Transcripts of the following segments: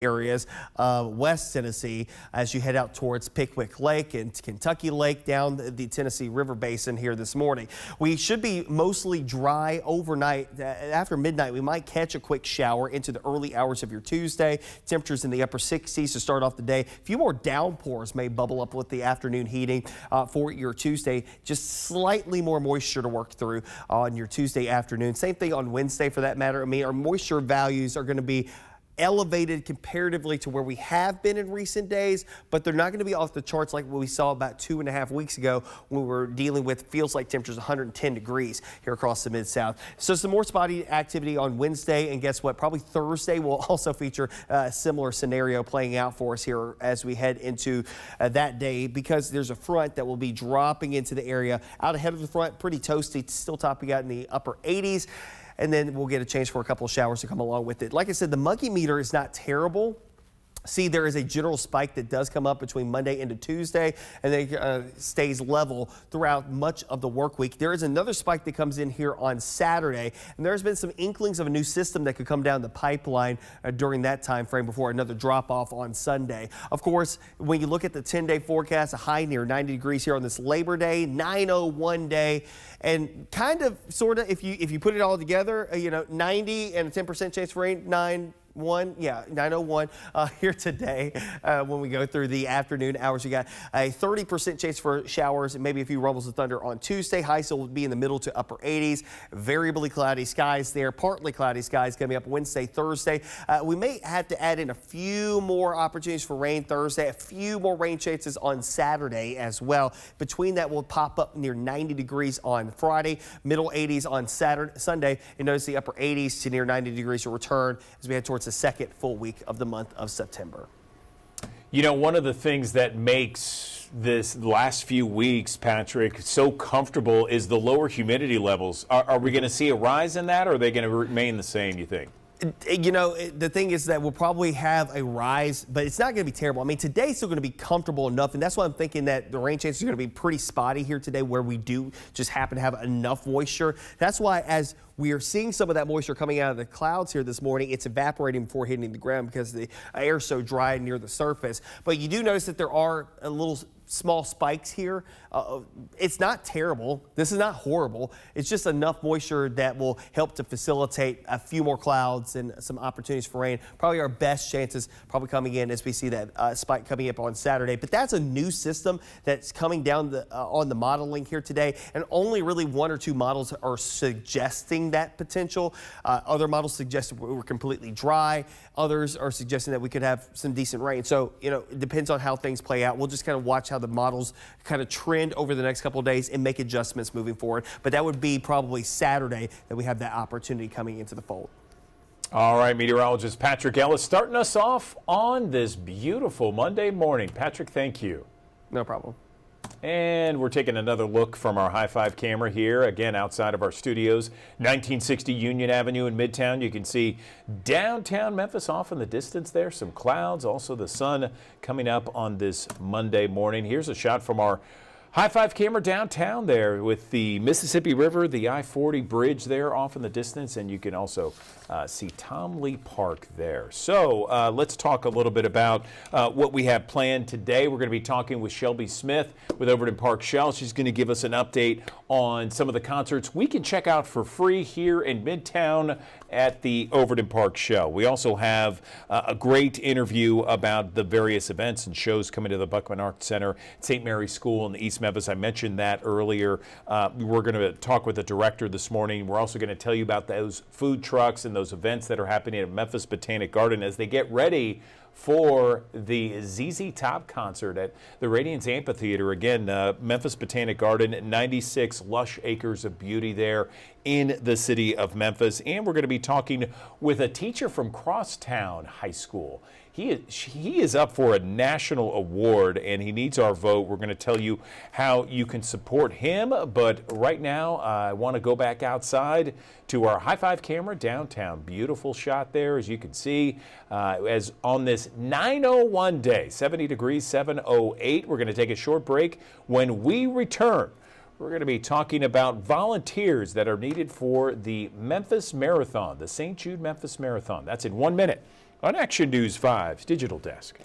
areas of West Tennessee as you head out towards Pickwick Lake and Kentucky Lake down the Tennessee River Basin here this morning. We should be mostly dry overnight. After midnight, we might catch a quick shower into the early hours of your Tuesday. Temperatures in the upper 60s to start off the day. A few more downpours may bubble up with the afternoon heating for your Tuesday. Just slightly more moisture to work through on your Tuesday afternoon. Same thing on Wednesday for that matter. I mean, our moisture values are going to be elevated comparatively to where we have been in recent days, but they're not going to be off the charts like what we saw about 2.5 weeks ago when we were dealing with feels like temperatures 110 degrees here across the Mid-South. So some more spotty activity on Wednesday, and guess what? Probably Thursday will also feature a similar scenario playing out for us here as we head into that day, because there's a front that will be dropping into the area. Out ahead of the front, pretty toasty, still topping out in the upper 80s. And then we'll get a chance for a couple of showers to come along with it. Like I said, the monkey meter is not terrible. See, there is a general spike that does come up between Monday into Tuesday, and then stays level throughout much of the work week. There is another spike that comes in here on Saturday, and there's been some inklings of a new system that could come down the pipeline during that time frame before another drop off on Sunday. Of course, when you look at the 10-day forecast, a high near 90 degrees here on this Labor Day, 901 day, and kind of sort of if you put it all together, 90 and a 10% chance for rain, 901 here today when we go through the afternoon hours. You got a 30% chance for showers and maybe a few rumbles of thunder on Tuesday. Highs will be in the middle to upper 80s. Variably cloudy skies there. Partly cloudy skies coming up Wednesday, Thursday. We may have to add in a few more opportunities for rain Thursday. A few more rain chances on Saturday as well. Between that, we'll pop up near 90 degrees on Friday. Middle 80s on Sunday. And notice the upper 80s to near 90 degrees will return as we head towards the second full week of the month of September. You know, one of the things that makes this last few weeks, Patrick, so comfortable is the lower humidity levels. Are we going to see a rise in that, or are they going to remain the same, you think? The thing is that we'll probably have a rise, but it's not going to be terrible. I mean, today's still going to be comfortable enough, and that's why I'm thinking that the rain chances are going to be pretty spotty here today where we do just happen to have enough moisture. That's why as we are seeing some of that moisture coming out of the clouds here this morning, it's evaporating before hitting the ground because the air is so dry near the surface. But you do notice that there are a little small spikes here. It's not terrible. This is not horrible. It's just enough moisture that will help to facilitate a few more clouds and some opportunities for rain. Probably our best chances probably coming in as we see that spike coming up on Saturday. But that's a new system that's coming down on the modeling here today, and only really one or two models are suggesting that potential. Other models suggest we're completely dry. Others are suggesting that we could have some decent rain. So, it depends on how things play out. We'll just kind of watch how the models kind of trend over the next couple of days and make adjustments moving forward. But that would be probably Saturday that we have that opportunity coming into the fold. All right, meteorologist Patrick Ellis starting us off on this beautiful Monday morning. Patrick, thank you. No problem. And we're taking another look from our High Five camera here, again outside of our studios, 1960 Union Avenue in Midtown. You can see downtown Memphis off in the distance there, some clouds, also the sun coming up on this Monday morning. Here's a shot from our High Five camera downtown there with the Mississippi River, the I-40 bridge there off in the distance, and you can also see Tom Lee Park there. So let's talk a little bit about what we have planned today. We're going to be talking with Shelby Smith with Overton Park Shell. She's going to give us an update on some of the concerts we can check out for free here in Midtown at the Overton Park Shell. We also have a great interview about the various events and shows coming to the Buckman Arts Center, St. Mary's School in East Memphis. I mentioned that earlier. We're going to talk with the director this morning. We're also going to tell you about those food trucks and those events that are happening at Memphis Botanic Garden as they get ready for the ZZ Top concert at the Radiance Amphitheater. Again, Memphis Botanic Garden, 96 lush acres of beauty there in the city of Memphis. And we're going to be talking with a teacher from Crosstown High School. He is up for a national award, and he needs our vote. We're going to tell you how you can support him. But right now, I want to go back outside to our High Five camera downtown. Beautiful shot there, as you can see, as on this 901 day, 70 degrees, 708. We're going to take a short break. When we return, we're going to be talking about volunteers that are needed for the Memphis Marathon, the St. Jude Memphis Marathon. That's in 1 minute. on Action News 5's Digital Desk.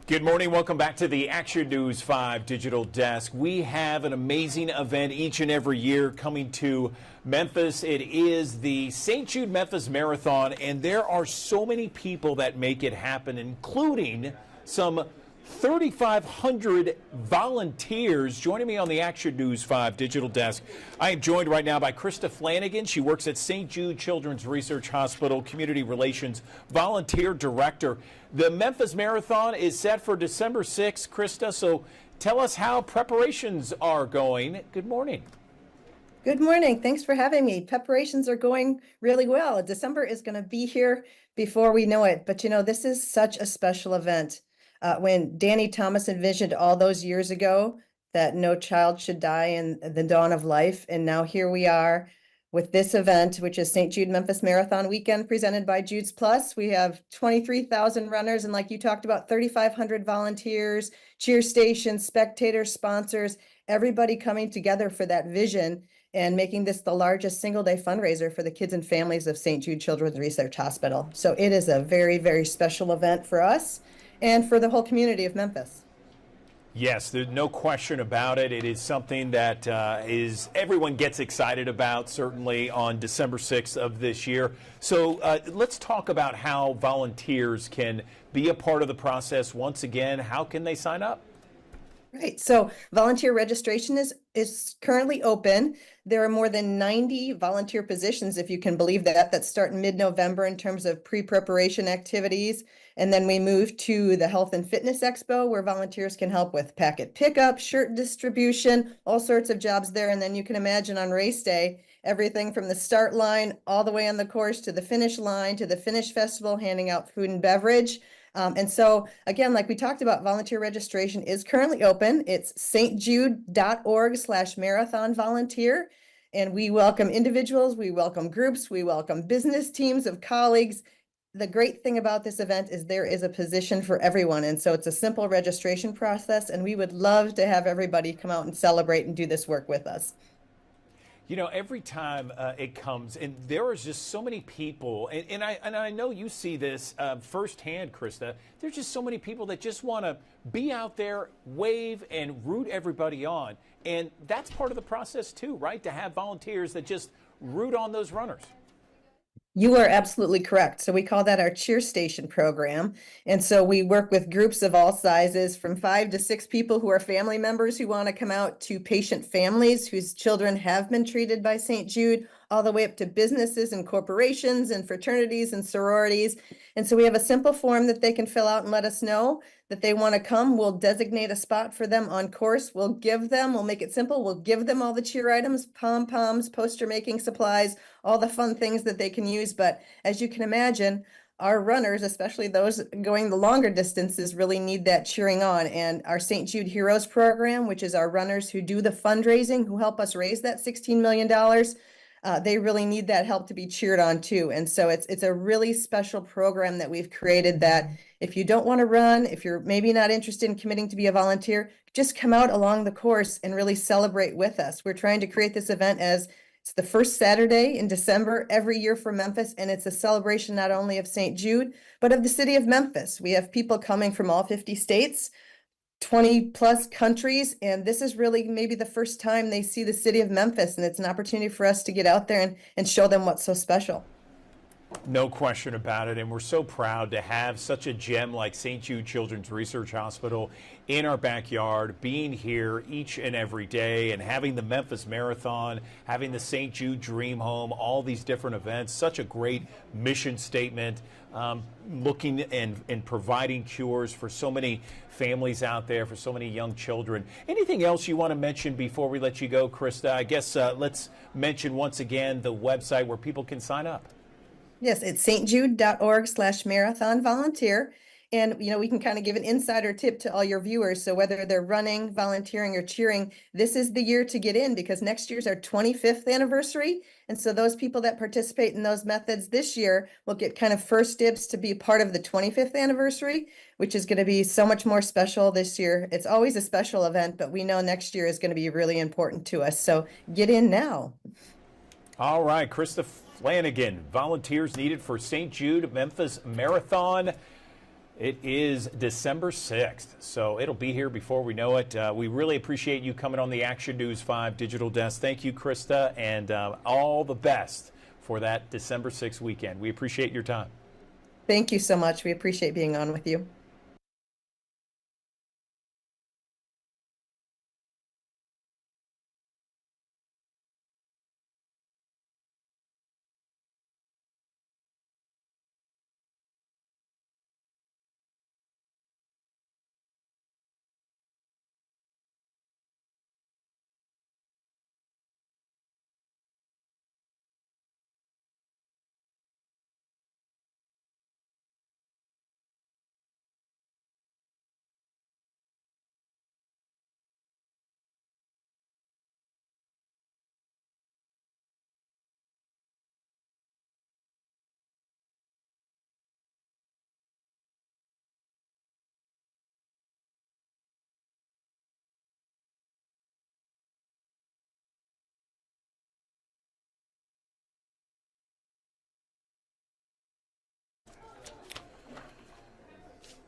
Good morning. Welcome back to the Action News 5 Digital Desk. We have an amazing event each and every year coming to Memphis. It is the St. Jude Memphis Marathon, and there are so many people that make it happen, including some 3,500 volunteers. Joining me on the Action News 5 Digital Desk, I am joined right now by Krista Flanagan. She works at St. Jude Children's Research Hospital, Community Relations Volunteer Director. The Memphis Marathon is set for December 6th, Krista, so tell us how preparations are going. Good morning. Good morning. Thanks for having me. Preparations are going really well. December is going to be here before we know it. But you know, this is such a special event. When Danny Thomas envisioned all those years ago that no child should die in the dawn of life, and now here we are with this event, which is St. Jude Memphis Marathon Weekend presented by Jude's Plus. We have 23,000 runners, and like you talked about, 3,500 volunteers, cheer stations, spectators, sponsors, everybody coming together for that vision and making this the largest single-day fundraiser for the kids and families of St. Jude Children's Research Hospital. So it is a very, very special event for us and for the whole community of Memphis. Yes, there's no question about it. It is something that everyone gets excited about, certainly on December 6th of this year. So let's talk about how volunteers can be a part of the process. Once again, how can they sign up? Right. So volunteer registration is currently open. There are more than 90 volunteer positions, if you can believe that start in mid-November in terms of pre-preparation activities. And then we move to the Health and Fitness Expo, where volunteers can help with packet pickup, shirt distribution, all sorts of jobs there. And then you can imagine on race day, everything from the start line all the way on the course to the finish line to the finish festival, handing out food and beverage. And so, again, like we talked about, volunteer registration is currently open. It's stjude.org/marathon volunteer. And we welcome individuals, we welcome groups, we welcome business teams of colleagues. The great thing about this event is there is a position for everyone. And so it's a simple registration process, and we would love to have everybody come out and celebrate and do this work with us. You know, every time it comes, and there is just so many people, and I know you see this firsthand, Krista. There's just so many people that just want to be out there, wave, and root everybody on. And that's part of the process too, right? To have volunteers that just root on those runners. You are absolutely correct. So we call that our cheer station program. And so we work with groups of all sizes, from 5 to 6 people who are family members who want to come out, to patient families whose children have been treated by St. Jude, all the way up to businesses and corporations and fraternities and sororities. And so we have a simple form that they can fill out and let us know that they want to come. We'll designate a spot for them on course. We'll make it simple. We'll give them all the cheer items, pom-poms, poster making supplies, all the fun things that they can use. But as you can imagine, our runners, especially those going the longer distances, really need that cheering on. And our St. Jude Heroes program, which is our runners who do the fundraising, who help us raise that $16 million, they really need that help to be cheered on too. And so it's a really special program that we've created, that if you don't want to run, if you're maybe not interested in committing to be a volunteer, just come out along the course and really celebrate with us. We're trying to create this event as it's the first Saturday in December every year for Memphis, and it's a celebration not only of St. Jude, but of the city of Memphis. We have people coming from all 50 states, 20 plus countries, and this is really maybe the first time they see the city of Memphis, and it's an opportunity for us to get out there and show them what's so special. No question about it, and we're so proud to have such a gem like St. Jude Children's Research Hospital in our backyard, being here each and every day, and having the Memphis Marathon, having the St. Jude Dream Home, all these different events. Such a great mission statement, looking and providing cures for so many families out there, for so many young children. Anything else you want to mention before we let you go, Krista? I guess let's mention once again the website where people can sign up. Yes, it's stjude.org/marathon volunteer. And, we can kind of give an insider tip to all your viewers. So whether they're running, volunteering, or cheering, this is the year to get in, because next year's our 25th anniversary. And so those people that participate in those methods this year will get kind of first dibs to be part of the 25th anniversary, which is going to be so much more special this year. It's always a special event, but we know next year is going to be really important to us. So get in now. All right, Krista Flanagan, volunteers needed for St. Jude Memphis Marathon. It is December 6th, so it'll be here before we know it. We really appreciate you coming on the Action News 5 Digital Desk. Thank you, Krista, and all the best for that December 6th weekend. We appreciate your time. Thank you so much. We appreciate being on with you.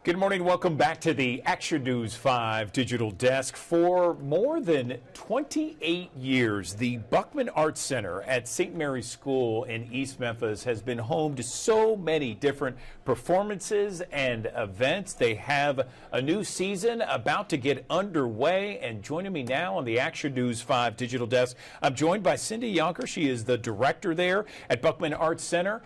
Good morning. Welcome back to the Action News 5 Digital Desk. For more than 28 years, the Buckman Arts Center at St. Mary's School in East Memphis has been home to so many different performances and events. They have a new season about to get underway, and joining me now on the Action News 5 Digital Desk, I'm joined by Cindy Yonker. She is the director there at Buckman Arts Center.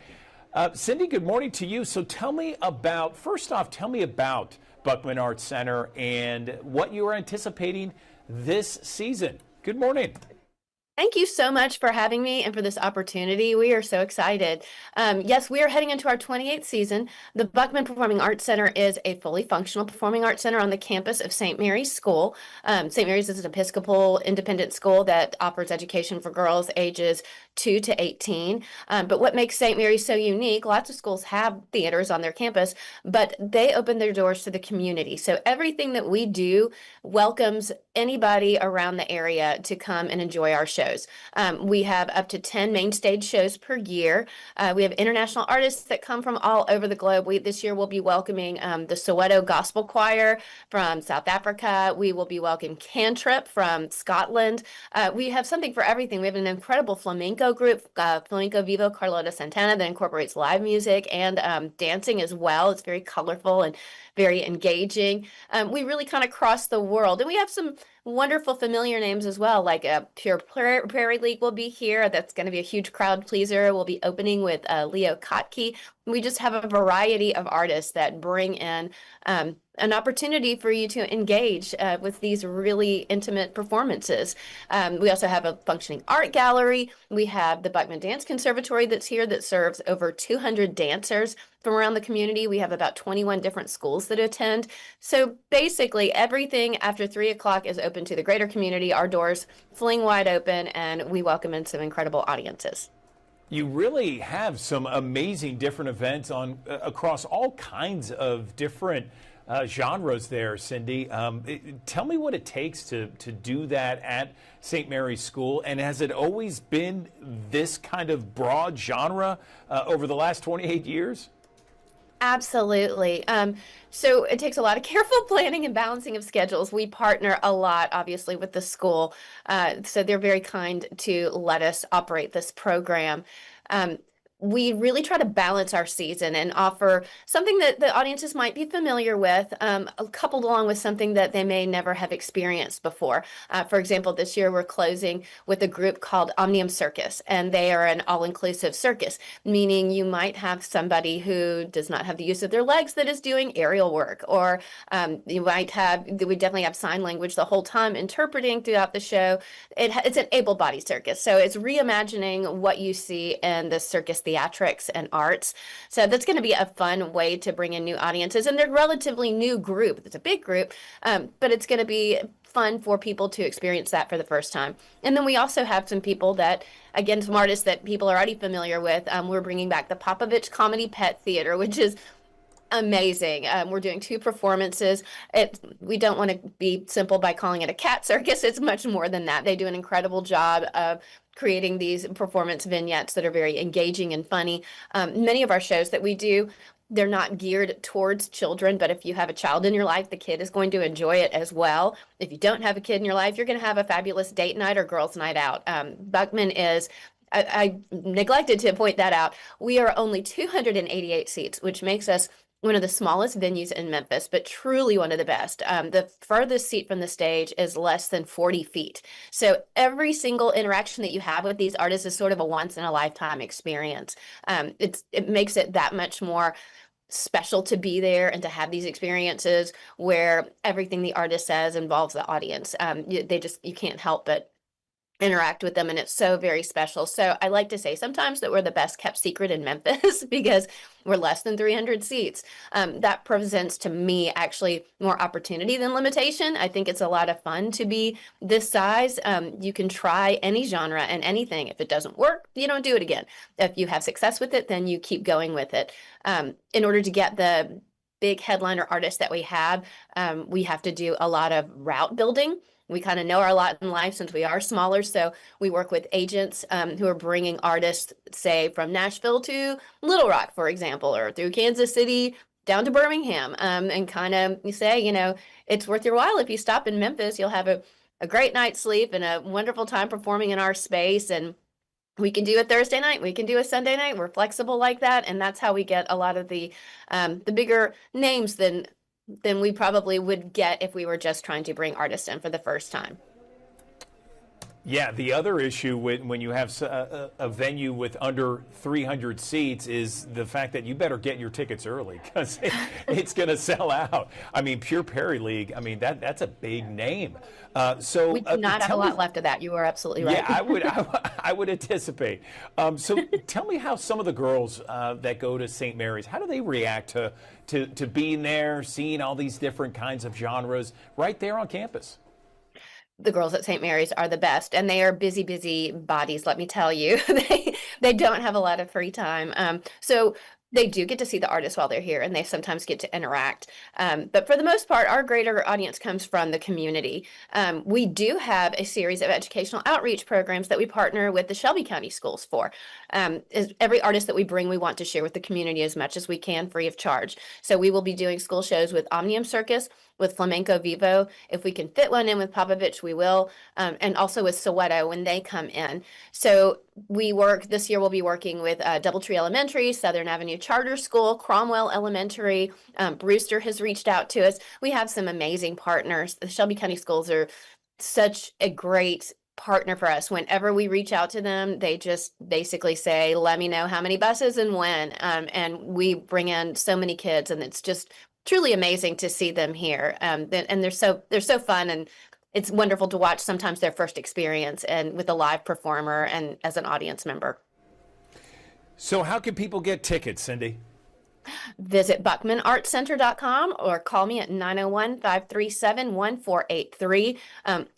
Cindy, good morning to you. So first off, tell me about Buckman Arts Center and what you are anticipating this season. Good morning. Thank you so much for having me and for this opportunity. We are so excited. Yes, we are heading into our 28th season. The Buckman Performing Arts Center is a fully functional performing arts center on the campus of St. Mary's School. St. Mary's is an Episcopal independent school that offers education for girls ages 2 to 18. But what makes St. Mary's so unique, lots of schools have theaters on their campus, but they open their doors to the community. So everything that we do welcomes anybody around the area to come and enjoy our shows. We have up to 10 main stage shows per year. We have international artists that come from all over the globe. This year we'll be welcoming the Soweto Gospel Choir from South Africa. We will be welcoming Cantrip from Scotland. We have something for everything. We have an incredible flamenco group, Flamenco Vivo Carlota Santana, that incorporates live music and dancing as well. It's very colorful and very engaging. We really kind of cross the world, and we have some wonderful familiar names as well, like Pure Prairie League will be here. That's going to be a huge crowd pleaser. We'll be opening with Leo Kotke. We just have a variety of artists that bring in an opportunity for you to engage with these really intimate performances. We also have a functioning art gallery. We have the Buckman Dance Conservatory that's here that serves over 200 dancers from around the community. We have about 21 different schools that attend. So basically everything after 3 o'clock is open to the greater community. Our doors fling wide open, and we welcome in some incredible audiences. You really have some amazing different events across all kinds of different genres there, Cindy. Tell me what it takes to do that at St. Mary's School, and has it always been this kind of broad genre over the last 28 years? Absolutely. So it takes a lot of careful planning and balancing of schedules. We partner a lot, obviously, with the school. So they're very kind to let us operate this program. we really try to balance our season and offer something that the audiences might be familiar with, coupled along with something that they may never have experienced before. For example, this year we're closing with a group called Omnium Circus, and they are an all-inclusive circus, meaning you might have somebody who does not have the use of their legs that is doing aerial work, or we definitely have sign language the whole time interpreting throughout the show. It's an able-bodied circus, so it's reimagining what you see in the circus theatrics and arts. So that's going to be a fun way to bring in new audiences, and they're a relatively new group. It's a big group, but it's going to be fun for people to experience that for the first time. And then we also have some people that, again, some artists that people are already familiar with. We're bringing back the Popovich Comedy Pet Theater, which is amazing. We're doing 2 performances. We don't want to be simple by calling it a cat circus. It's much more than that. They do an incredible job of creating these performance vignettes that are very engaging and funny. Many of our shows that we do, they're not geared towards children, but if you have a child in your life, the kid is going to enjoy it as well. If you don't have a kid in your life, you're going to have a fabulous date night or girls' night out. Buckman is, I neglected to point that out. We are only 288 seats, which makes us one of the smallest venues in Memphis, but truly one of the best. The furthest seat from the stage is less than 40 feet. So every single interaction that you have with these artists is sort of a once in a lifetime experience. It makes it that much more special to be there and to have these experiences where everything the artist says involves the audience. You can't help but interact with them, and it's so very special. So I like to say sometimes that we're the best kept secret in Memphis because we're less than 300 seats. That presents to me actually more opportunity than limitation. I think it's a lot of fun to be this size. You can try any genre and anything. If it doesn't work, you don't do it again. If you have success with it, then you keep going with it. In order to get the big headliner artists that we have to do a lot of route building. We kind of know our lot in life since we are smaller. So we work with agents who are bringing artists, say, from Nashville to Little Rock, for example, or through Kansas City down to Birmingham, and kind of you say, it's worth your while. If you stop in Memphis, you'll have a great night's sleep and a wonderful time performing in our space. And we can do a Thursday night. We can do a Sunday night. We're flexible like that. And that's how we get a lot of the bigger names than we probably would get if we were just trying to bring artists in for the first time. Yeah, the other issue when you have a venue with under 300 seats is the fact that you better get your tickets early because it's going to sell out. I mean, Pure Prairie League, I mean, that's a big name. So we do not have a lot left of that. You are absolutely right. Yeah, I would anticipate. So tell me how some of the girls that go to St. Mary's, how do they react to being there, seeing all these different kinds of genres right there on campus? The girls at St. Mary's are the best, and they are busy, busy bodies, let me tell you. They don't have a lot of free time. So they do get to see the artists while they're here, and they sometimes get to interact. But for the most part, our greater audience comes from the community. We do have a series of educational outreach programs that we partner with the Shelby County schools for. Every artist that we bring, we want to share with the community as much as we can, free of charge. So we will be doing school shows with Omnium Circus, with Flamenco Vivo. If we can fit one in with Popovich, we will, and also with Soweto when they come in. So this year we'll be working with Doubletree Elementary, Southern Avenue Charter School, Cromwell Elementary. Brewster has reached out to us. We have some amazing partners. The Shelby County schools are such a great partner for us. Whenever we reach out to them, they just basically say, let me know how many buses and when, and we bring in so many kids, and it's just truly amazing to see them here. And they're so fun, and it's wonderful to watch sometimes their first experience and with a live performer and as an audience member. So how can people get tickets, Cindy? Visit BuckmanArtCenter.com or call me at 901-537-1483.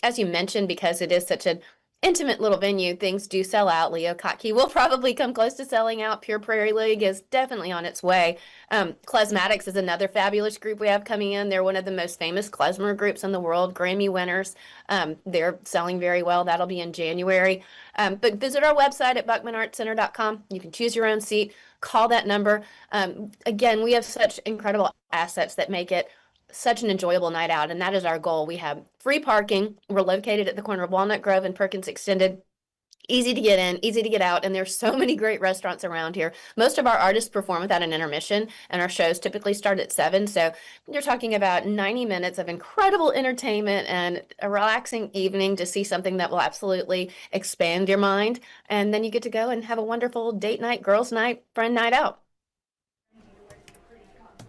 As you mentioned, because it is such an intimate little venue, things do sell out. Leo Kottke will probably come close to selling out. Pure Prairie League is definitely on its way. Klezmatics is another fabulous group we have coming in. They're one of the most famous klezmer groups in the world, Grammy winners. They're selling very well. That'll be in January. But visit our website at BuckmanArtCenter.com. You can choose your own seat. Call that number. Again, we have such incredible assets that make it such an enjoyable night out, and that is our goal. We have free parking. We're located at the corner of Walnut Grove and Perkins Extended. easy to get in, easy to get out, and there's so many great restaurants around here. Most of our artists perform without an intermission, and our shows typically start at 7. So you're talking about 90 minutes of incredible entertainment and a relaxing evening to see something that will absolutely expand your mind. And then you get to go and have a wonderful date night, girls' night, friend night out.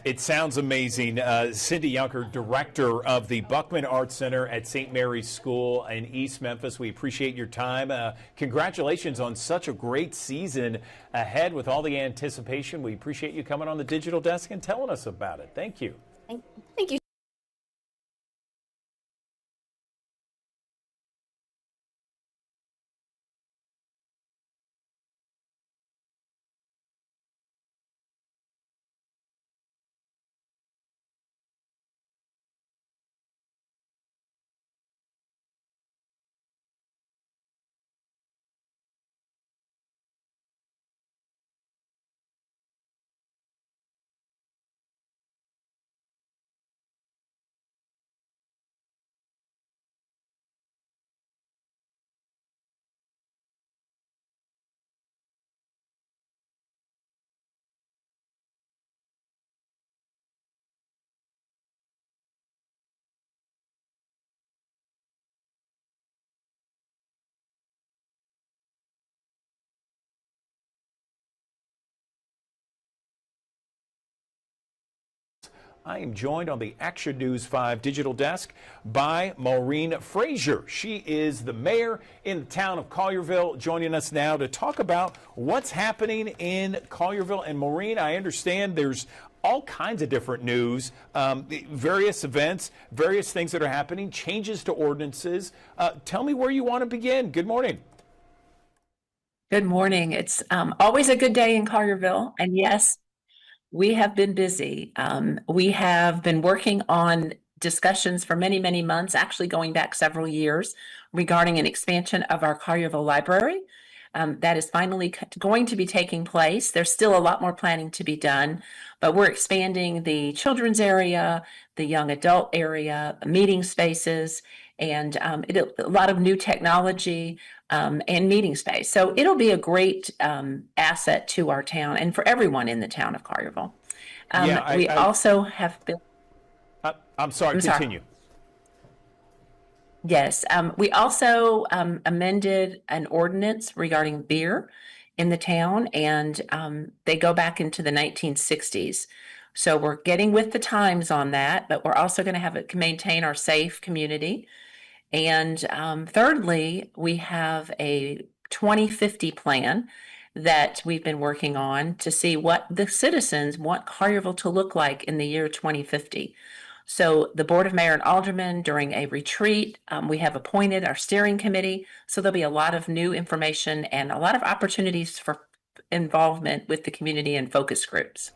It sounds amazing. Cindy Yunker, director of the Buckman Arts Center at St. Mary's School in East Memphis. We appreciate your time. Congratulations on such a great season ahead with all the anticipation. We appreciate you coming on the digital desk and telling us about it. Thank you. Thank you. I am joined on the Action News 5 digital desk by Maureen Frazier. She is the mayor in the town of Collierville, joining us now to talk about what's happening in Collierville. And Maureen, I understand there's all kinds of different news, various events, various things that are happening, changes to ordinances. Tell me where you want to begin. Good morning. Good morning. It's always a good day in Collierville. And yes, we have been busy. We have been working on discussions for many, many months, actually going back several years, regarding an expansion of our Collierville Library. That is finally going to be taking place. There's still a lot more planning to be done, but we're expanding the children's area, the young adult area, meeting spaces, and a lot of new technology and meeting space. So it'll be a great asset to our town and for everyone in the town of Collierville. We also have been. I'm sorry, continue. Yes, we also amended an ordinance regarding beer in the town, and they go back into the 1960s. So we're getting with the times on that, but we're also going to have it maintain our safe community. And thirdly, we have a 2050 plan that we've been working on to see what the citizens want Collierville to look like in the year 2050. So the Board of Mayor and Aldermen, during a retreat, we have appointed our steering committee. So there'll be a lot of new information and a lot of opportunities for involvement with the community and focus groups.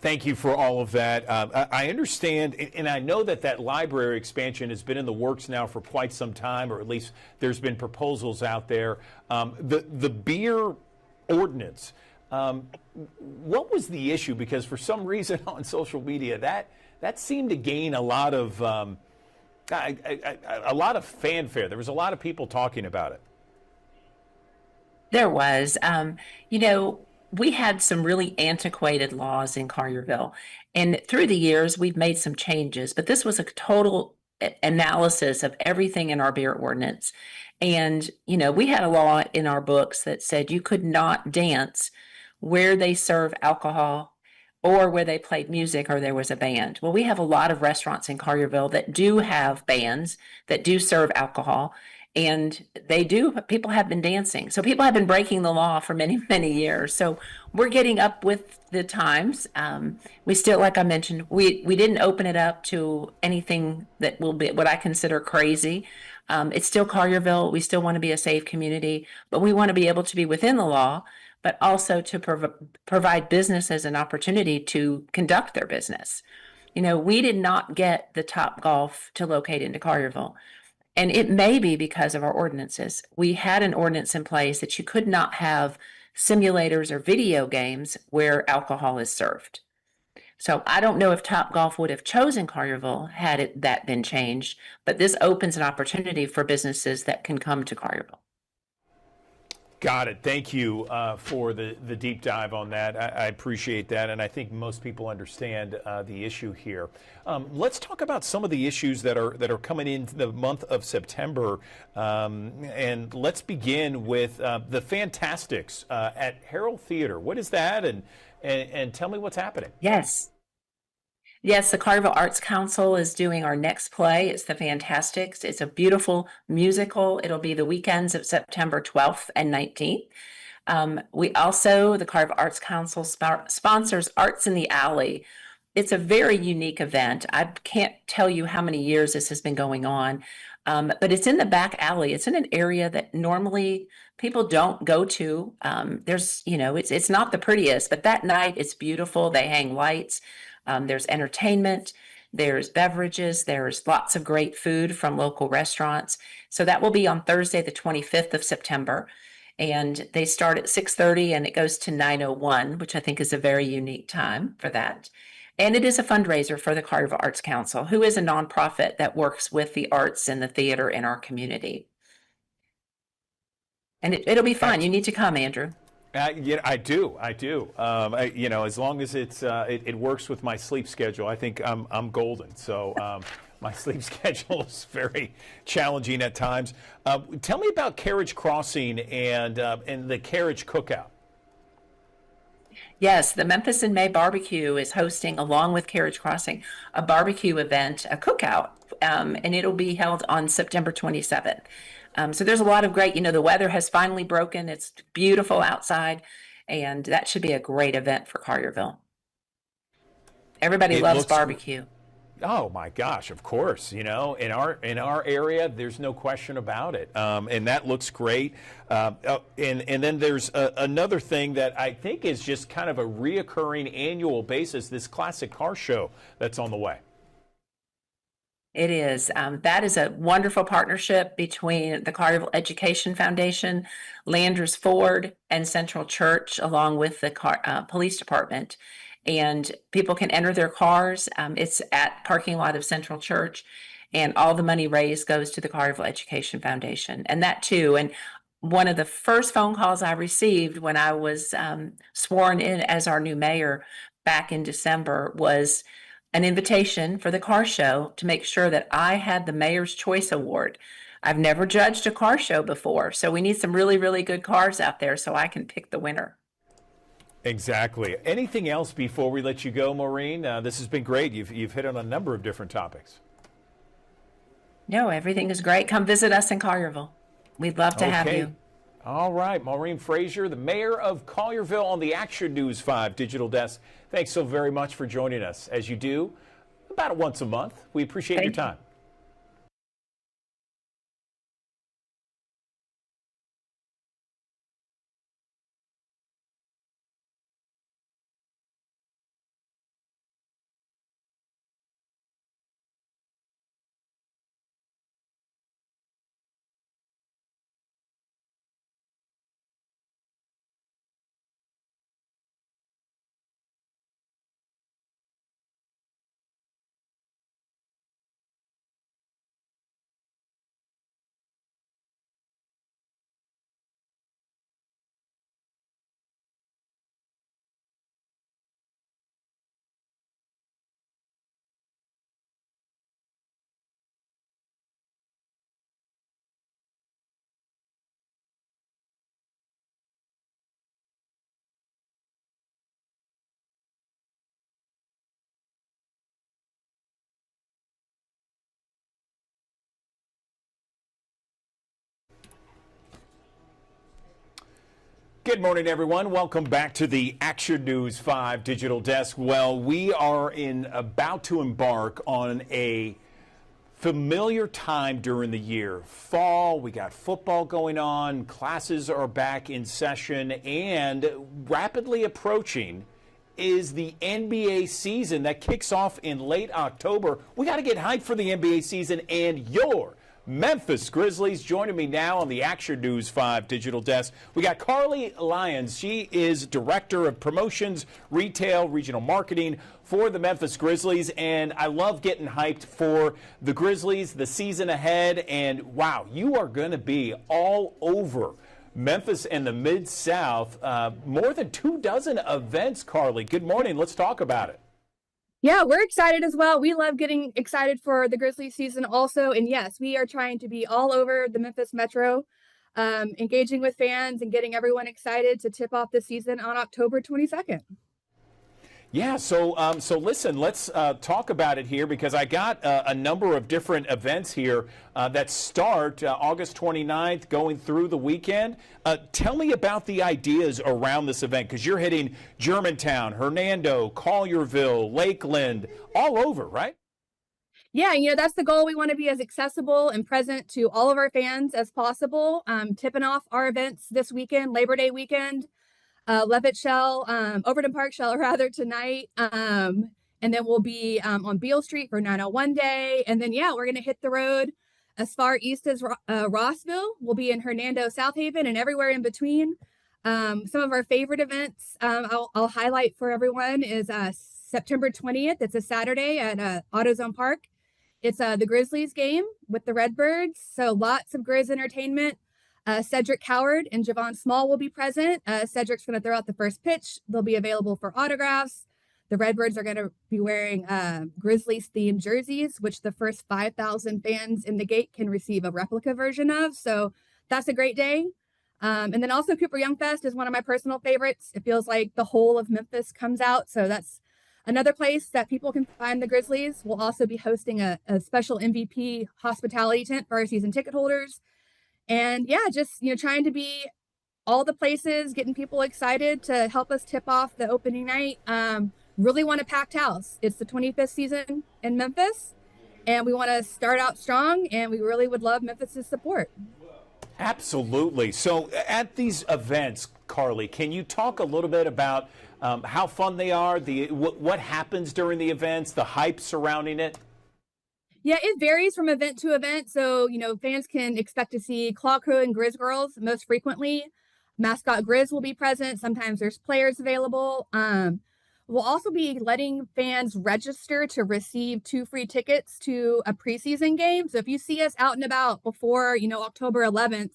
Thank you for all of that. I understand, and I know that that library expansion has been in the works now for quite some time, or at least there's been proposals out there. The beer ordinance, what was the issue? Because for some reason on social media, that seemed to gain a lot of fanfare. There was a lot of people talking about it. There was, we had some really antiquated laws in Collierville, and through the years we've made some changes, but this was a total analysis of everything in our beer ordinance. And, we had a law in our books that said you could not dance where they serve alcohol or where they played music or there was a band. Well, we have a lot of restaurants in Collierville that do have bands that do serve alcohol. And people have been dancing. So people have been breaking the law for many, many years. So we're getting up with the times. We still, like I mentioned, we didn't open it up to anything that will be what I consider crazy. It's still Collierville. We still want to be a safe community, but we want to be able to be within the law, but also to provide businesses an opportunity to conduct their business. We did not get the Topgolf to locate into Collierville. And it may be because of our ordinances. We had an ordinance in place that you could not have simulators or video games where alcohol is served. So I don't know if Topgolf would have chosen Collierville had that been changed, but this opens an opportunity for businesses that can come to Collierville. Got it. Thank you for the deep dive on that. I appreciate that, and I think most people understand the issue here. Let's talk about some of the issues that are coming into the month of September, and let's begin with the Fantastics at Harold Theater. What is that, and tell me what's happening? Yes. Yes, the Carterville Arts Council is doing our next play. It's The Fantastics. It's a beautiful musical. It'll be the weekends of September 12th and 19th. The Carterville Arts Council sponsors Arts in the Alley. It's a very unique event. I can't tell you how many years this has been going on, but it's in the back alley. It's in an area that normally people don't go to. It's not the prettiest, but that night it's beautiful. They hang lights. There's entertainment, there's beverages, there's lots of great food from local restaurants. So that will be on Thursday, the 25th of September. And they start at 6:30 and it goes to 9:01, which I think is a very unique time for that. And it is a fundraiser for the Carterville Arts Council, who is a nonprofit that works with the arts and the theater in our community. And it'll be fun. You need to come, Andrew. Yeah, I do. As long as it works with my sleep schedule, I think I'm golden. So my sleep schedule is very challenging at times. Tell me about Carriage Crossing and the Carriage Cookout. Yes, the Memphis in May Barbecue is hosting, along with Carriage Crossing, a barbecue event, a cookout, and it'll be held on September 27th. So there's a lot of great, the weather has finally broken. It's beautiful outside, and that should be a great event for Collierville. Everybody loves barbecue. Oh my gosh, of course. In our area, there's no question about it, and that looks great. And then there's another thing that I think is just kind of a reoccurring annual basis. This classic car show that's on the way. It is. That is a wonderful partnership between the Collierville Education Foundation, Landers Ford, and Central Church, along with the police department. And people can enter their cars. It's at parking lot of Central Church, and all the money raised goes to the Collierville Education Foundation. And that too. And one of the first phone calls I received when I was sworn in as our new mayor back in December was an invitation for the car show to make sure that I had the Mayor's Choice Award. I've never judged a car show before, so we need some really, really good cars out there so I can pick the winner. Exactly. Anything else before we let you go, Maureen? This has been great. You've hit on a number of different topics. No, everything is great. Come visit us in Collierville. We'd love to have you. All right, Maureen Frazier, the mayor of Collierville, on the Action News 5 Digital Desk. Thanks so very much for joining us, as you do about once a month. We appreciate your time. Good morning, everyone. Welcome back to the Action News 5 Digital Desk. Well, we are about to embark on a familiar time during the year. Fall, we got football going on, classes are back in session, and rapidly approaching is the NBA season that kicks off in late October. We got to get hyped for the NBA season, and your Memphis Grizzlies joining me now on the Action News 5 Digital Desk. We got Carly Lyons. She is Director of Promotions, Retail, Regional Marketing for the Memphis Grizzlies. And I love getting hyped for the Grizzlies, the season ahead. And wow, you are going to be all over Memphis and the Mid-South. More than 24 events, Carly. Good morning. Let's talk about it. Yeah, we're excited as well. We love getting excited for the Grizzlies season also. And yes, we are trying to be all over the Memphis Metro, engaging with fans and getting everyone excited to tip off the season on October 22nd. Yeah, so listen, let's talk about it here because I got a number of different events here that start August 29th going through the weekend. Tell me about the ideas around this event because you're hitting Germantown, Hernando, Collierville, Lakeland, all over, right? Yeah, that's the goal. We want to be as accessible and present to all of our fans as possible. Tipping off our events this weekend, Labor Day weekend. Levitt Shell, Overton Park Shell rather tonight. And then we'll be on Beale Street for 901 Day. And then, yeah, we're going to hit the road as far east as Rossville. We'll be in Hernando, South Haven, and everywhere in between. Some of our favorite events I'll highlight for everyone is September 20th. It's a Saturday at AutoZone Park. It's the Grizzlies game with the Redbirds. So lots of Grizz entertainment. Cedric Howard and Javon Small will be present. Cedric's going to throw out the first pitch. They'll be available for autographs. The Redbirds are going to be wearing Grizzlies-themed jerseys, which the first 5,000 fans in the gate can receive a replica version of. So that's a great day. And then also Cooper Young Fest is one of my personal favorites. It feels like the whole of Memphis comes out. So that's another place that people can find the Grizzlies. We'll also be hosting a special MVP hospitality tent for our season ticket holders. And yeah, just, trying to be all the places, getting people excited to help us tip off the opening night. Really want a packed house. It's the 25th season in Memphis, and we want to start out strong, and we really would love Memphis's support. Absolutely. So at these events, Carly, can you talk a little bit about how fun they are, what happens during the events, the hype surrounding it? Yeah, it varies from event to event. So, fans can expect to see Claw Crew and Grizz Girls most frequently. Mascot Grizz will be present. Sometimes there's players available. We'll also be letting fans register to receive 2 free tickets to a preseason game. So if you see us out and about before, October 11th,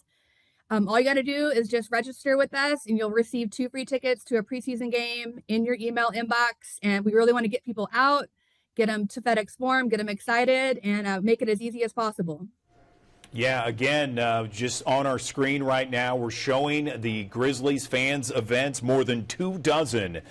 all you got to do is just register with us and you'll receive 2 free tickets to a preseason game in your email inbox. And we really want to get people out, get them to FedEx Forum, get them excited, and make it as easy as possible. Yeah, again, just on our screen right now, we're showing the Grizzlies fans events, more than 24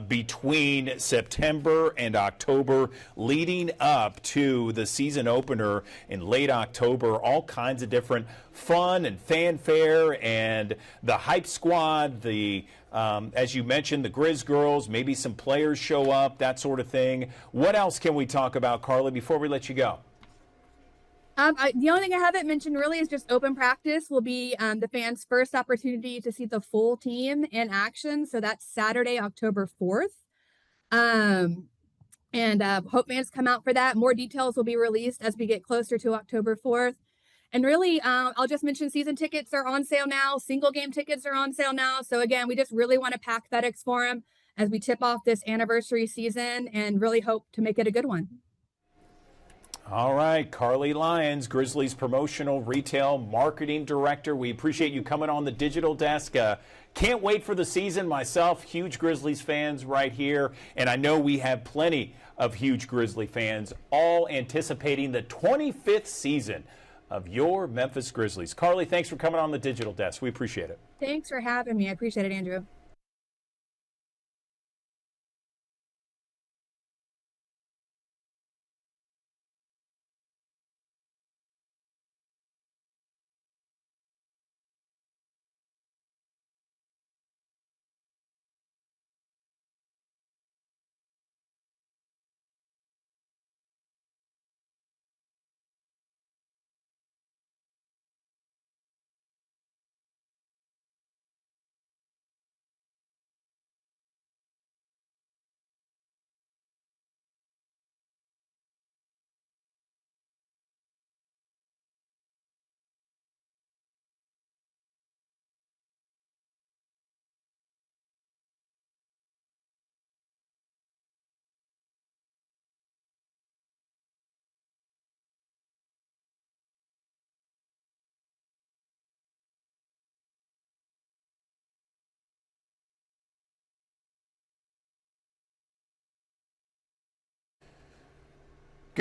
between September and October, leading up to the season opener in late October. All kinds of different fun and fanfare and the hype squad, as you mentioned, the Grizz Girls, maybe some players show up, that sort of thing. What else can we talk about, Carly, before we let you go? The only thing I haven't mentioned really is just open practice will be the fans' first opportunity to see the full team in action. So that's Saturday, October 4th. And hope fans come out for that. More details will be released as we get closer to October 4th. And really, I'll just mention season tickets are on sale now. Single game tickets are on sale now. So again, we just really want to pack FedEx Forum as we tip off this anniversary season and really hope to make it a good one. All right, Carly Lyons, Grizzlies Promotional Retail Marketing Director. We appreciate you coming on the digital desk. Can't wait for the season myself. Huge Grizzlies fans right here. And I know we have plenty of huge Grizzly fans all anticipating the 25th season of your Memphis Grizzlies. Carly, thanks for coming on the digital desk. We appreciate it. Thanks for having me. I appreciate it, Andrew.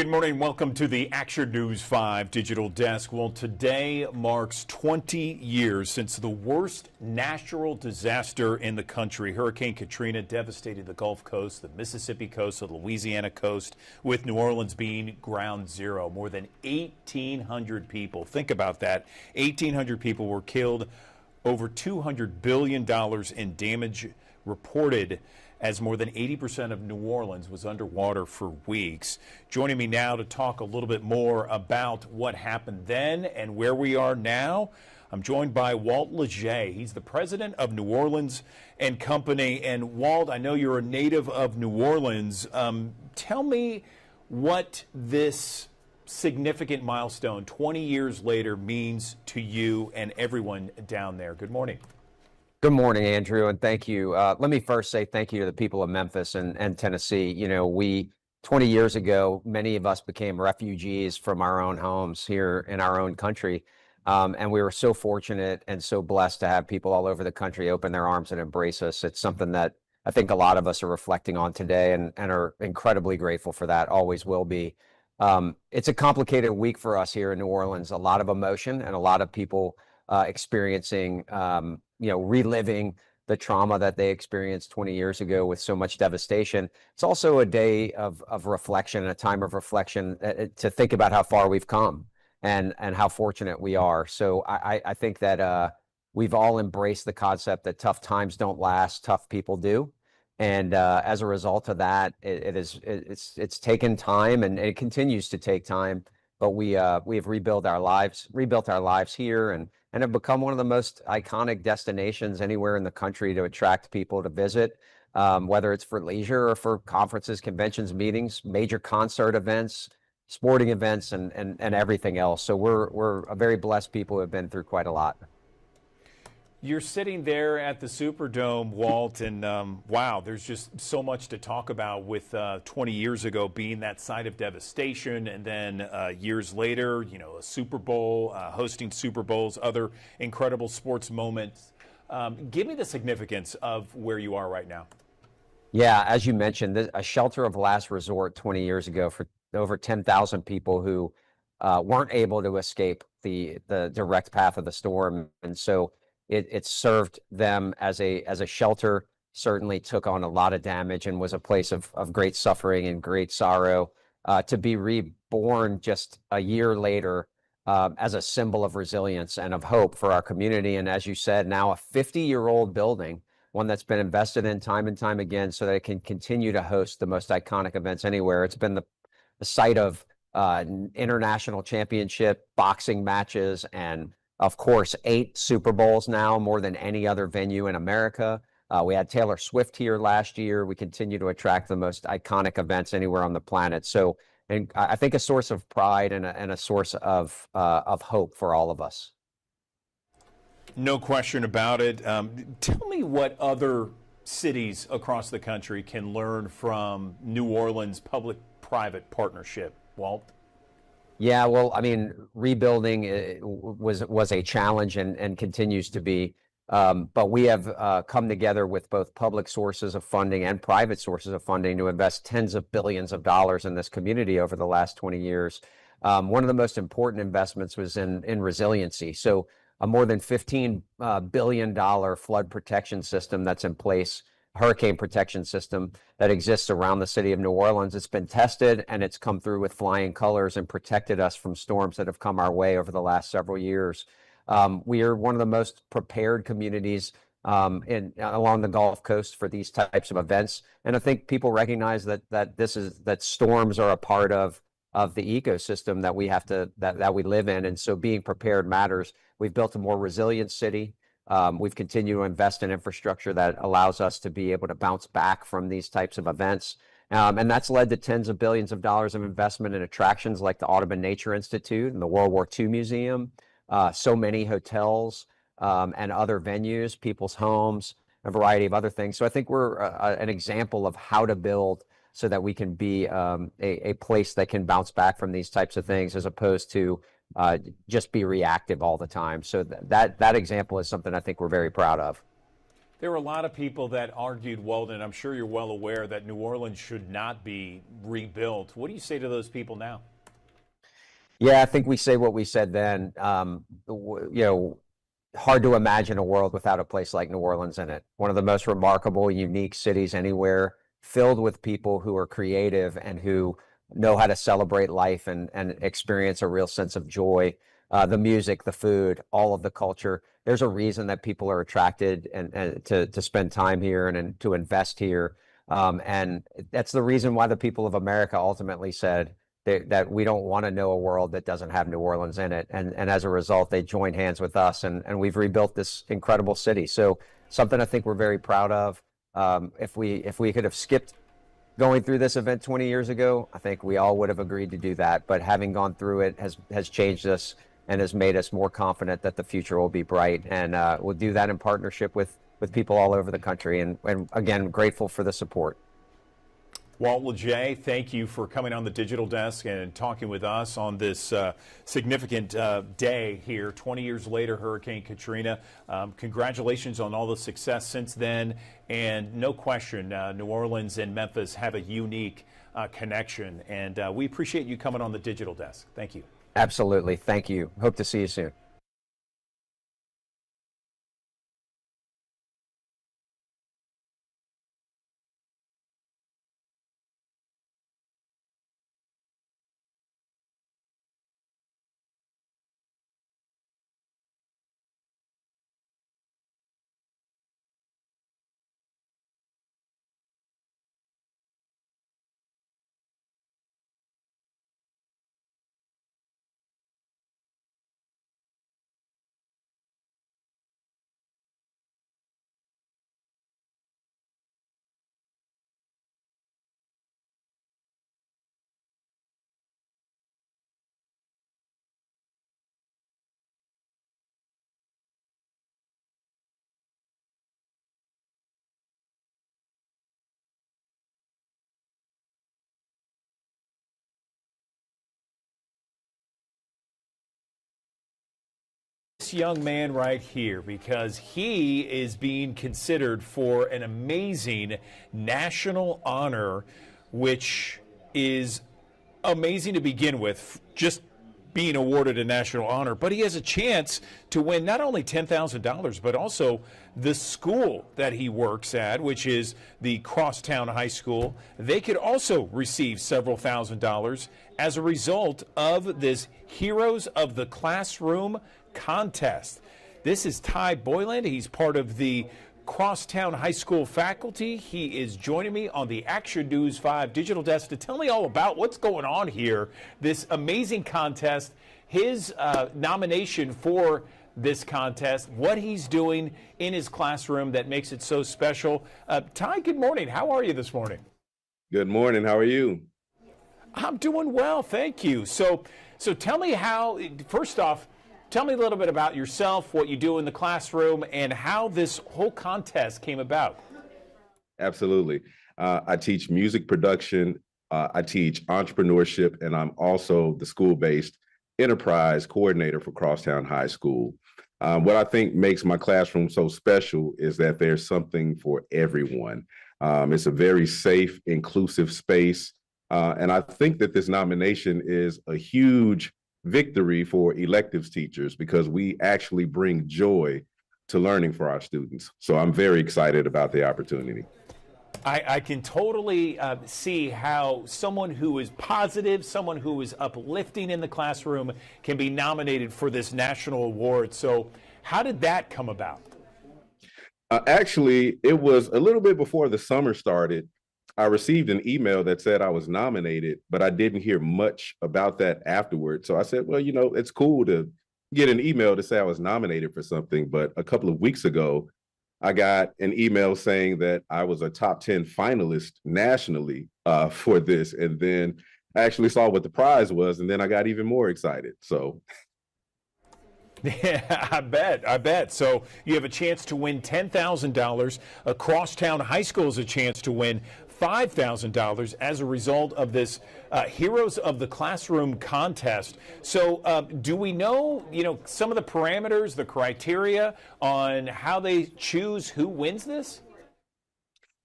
Good morning. Welcome to the Action News 5 digital desk. Well, today marks 20 years since the worst natural disaster in the country. Hurricane Katrina devastated the Gulf Coast, the Mississippi coast, the Louisiana coast, with New Orleans being ground zero. More than 1,800 people. Think about that. 1,800 people were killed. Over $200 billion in damage reported, as more than 80% of New Orleans was underwater for weeks. Joining me now to talk a little bit more about what happened then and where we are now, I'm joined by Walt Leger. He's the president of New Orleans and Company. And Walt, I know you're a native of New Orleans. Tell me what this significant milestone 20 years later means to you and everyone down there. Good morning. Good morning, Andrew, and thank you. Let me first say thank you to the people of Memphis and Tennessee. 20 years ago, many of us became refugees from our own homes here in our own country. And we were so fortunate and so blessed to have people all over the country open their arms and embrace us. It's something that I think a lot of us are reflecting on today and are incredibly grateful for that, always will be. It's a complicated week for us here in New Orleans, a lot of emotion and a lot of people experiencing reliving the trauma that they experienced 20 years ago with so much devastation. It's also a day of reflection, a time of reflection to think about how far we've come and how fortunate we are. So I think that we've all embraced the concept that tough times don't last, tough people do. And as a result of that, it's taken time and it continues to take time. But we have rebuilt our lives here and have become one of the most iconic destinations anywhere in the country to attract people to visit, whether it's for leisure or for conferences, conventions, meetings, major concert events, sporting events, and everything else. So we're a very blessed people who have been through quite a lot. You're sitting there at the Superdome, Walt, and wow, there's just so much to talk about with 20 years ago being that site of devastation, and then years later, a Super Bowl, hosting Super Bowls, other incredible sports moments. Give me the significance of where you are right now. Yeah, as you mentioned, a shelter of last resort 20 years ago for over 10,000 people who weren't able to escape the direct path of the storm, and so it served them as a shelter, certainly took on a lot of damage and was a place of great suffering and great sorrow. To be reborn just a year later as a symbol of resilience and of hope for our community. And as you said, now a 50-year-old building, one that's been invested in time and time again so that it can continue to host the most iconic events anywhere. It's been the site of international championship boxing matches and, of course, 8 Super Bowls now, more than any other venue in America. We had Taylor Swift here last year. We continue to attract the most iconic events anywhere on the planet. So, and I think a source of pride and a source of hope for all of us. No question about it. Tell me what other cities across the country can learn from New Orleans public-private partnership, Walt. Yeah, well, I mean, rebuilding was a challenge and continues to be. But we have come together with both public sources of funding and private sources of funding to invest tens of billions of dollars in this community over the last 20 years. One of the most important investments was in resiliency. So a more than $15 billion flood protection system that's in place, hurricane protection system that exists around the city of New Orleans. It's been tested and it's come through with flying colors and protected us from storms that have come our way over the last several years. We are one of the most prepared communities along the Gulf Coast for these types of events. And I think people recognize that storms are a part of the ecosystem that we have that we live in. And so being prepared matters. We've built a more resilient city. We've continued to invest in infrastructure that allows us to be able to bounce back from these types of events. And that's led to tens of billions of dollars of investment in attractions like the Audubon Nature Institute and the World War II Museum, so many hotels and other venues, people's homes, a variety of other things. So I think we're an example of how to build so that we can be a place that can bounce back from these types of things as opposed to just be reactive all the time. So that example is something I think we're very proud of. There were a lot of people that argued, Weldon, I'm sure you're well aware, that New Orleans should not be rebuilt. What do you say to those people now? Yeah, I think we say what we said then. Hard to imagine a world without a place like New Orleans in it. One of the most remarkable, unique cities anywhere, filled with people who are creative and who know how to celebrate life and experience a real sense of joy. The music, the food, all of the culture. There's a reason that people are attracted and to spend time here and to invest here. And that's the reason why the people of America ultimately said that we don't want to know a world that doesn't have New Orleans in it. And as a result, they joined hands with us and we've rebuilt this incredible city. So something I think we're very proud of. If we could have skipped going through this event 20 years ago, I think we all would have agreed to do that. But having gone through it has changed us and has made us more confident that the future will be bright. And we'll do that in partnership with people all over the country. And again, grateful for the support. Walt Leger, thank you for coming on the Digital Desk and talking with us on this significant day here, 20 years later, Hurricane Katrina. Congratulations on all the success since then. And no question, New Orleans and Memphis have a unique connection. And we appreciate you coming on the Digital Desk. Thank you. Absolutely. Thank you. Hope to see you soon. This young man right here, because he is being considered for an amazing national honor, which is amazing to begin with, just being awarded a national honor, but he has a chance to win not only $10,000, but also the school that he works at, which is the Crosstown High School. They could also receive several $1,000s as a result of this Heroes of the Classroom contest. This is Ty Boyland. He's part of the Crosstown High School faculty. He is joining me on the Action News 5 Digital Desk to tell me all about what's going on here, this amazing contest, his nomination for this contest, what he's doing in his classroom that makes it so special. Ty, good morning. How are you this morning? Good morning. How are you? I'm doing well, thank you. So tell me how, first off, tell me a little bit about yourself, what you do in the classroom, and how this whole contest came about. Absolutely. I teach music production, I teach entrepreneurship, and I'm also the school-based enterprise coordinator for Crosstown High School. What I think makes my classroom so special is that there's something for everyone. It's a very safe, inclusive space. And I think that this nomination is a huge victory for electives teachers because we actually bring joy to learning for our students. So I'm very excited about the opportunity. I can totally see how someone who is positive, someone who is uplifting in the classroom can be nominated for this national award. So how did that come about? Actually, it was a little bit before the summer started. I received an email that said I was nominated, but I didn't hear much about that afterward. So I said, well, you know, it's cool to get an email to say I was nominated for something. But a couple of weeks ago, I got an email saying that I was a top 10 finalist nationally for this. And then I actually saw what the prize was, and then I got even more excited. So. Yeah, I bet. So you have a chance to win $10,000. Crosstown High School has a chance to win $5,000 as a result of this Heroes of the Classroom contest. So do we know, some of the parameters, the criteria on how they choose who wins this?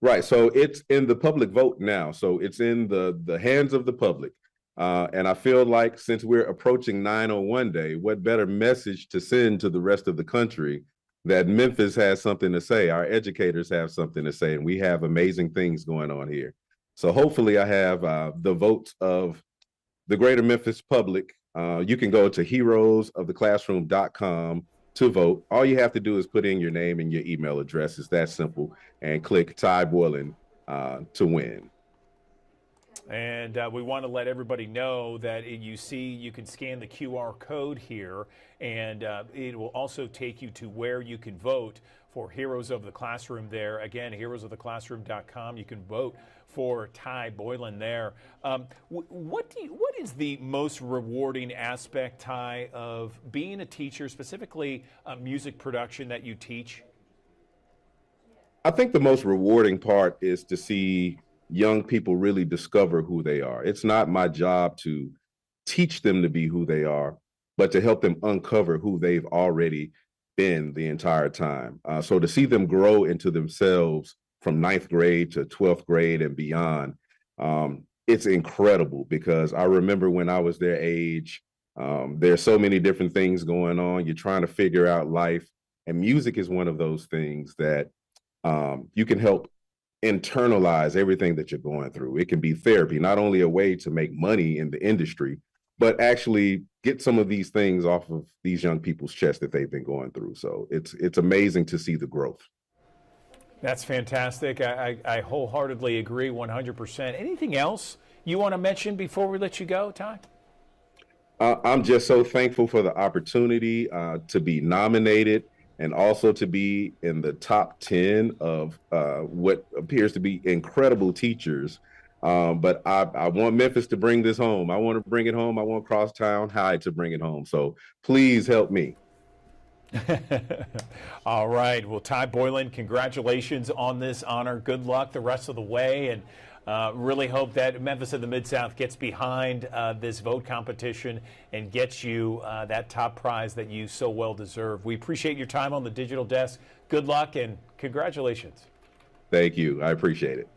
Right. So it's in the public vote now. So it's in the hands of the public. And I feel like since we're approaching 901 Day, what better message to send to the rest of the country that Memphis has something to say, our educators have something to say, and we have amazing things going on here. So hopefully I have the votes of the greater Memphis public. You can go to heroesoftheclassroom.com to vote. All you have to do is put in your name and your email address. It's that simple, and click Ty Boylan to win. And we want to let everybody know that you can scan the QR code here, and it will also take you to where you can vote for Heroes of the Classroom there. Again, heroesoftheclassroom.com. You can vote for Ty Boylan there. What is the most rewarding aspect, Ty, of being a teacher, specifically music production that you teach? I think the most rewarding part is to see young people really discover who they are. It's not my job to teach them to be who they are, but to help them uncover who they've already been the entire time. So to see them grow into themselves from 9th grade to 12th grade and beyond, it's incredible, because I remember when I was their age, there's so many different things going on. You're trying to figure out life, and music is one of those things that you can help internalize everything that you're going through. It can be therapy, not only a way to make money in the industry, but actually get some of these things off of these young people's chest that they've been going through. So it's amazing to see the growth. That's fantastic. I wholeheartedly agree 100%. Anything else you want to mention before we let you go, Ty? I'm just so thankful for the opportunity to be nominated, and also to be in the top 10 of what appears to be incredible teachers. But I want Memphis to bring this home. I want to bring it home. I want Crosstown High to bring it home. So please help me. All right. Well, Ty Boylan, congratulations on this honor. Good luck the rest of the way, and really hope that Memphis of the Mid-South gets behind this vote competition and gets you that top prize that you so well deserve. We appreciate your time on the Digital Desk. Good luck and congratulations. Thank you. I appreciate it.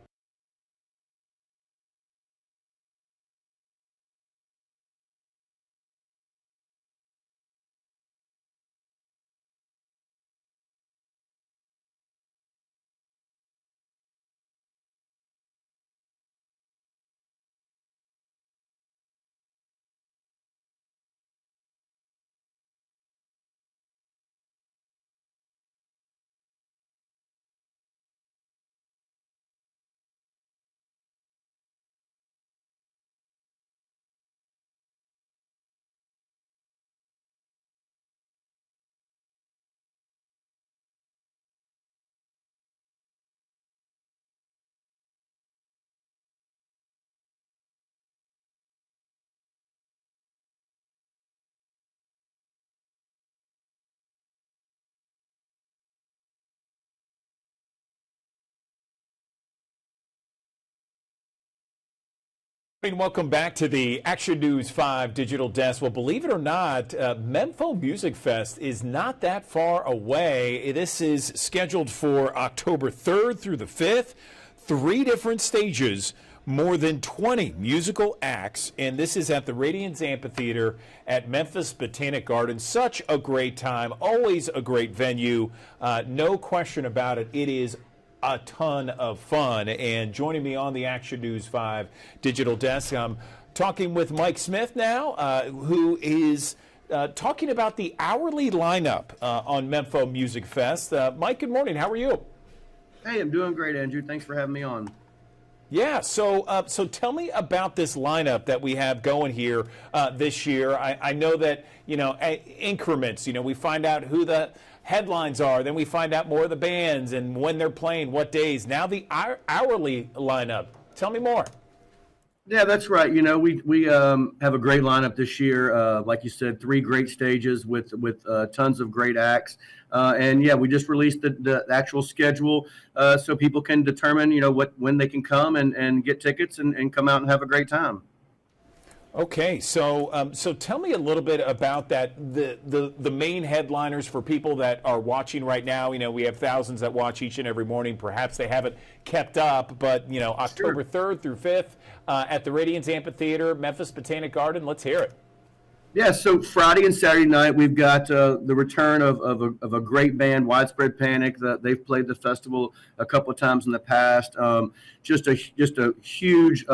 Welcome back to the Action News 5 Digital Desk. Well, believe it or not, Mempho Music Fest is not that far away. This is scheduled for October 3rd through the 5th. 3 different stages, more than 20 musical acts, and this is at the Radiance Amphitheater at Memphis Botanic Gardens. Such a great time, always a great venue, no question about it. It is a ton of fun. And joining me on the Action News 5 Digital Desk, I'm talking with Mike Smith now, who is talking about the hourly lineup on Mempho Music Fest. Mike, good morning. How are you? Hey, I'm doing great, Andrew. Thanks for having me on. Yeah, so tell me about this lineup that we have going here this year. I know that, increments, we find out who the headlines are, then we find out more of the bands and when they're playing, what days. Now the hourly lineup. Tell me more. Yeah, that's right. You know, we have a great lineup this year. Like you said, three great stages with tons of great acts. And yeah, we just released the actual schedule so people can determine, you know, when they can come and get tickets and come out and have a great time. Okay, so tell me a little bit about that. The main headliners for people that are watching right now. You know, we have thousands that watch each and every morning. Perhaps they haven't kept up, but you know, October 3rd through 5th at the Radiance Amphitheater, Memphis Botanic Garden. Let's hear it. Yeah, so Friday and Saturday night we've got the return of a great band, Widespread Panic. They've played the festival a couple of times in the past. Just a huge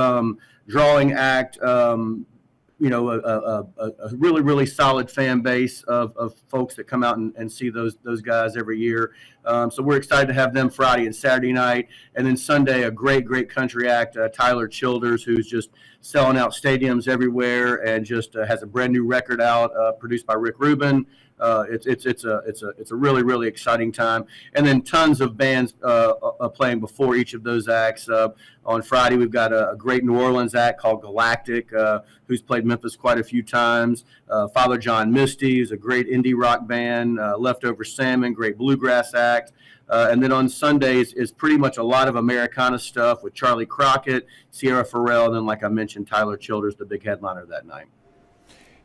drawing act. You know, a really, really solid fan base of folks that come out and see those guys every year. So we're excited to have them Friday and Saturday night. And then Sunday, a great country act, Tyler Childers, who's just selling out stadiums everywhere and just has a brand new record out, produced by Rick Rubin. It's a really exciting time, and then tons of bands playing before each of those acts. On Friday, we've got a great New Orleans act called Galactic, who's played Memphis quite a few times. Father John Misty is a great indie rock band. Leftover Salmon, great bluegrass act. And then on Sundays is pretty much a lot of Americana stuff with Charlie Crockett, Sierra Farrell, and then, like I mentioned, Tyler Childers, the big headliner that night.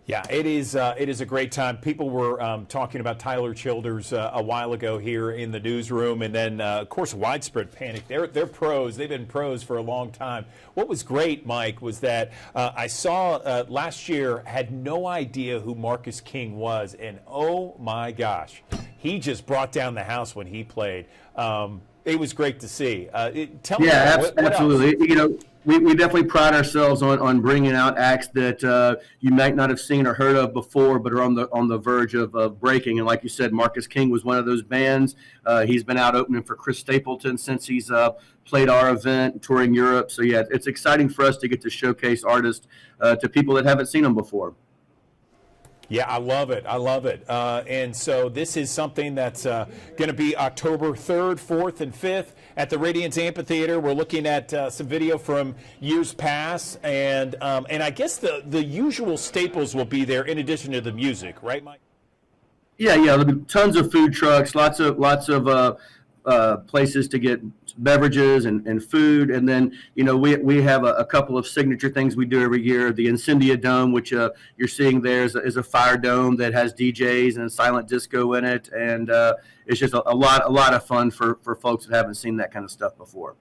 Yeah, it is a great time. People were talking about Tyler Childers a while ago here in the newsroom, and then of course Widespread Panic. They're pros. They've been pros for a long time. What was great, Mike, was that I saw last year, had no idea who Marcus King was, and oh my gosh, he just brought down the house when he played. It was great to see. Tell me, what absolutely. else? You know, we definitely pride ourselves on bringing out acts that you might not have seen or heard of before, but are on the verge of breaking. And like you said, Marcus King was one of those bands. He's been out opening for Chris Stapleton since he's played our event, touring Europe. So yeah, it's exciting for us to get to showcase artists to people that haven't seen them before. Yeah, I love it. I love it. And so this is something that's going to be October 3rd, 4th, and 5th at the Radiance Amphitheater. We're looking at some video from years past, and I guess the usual staples will be there in addition to the music, right, Mike? Yeah, there'll be tons of food trucks, lots of places to get beverages and food, and then we have a couple of signature things we do every year. The Incendia Dome, which you're seeing there, is a fire dome that has DJs and silent disco in it, and it's just a lot of fun for folks that haven't seen that kind of stuff before.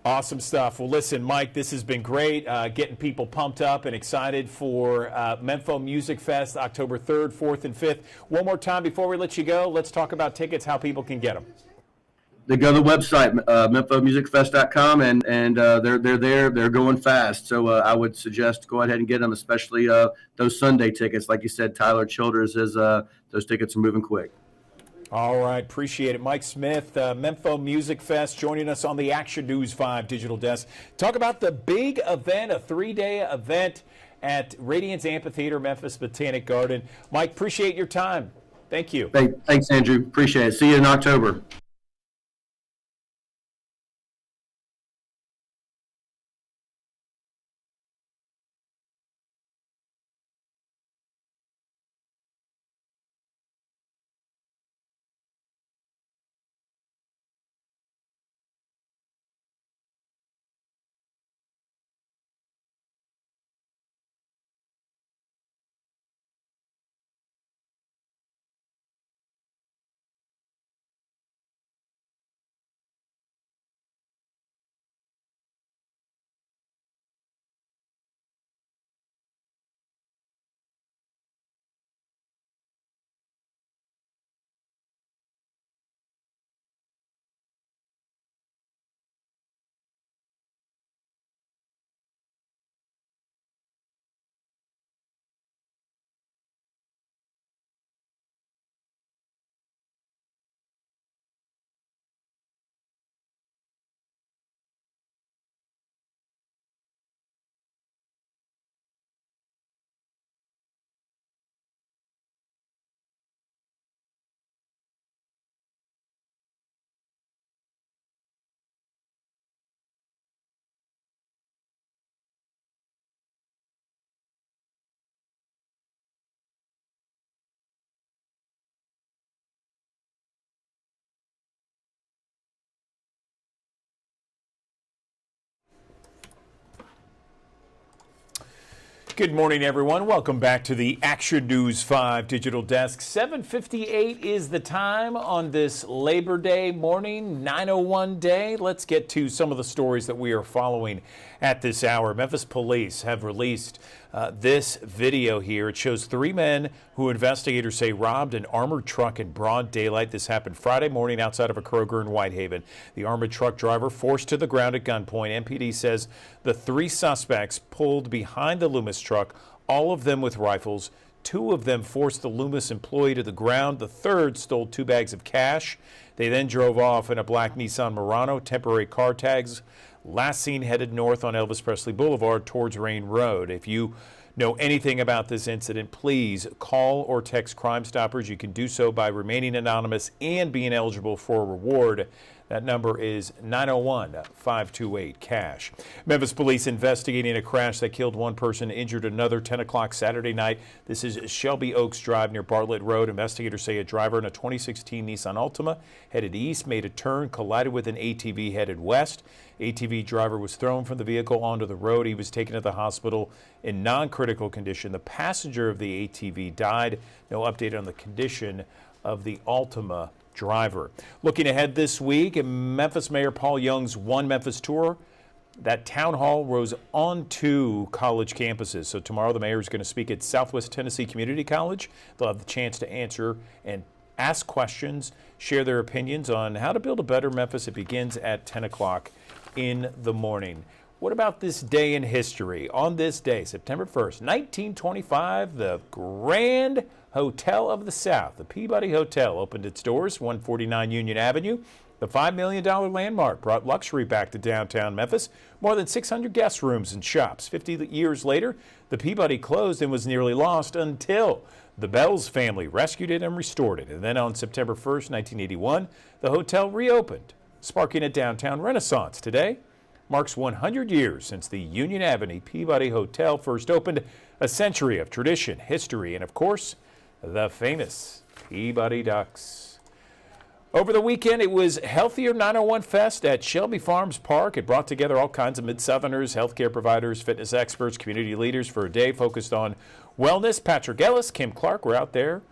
Awesome stuff. Well, listen, Mike, this has been great, getting people pumped up and excited for Mempho Music Fest, October 3rd, 4th, and 5th. One more time before we let you go, let's talk about tickets, how people can get them. They go to the website, memphomusicfest.com, and they're there. They're going fast. So I would suggest go ahead and get them, especially those Sunday tickets. Like you said, Tyler Childers is those tickets are moving quick. All right, appreciate it. Mike Smith, Mempho Music Fest, joining us on the Action News 5 digital desk. Talk about the big event, a 3-day event at Radiance Amphitheater, Memphis Botanic Garden. Mike, appreciate your time. Thank you. Thanks, Andrew. Appreciate it. See you in October. Good morning, everyone. Welcome back to the Action News 5 Digital Desk. 7:58 is the time on this Labor Day morning, 9:01 day. Let's get to some of the stories that we are following at this hour. Memphis police have released this video here. It shows three men who investigators say robbed an armored truck in broad daylight. This happened Friday morning outside of a Kroger in Whitehaven. The armored truck driver forced to the ground at gunpoint. MPD says the three suspects pulled behind the Loomis truck, all of them with rifles. Two of them forced the Loomis employee to the ground. The third stole 2 bags of cash. They then drove off in a black Nissan Murano, temporary car tags. Last seen headed north on Elvis Presley Boulevard towards Rain Road. If you know anything about this incident, please call or text Crime Stoppers. You can do so by remaining anonymous and being eligible for a reward. That number is 901-528-CASH. Memphis police investigating a crash that killed one person, injured another, 10 o'clock Saturday night. This is Shelby Oaks Drive near Bartlett Road. Investigators say a driver in a 2016 Nissan Altima headed east, made a turn, collided with an ATV headed west. ATV driver was thrown from the vehicle onto the road. He was taken to the hospital in non-critical condition. The passenger of the ATV died. No update on the condition of the Altima driver. Looking ahead this week, Memphis Mayor Paul Young's One Memphis tour. That town hall rolls on 2 college campuses. So tomorrow the mayor is going to speak at Southwest Tennessee Community College. They'll have the chance to answer and ask questions, share their opinions on how to build a better Memphis. It begins at 10 o'clock in the morning. What about this day in history? On this day, September 1st, 1925, the Grand Hotel of the South, the Peabody Hotel, opened its doors, 149 Union Avenue. The $5 million landmark brought luxury back to downtown Memphis. More than 600 guest rooms and shops. 50 years later, the Peabody closed and was nearly lost until the Bells family rescued it and restored it. And then on September 1st, 1981, the hotel reopened, sparking a downtown renaissance. Today marks 100 years since the Union Avenue Peabody Hotel first opened, a century of tradition, history, and of course, the famous Peabody Ducks. Over the weekend, it was Healthier 901 Fest at Shelby Farms Park. It brought together all kinds of Mid-Southerners, healthcare providers, fitness experts, community leaders for a day focused on wellness. Patrick Ellis, Kim Clark were out there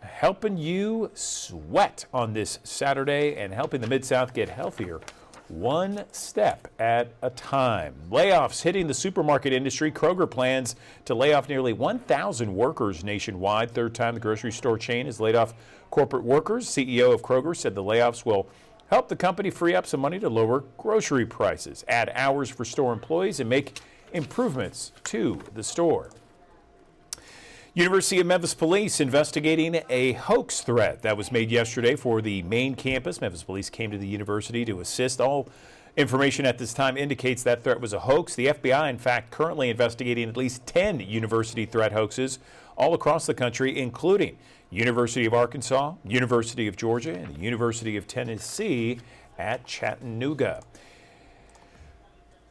helping you sweat on this Saturday and helping the Mid-South get healthier one step at a time. Layoffs hitting the supermarket industry. Kroger plans to lay off nearly 1,000 workers nationwide. Third time the grocery store chain has laid off corporate workers. CEO of Kroger said the layoffs will help the company free up some money to lower grocery prices, add hours for store employees, and make improvements to the store. University of Memphis Police investigating a hoax threat that was made yesterday for the main campus. Memphis Police came to the university to assist. All information at this time indicates that threat was a hoax. The FBI, in fact, currently investigating at least 10 university threat hoaxes all across the country, including University of Arkansas, University of Georgia, and the University of Tennessee at Chattanooga.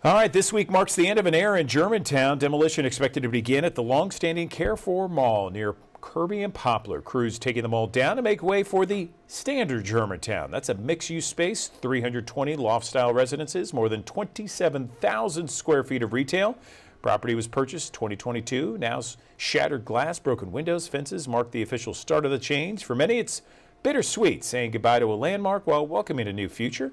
All right, this week marks the end of an era in Germantown. Demolition expected to begin at the long-standing Carrefour Mall near Kirby and Poplar. Crews taking the mall down to make way for the standard Germantown. That's a mixed-use space, 320 loft-style residences, more than 27,000 square feet of retail. Property was purchased 2022. Now shattered glass, broken windows, fences mark the official start of the change. For many, it's bittersweet, saying goodbye to a landmark while welcoming a new future.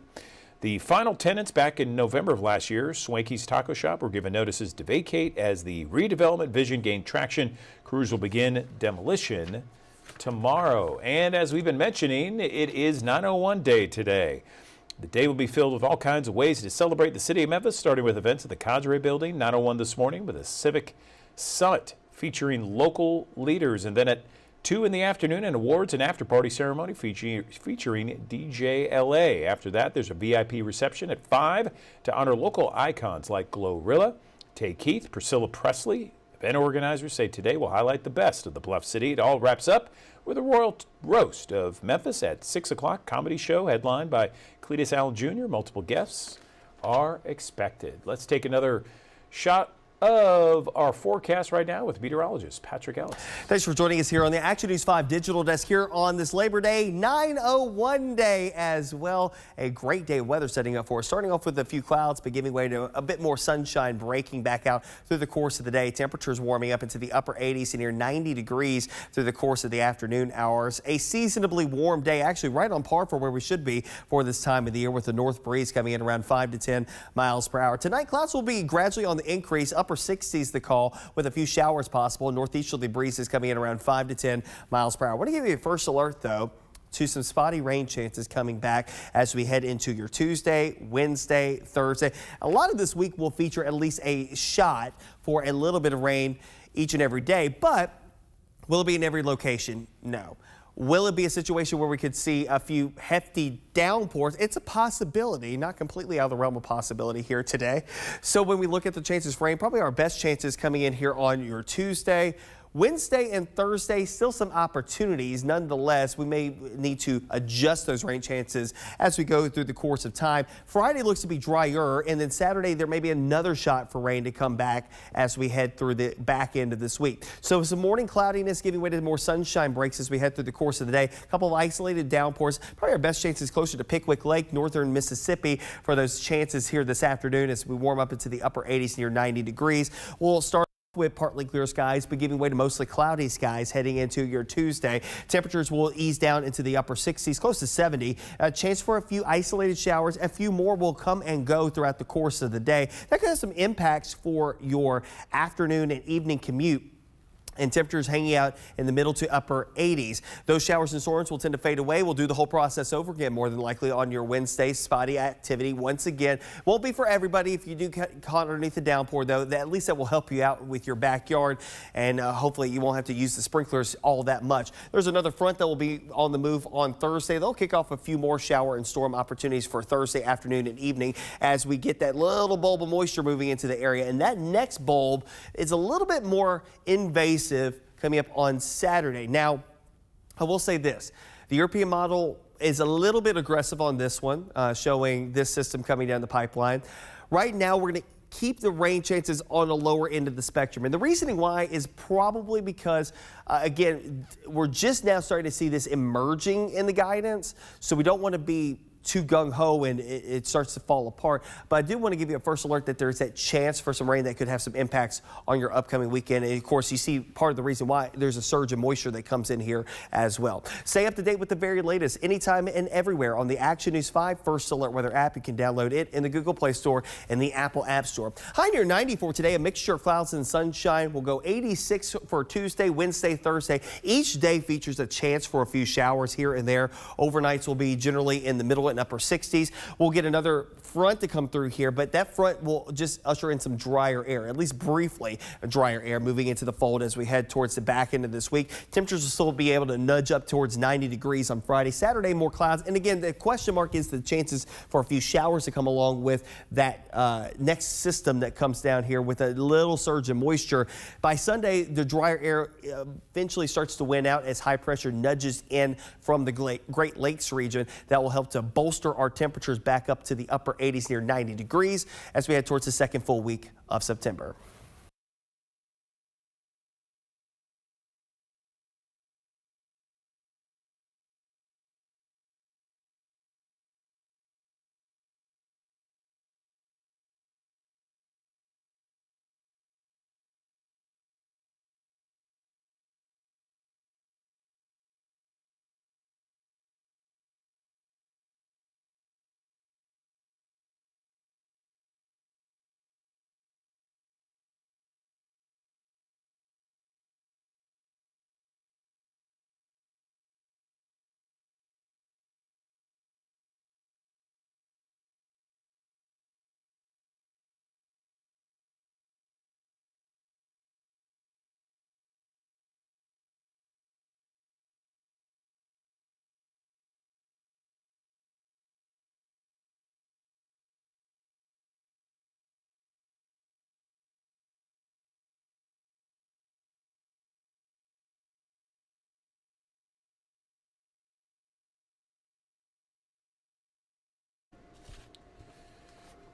The final tenants back in November of last year, Swanky's Taco Shop, were given notices to vacate as the redevelopment vision gained traction. Crews will begin demolition tomorrow. And as we've been mentioning, it is 901 Day today. The day will be filled with all kinds of ways to celebrate the city of Memphis, starting with events at the Cadre Building, 901 this morning, with a civic summit featuring local leaders. And then at 2 in the afternoon, an awards and after-party ceremony featuring DJ LA. After that, there's a VIP reception at 5 to honor local icons like Glorilla, Tay Keith, Priscilla Presley. Event organizers say today will highlight the best of the Bluff City. It all wraps up with a royal roast of Memphis at 6 o'clock. Comedy show headlined by Cletus Allen Jr. Multiple guests are expected. Let's take another shot of our forecast right now with meteorologist Patrick Ellis. Thanks for joining us here on the Action News 5 digital desk here on this Labor Day 901 day as well. A great day of weather setting up for us. Starting off with a few clouds, but giving way to a bit more sunshine breaking back out through the course of the day. Temperatures warming up into the upper 80s and near 90 degrees through the course of the afternoon hours. A seasonably warm day, actually right on par for where we should be for this time of the year, with the north breeze coming in around 5 to 10 miles per hour. Tonight, clouds will be gradually on the increase. Upper 60s the call, with a few showers possible. Northeasterly breezes coming in around 5 to 10 miles per hour. I want to give you a first alert, though, to some spotty rain chances coming back as we head into your Tuesday, Wednesday, Thursday. A lot of this week will feature at least a shot for a little bit of rain each and every day, but will it be in every location? No. Will it be a situation where we could see a few hefty downpours? It's a possibility, not completely out of the realm of possibility here today. So when we look at the chances for rain, probably our best chances coming in here on your Tuesday. Wednesday and Thursday, still some opportunities. Nonetheless, we may need to adjust those rain chances as we go through the course of time. Friday looks to be drier, and then Saturday there may be another shot for rain to come back as we head through the back end of this week. So some morning cloudiness giving way to more sunshine breaks as we head through the course of the day. A couple of isolated downpours. Probably our best chances closer to Pickwick Lake, northern Mississippi, for those chances here this afternoon as we warm up into the upper 80s near 90 degrees. We'll start with partly clear skies, but giving way to mostly cloudy skies heading into your Tuesday. Temperatures will ease down into the upper 60s, close to 70. A chance for a few isolated showers. A few more will come and go throughout the course of the day. That could have some impacts for your afternoon and evening commute, and temperatures hanging out in the middle to upper 80s. Those showers and storms will tend to fade away. We'll do the whole process over again more than likely on your Wednesday. Spotty activity once again. Won't be for everybody. If you do caught underneath the downpour, though, at least that will help you out with your backyard, and hopefully you won't have to use the sprinklers all that much. There's another front that will be on the move on Thursday. They'll kick off a few more shower and storm opportunities for Thursday afternoon and evening as we get that little bulb of moisture moving into the area. And that next bulb is a little bit more invasive coming up on Saturday. Now, I will say this. The European model is a little bit aggressive on this one, showing this system coming down the pipeline. Right now, we're going to keep the rain chances on the lower end of the spectrum. And the reasoning why is probably because, again, we're just now starting to see this emerging in the guidance. So we don't want to be too gung-ho and it starts to fall apart. But I do want to give you a first alert that there's that chance for some rain that could have some impacts on your upcoming weekend. And of course, you see part of the reason why there's a surge in moisture that comes in here as well. Stay up to date with the very latest anytime and everywhere on the Action News 5 First Alert Weather app. You can download it in the Google Play Store and the Apple App Store. High near 90 for today, a mixture of clouds and sunshine. We'll go 86 for Tuesday, Wednesday, Thursday. Each day features a chance for a few showers here and there. Overnights will be generally in the middle and upper 60s. We'll get another front to come through here, but that front will just usher in some drier air, at least briefly drier air moving into the fold as we head towards the back end of this week. Temperatures will still be able to nudge up towards 90 degrees on Friday. Saturday, more clouds. And again, the question mark is the chances for a few showers to come along with that next system that comes down here with a little surge in moisture. By Sunday, the drier air eventually starts to win out as high pressure nudges in from the Great Lakes region. That will help to bolster our temperatures back up to the upper 80s near 90 degrees as we head towards the second full week of September.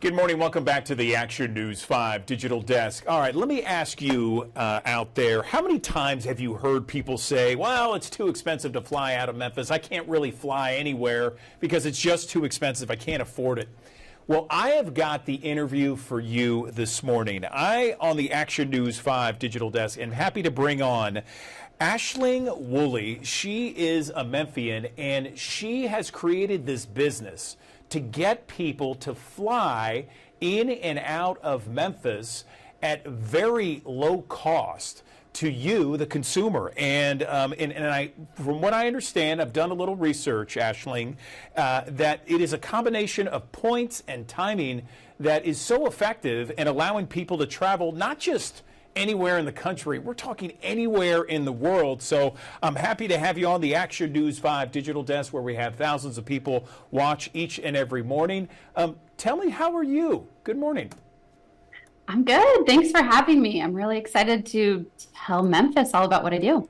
Good morning. Welcome back to the Action News 5 Digital Desk. All right, let me ask you out there, how many times have you heard people say, well, it's too expensive to fly out of Memphis. I can't really fly anywhere because it's just too expensive. I can't afford it. Well, I have got the interview for you this morning. On the Action News 5 Digital Desk, am happy to bring on Aisling Woolley. She is a Memphian, and she has created this business to get people to fly in and out of Memphis at very low cost to you, the consumer. And from what I understand, I've done a little research, Aisling, that it is a combination of points and timing that is so effective in allowing people to travel not just anywhere in the country. We're talking anywhere in the world. So I'm happy to have you on the Action News 5 Digital Desk, where we have thousands of people watch each and every morning. Tell me, how are you? Good morning. I'm good. Thanks for having me. I'm really excited to tell Memphis all about what I do.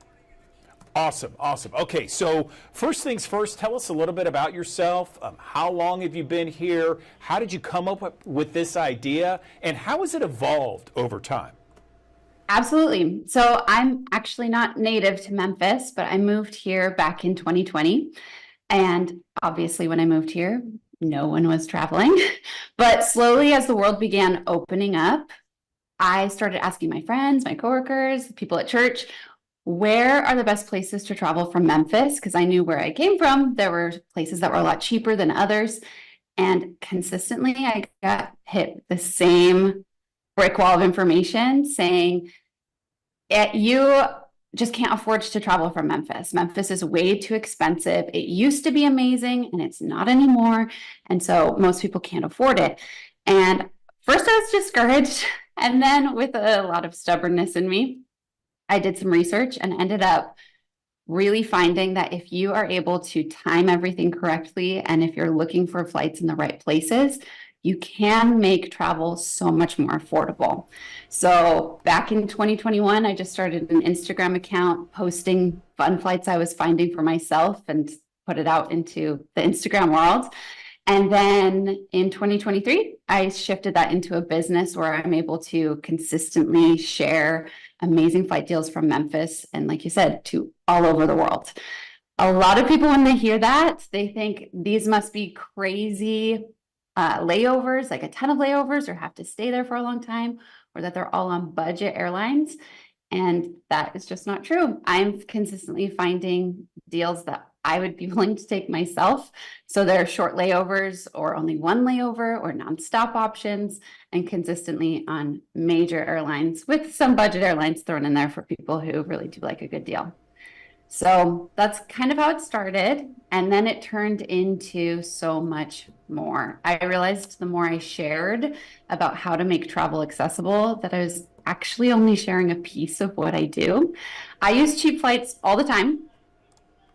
Awesome. Awesome. Okay, so first things first, tell us a little bit about yourself. How long have you been here? How did you come up with this idea? And how has it evolved over time? Absolutely. So I'm actually not native to Memphis, but I moved here back in 2020. And obviously, when I moved here, no one was traveling. But slowly, as the world began opening up, I started asking my friends, my coworkers, people at church, where are the best places to travel from Memphis? Because I knew where I came from, there were places that were a lot cheaper than others. And consistently, I got hit the same brick wall of information saying, you just can't afford to travel from Memphis. Memphis is way too expensive. It used to be amazing and it's not anymore. And so most people can't afford it. And first I was discouraged. And then with a lot of stubbornness in me, I did some research and ended up really finding that if you are able to time everything correctly, and if you're looking for flights in the right places, you can make travel so much more affordable. So back in 2021, I just started an Instagram account posting fun flights I was finding for myself and put it out into the Instagram world. And then in 2023, I shifted that into a business where I'm able to consistently share amazing flight deals from Memphis and, like you said, to all over the world. A lot of people, when they hear that, they think these must be crazy layovers, like a ton of layovers, or have to stay there for a long time, or that they're all on budget airlines. And that is just not true. I'm consistently finding deals that I would be willing to take myself. So there are short layovers or only one layover or nonstop options, and consistently on major airlines with some budget airlines thrown in there for people who really do like a good deal. So that's kind of how it started. And then it turned into so much more. I realized the more I shared about how to make travel accessible, that I was actually only sharing a piece of what I do. I use cheap flights all the time,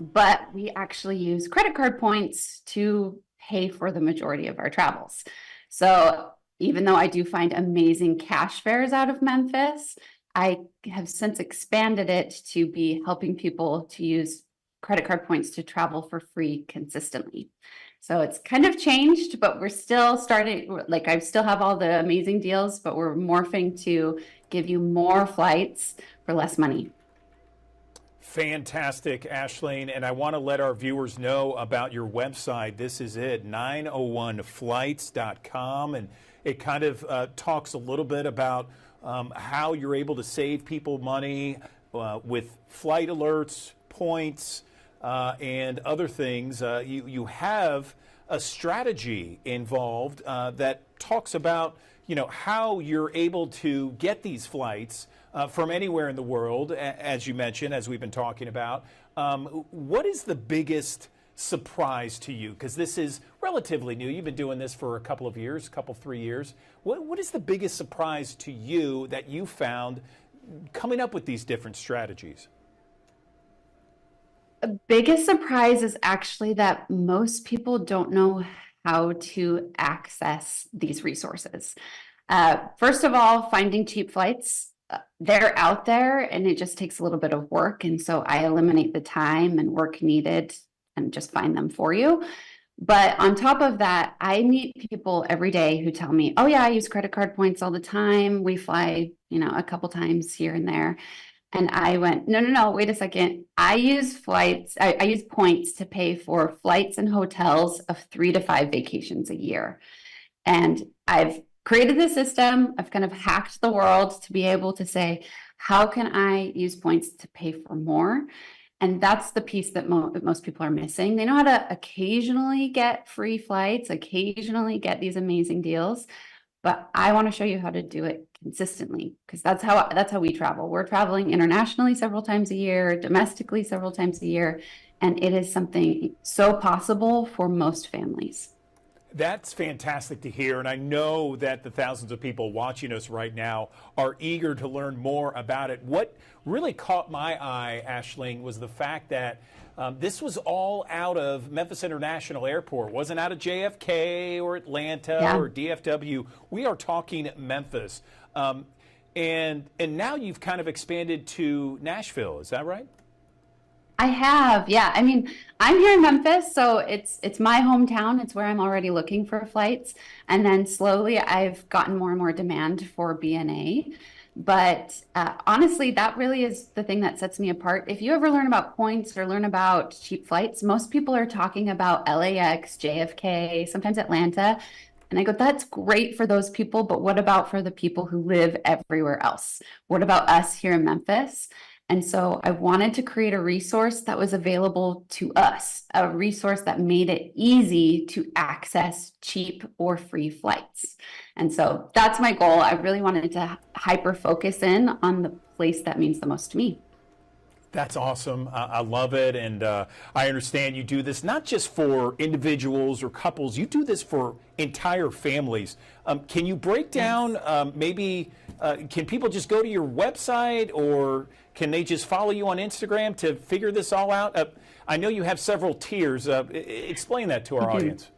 but we actually use credit card points to pay for the majority of our travels. So even though I do find amazing cash fares out of Memphis, I have since expanded it to be helping people to use credit card points to travel for free consistently. So it's kind of changed, but we're still starting, like I still have all the amazing deals, but we're morphing to give you more flights for less money. Fantastic, Aisling. And I want to let our viewers know about your website. This is it, 901flights.com. And it kind of talks a little bit about how you're able to save people money with flight alerts, points, and other things. You have a strategy involved that talks about, you know, how you're able to get these flights from anywhere in the world, as you mentioned, as we've been talking about. What is the biggest surprise to you? Because this is relatively new. You've been doing this for a couple of years, 3 years. What is the biggest surprise to you that you found coming up with these different strategies? The biggest surprise is actually that most people don't know how to access these resources. First of all, finding cheap flights, they're out there and it just takes a little bit of work. And so I eliminate the time and work needed and just find them for you. But on top of that, I meet people every day who tell me, oh yeah, I use credit card points all the time. We fly, a couple times here and there. And I went, no, wait a second. I use I use points to pay for flights and hotels of 3 to 5 vacations a year. And I've created this system. I've kind of hacked the world to be able to say, how can I use points to pay for more? And that's the piece that most people are missing. They know how to occasionally get free flights, occasionally get these amazing deals, but I want to show you how to do it consistently, because that's how we travel. We're traveling internationally several times a year, domestically several times a year, and it is something so possible for most families. That's fantastic to hear, and I know that the thousands of people watching us right now are eager to learn more about it. What really caught my eye, Aisling, was the fact that this was all out of Memphis International Airport. It wasn't out of JFK or Atlanta or DFW. We are talking Memphis. And now you've kind of expanded to Nashville, is that right? I have, yeah. I mean, I'm here in Memphis, so it's my hometown. It's where I'm already looking for flights. And then slowly I've gotten more and more demand for BNA. But honestly, that really is the thing that sets me apart. If you ever learn about points or learn about cheap flights, most people are talking about LAX, JFK, sometimes Atlanta. And I go, that's great for those people, but what about for the people who live everywhere else? What about us here in Memphis? And so I wanted to create a resource that was available to us, a resource that made it easy to access cheap or free flights. And so that's my goal. I really wanted to hyper focus in on the place that means the most to me. That's awesome. I love it. And I understand you do this not just for individuals or couples, you do this for entire families. Can you break down can people just go to your website, or can they just follow you on Instagram to figure this all out? I know you have several tiers. Explain that to our audience.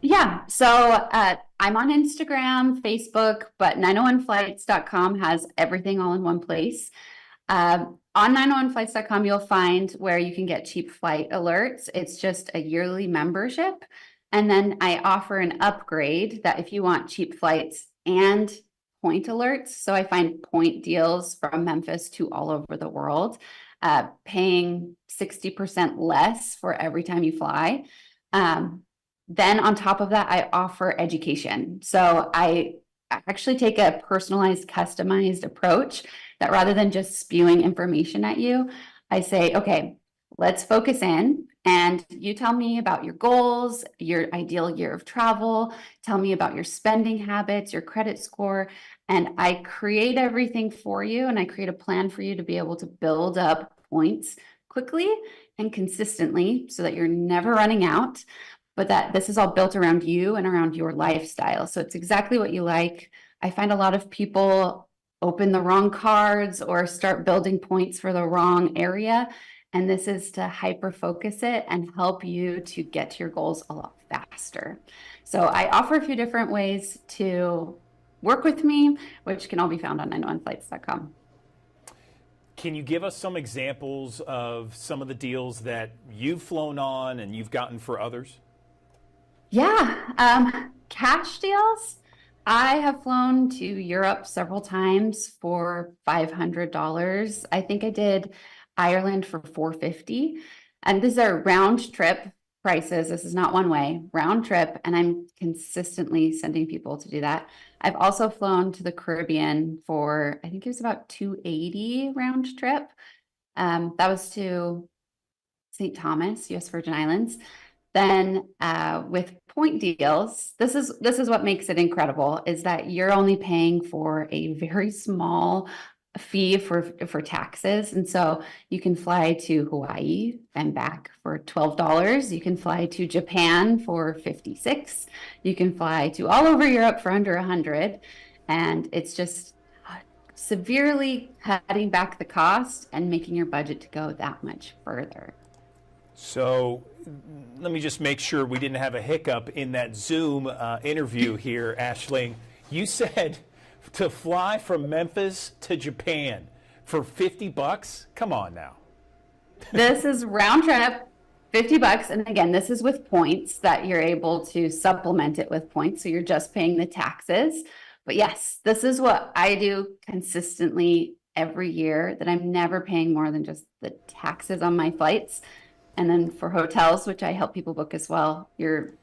Yeah, so I'm on Instagram, Facebook, but 901flights.com has everything all in one place. On 901flights.com, you'll find where you can get cheap flight alerts. It's just a yearly membership. And then I offer an upgrade that if you want cheap flights and point alerts. So I find point deals from Memphis to all over the world, paying 60% less for every time you fly. Then on top of that, I offer education. So I actually take a personalized, customized approach that rather than just spewing information at you, I say, okay, let's focus in and you tell me about your goals, your ideal year of travel, tell me about your spending habits, your credit score, and I create everything for you and I create a plan for you to be able to build up points quickly and consistently so that you're never running out, but that this is all built around you and around your lifestyle. So it's exactly what you like. I find a lot of people open the wrong cards or start building points for the wrong area. And this is to hyper focus it and help you to get to your goals a lot faster. So I offer a few different ways to work with me, which can all be found on 901flights.com. Can you give us some examples of some of the deals that you've flown on and you've gotten for others? Yeah, cash deals. I have flown to Europe several times for $500. I think I did Ireland for $450. And these are round trip prices. This is not one way, round trip. And I'm consistently sending people to do that. I've also flown to the Caribbean for, I think it was about $280 round trip. That was to St. Thomas, US Virgin Islands. Then with point deals, this is what makes it incredible, is that you're only paying for a very small fee for taxes. And so you can fly to Hawaii and back for $12. You can fly to Japan for $56. You can fly to all over Europe for under $100. And it's just severely cutting back the cost and making your budget to go that much further. So let me just make sure we didn't have a hiccup in that Zoom interview here, Aisling. You said to fly from Memphis to Japan for $50? Come on now. This is round trip. $50. And again, this is with points that you're able to supplement it with points. So you're just paying the taxes. But yes, this is what I do consistently every year, that I'm never paying more than just the taxes on my flights. And then for hotels, which I help people book as well, you're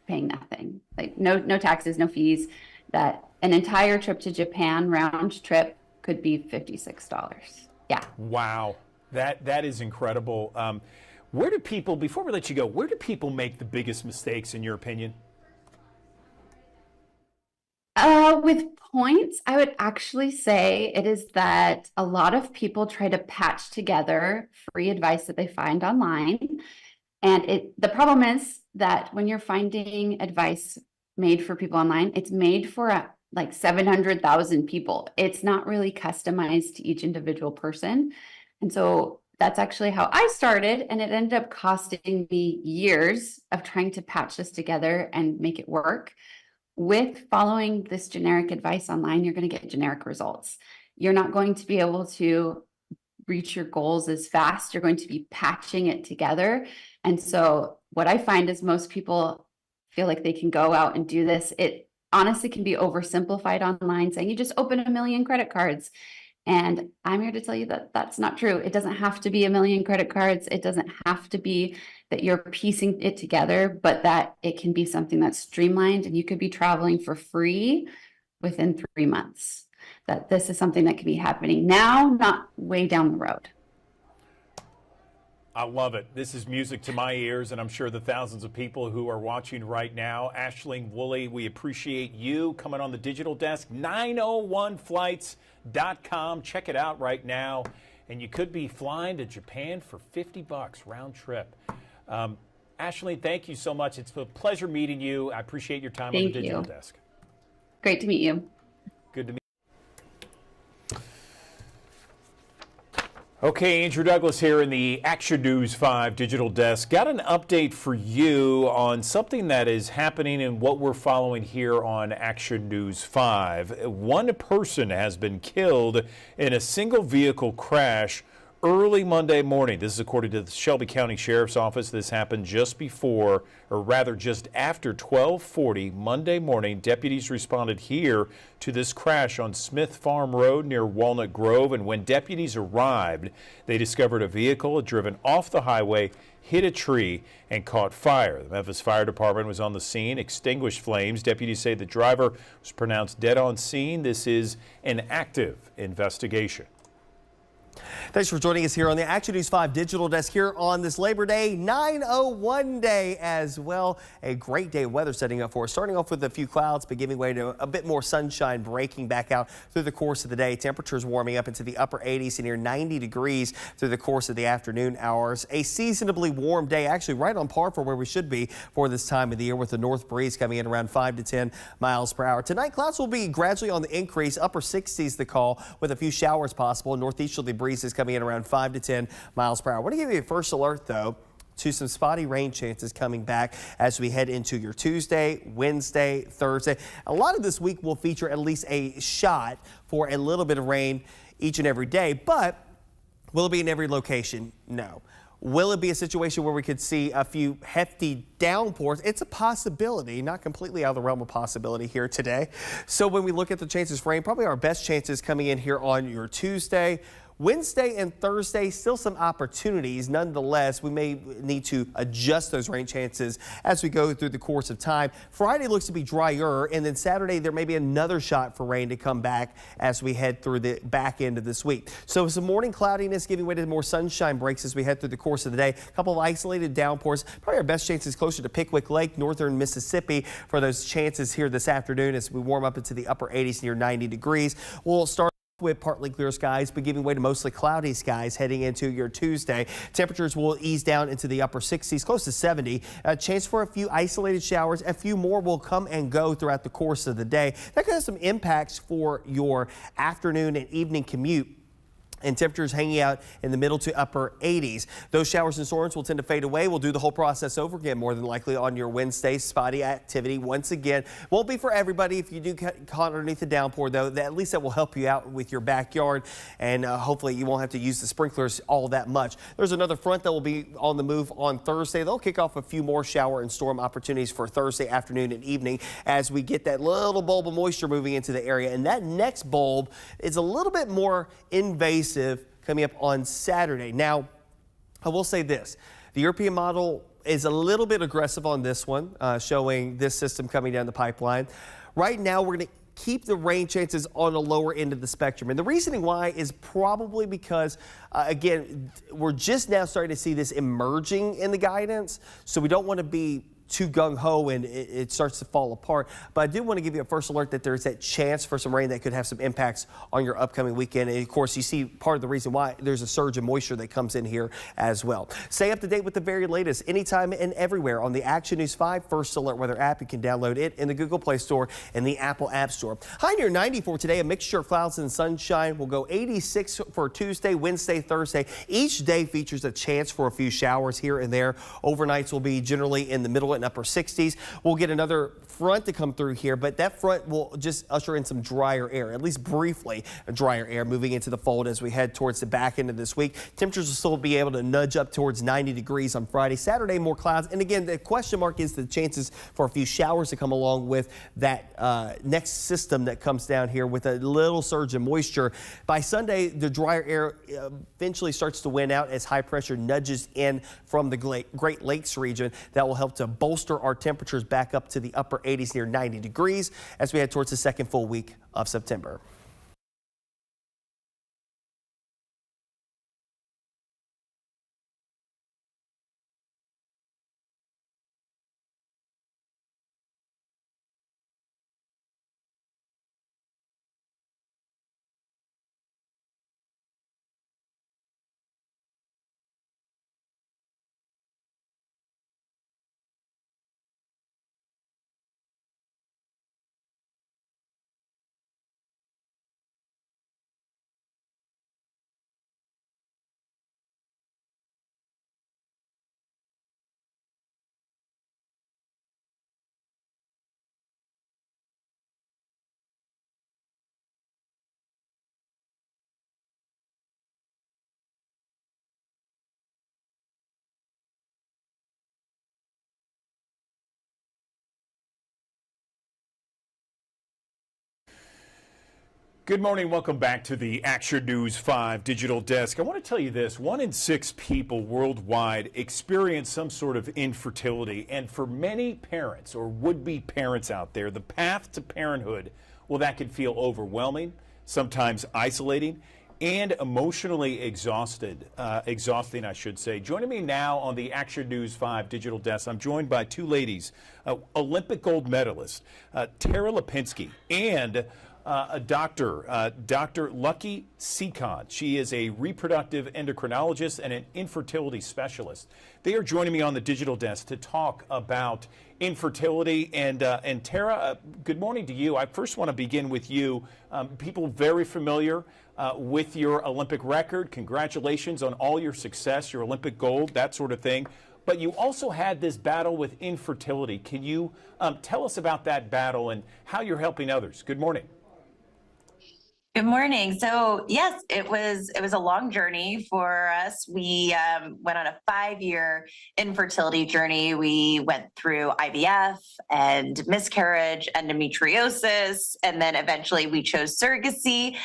paying nothing, like no taxes, no fees. That an entire trip to Japan round trip could be $56. Yeah. Wow, that is incredible. Where do people, before we let you go, where do people make the biggest mistakes in your opinion? With points, I would actually say it is that a lot of people try to patch together free advice that they find online. And the problem is that when you're finding advice made for people online, it's made for like 700,000 people. It's not really customized to each individual person. And so that's actually how I started. And it ended up costing me years of trying to patch this together and make it work. With following this generic advice online, you're going to get generic results. You're not going to be able to reach your goals as fast. You're going to be patching it together. And so what I find is most people feel like they can go out and do this. It honestly can be oversimplified online, saying you just open 1 million credit cards. And I'm here to tell you that that's not true. It doesn't have to be 1 million credit cards. It doesn't have to be that you're piecing it together, but that it can be something that's streamlined, and you could be traveling for free within 3 months. That this is something that could be happening now, not way down the road. I love it. This is music to my ears, and I'm sure the thousands of people who are watching right now. Aisling Woolley, we appreciate you coming on the digital desk. 901flights.com. Check it out right now. And you could be flying to Japan for $50 round trip. Aisling, thank you so much. It's a pleasure meeting you. I appreciate your time on the digital desk. Great to meet you. Good to meet you. Okay, Andrew Douglas here in the Action News 5 digital desk. Got an update for you on something that is happening and what we're following here on Action News 5. One person has been killed in a single vehicle crash early Monday morning. This is according to the Shelby County Sheriff's Office. This happened just before, or rather just after 12:40 Monday morning. Deputies responded here to this crash on Smith Farm Road near Walnut Grove. And when deputies arrived, they discovered a vehicle had driven off the highway, hit a tree, and caught fire. The Memphis Fire Department was on the scene, extinguished flames. Deputies say the driver was pronounced dead on scene. This is an active investigation. Thanks for joining us here on the Action News 5 digital desk here on this Labor Day 901 day as well. A great day of weather setting up for us. Starting off with a few clouds, but giving way to a bit more sunshine breaking back out through the course of the day. Temperatures warming up into the upper 80s and near 90 degrees through the course of the afternoon hours. A seasonably warm day, actually right on par for where we should be for this time of the year, with the north breeze coming in around 5 to 10 miles per hour. Tonight, clouds will be gradually on the increase. Upper 60s the call, with a few showers possible. Northeasterly breezes coming in around 5 to 10 miles per hour. I want to give you a first alert, though, to some spotty rain chances coming back as we head into your Tuesday, Wednesday, Thursday. A lot of this week will feature at least a shot for a little bit of rain each and every day, but will it be in every location? No. Will it be a situation where we could see a few hefty downpours? It's a possibility, not completely out of the realm of possibility here today. So when we look at the chances for rain, probably our best chances coming in here on your Tuesday, Wednesday and Thursday, still some opportunities. Nonetheless, we may need to adjust those rain chances as we go through the course of time. Friday looks to be drier, and then Saturday there may be another shot for rain to come back as we head through the back end of this week. So some morning cloudiness giving way to more sunshine breaks as we head through the course of the day. A couple of isolated downpours. Probably our best chances closer to Pickwick Lake, northern Mississippi, for those chances here this afternoon as we warm up into the upper 80s near 90 degrees. We'll start with partly clear skies, but giving way to mostly cloudy skies heading into your Tuesday. Temperatures will ease down into the upper 60s, close to 70. A chance for a few isolated showers. A few more will come and go throughout the course of the day. That could have some impacts for your afternoon and evening commute and temperatures hanging out in the middle to upper 80s. Those showers and storms will tend to fade away. We'll do the whole process over again, more than likely on your Wednesday. Spotty activity once again. Won't be for everybody. If you do get caught underneath the downpour, though, at least that will help you out with your backyard, and hopefully you won't have to use the sprinklers all that much. There's another front that will be on the move on Thursday. They'll kick off a few more shower and storm opportunities for Thursday afternoon and evening as we get that little bulb of moisture moving into the area. And that next bulb is a little bit more invasive coming up on Saturday. Now, I will say this. The European model is a little bit aggressive on this one, showing this system coming down the pipeline. Right now, we're going to keep the rain chances on the lower end of the spectrum. And the reasoning why is probably because, again, we're just now starting to see this emerging in the guidance. So we don't want to be too gung-ho and it starts to fall apart. But I do want to give you a first alert that there's that chance for some rain that could have some impacts on your upcoming weekend. And of course, you see part of the reason why there's a surge of moisture that comes in here as well. Stay up to date with the very latest anytime and everywhere on the Action News 5 First Alert Weather app. You can download it in the Google Play Store and the Apple App Store. High near 90 for today, a mixture of clouds and sunshine. We'll go 86 for Tuesday, Wednesday, Thursday. Each day features a chance for a few showers here and there. Overnights will be generally in the middle and upper 60s. We'll get another front to come through here, but that front will just usher in some drier air, at least briefly drier air moving into the fold as we head towards the back end of this week. Temperatures will still be able to nudge up towards 90 degrees on Friday. Saturday, more clouds. And again, the question mark is the chances for a few showers to come along with that next system that comes down here with a little surge of moisture. By Sunday, the drier air eventually starts to win out as high pressure nudges in from the Great Lakes region. That will help to bolster our temperatures back up to the upper 80s near 90 degrees as we head towards the second full week of September. Good morning. Welcome back to the Action News 5 Digital Desk. I want to tell you this. 1 in 6 people worldwide experience some sort of infertility. And for many parents or would-be parents out there, the path to parenthood, well, that can feel overwhelming, sometimes isolating, and emotionally exhausting, I should say. Joining me now on the Action News 5 Digital Desk, I'm joined by 2 ladies, Olympic gold medalist Tara Lipinski and Dr. Lucky Seekon. She is a reproductive endocrinologist and an infertility specialist. They are joining me on the digital desk to talk about infertility. And Tara, good morning to you. I first want to begin with you. People very familiar with your Olympic record. Congratulations on all your success, your Olympic gold, that sort of thing. But you also had this battle with infertility. Can you tell us about that battle and how you're helping others? Good morning. Good morning. So yes, it was a long journey for us. We went on a 5-year infertility journey. We went through IVF and miscarriage, endometriosis, and then eventually we chose surrogacy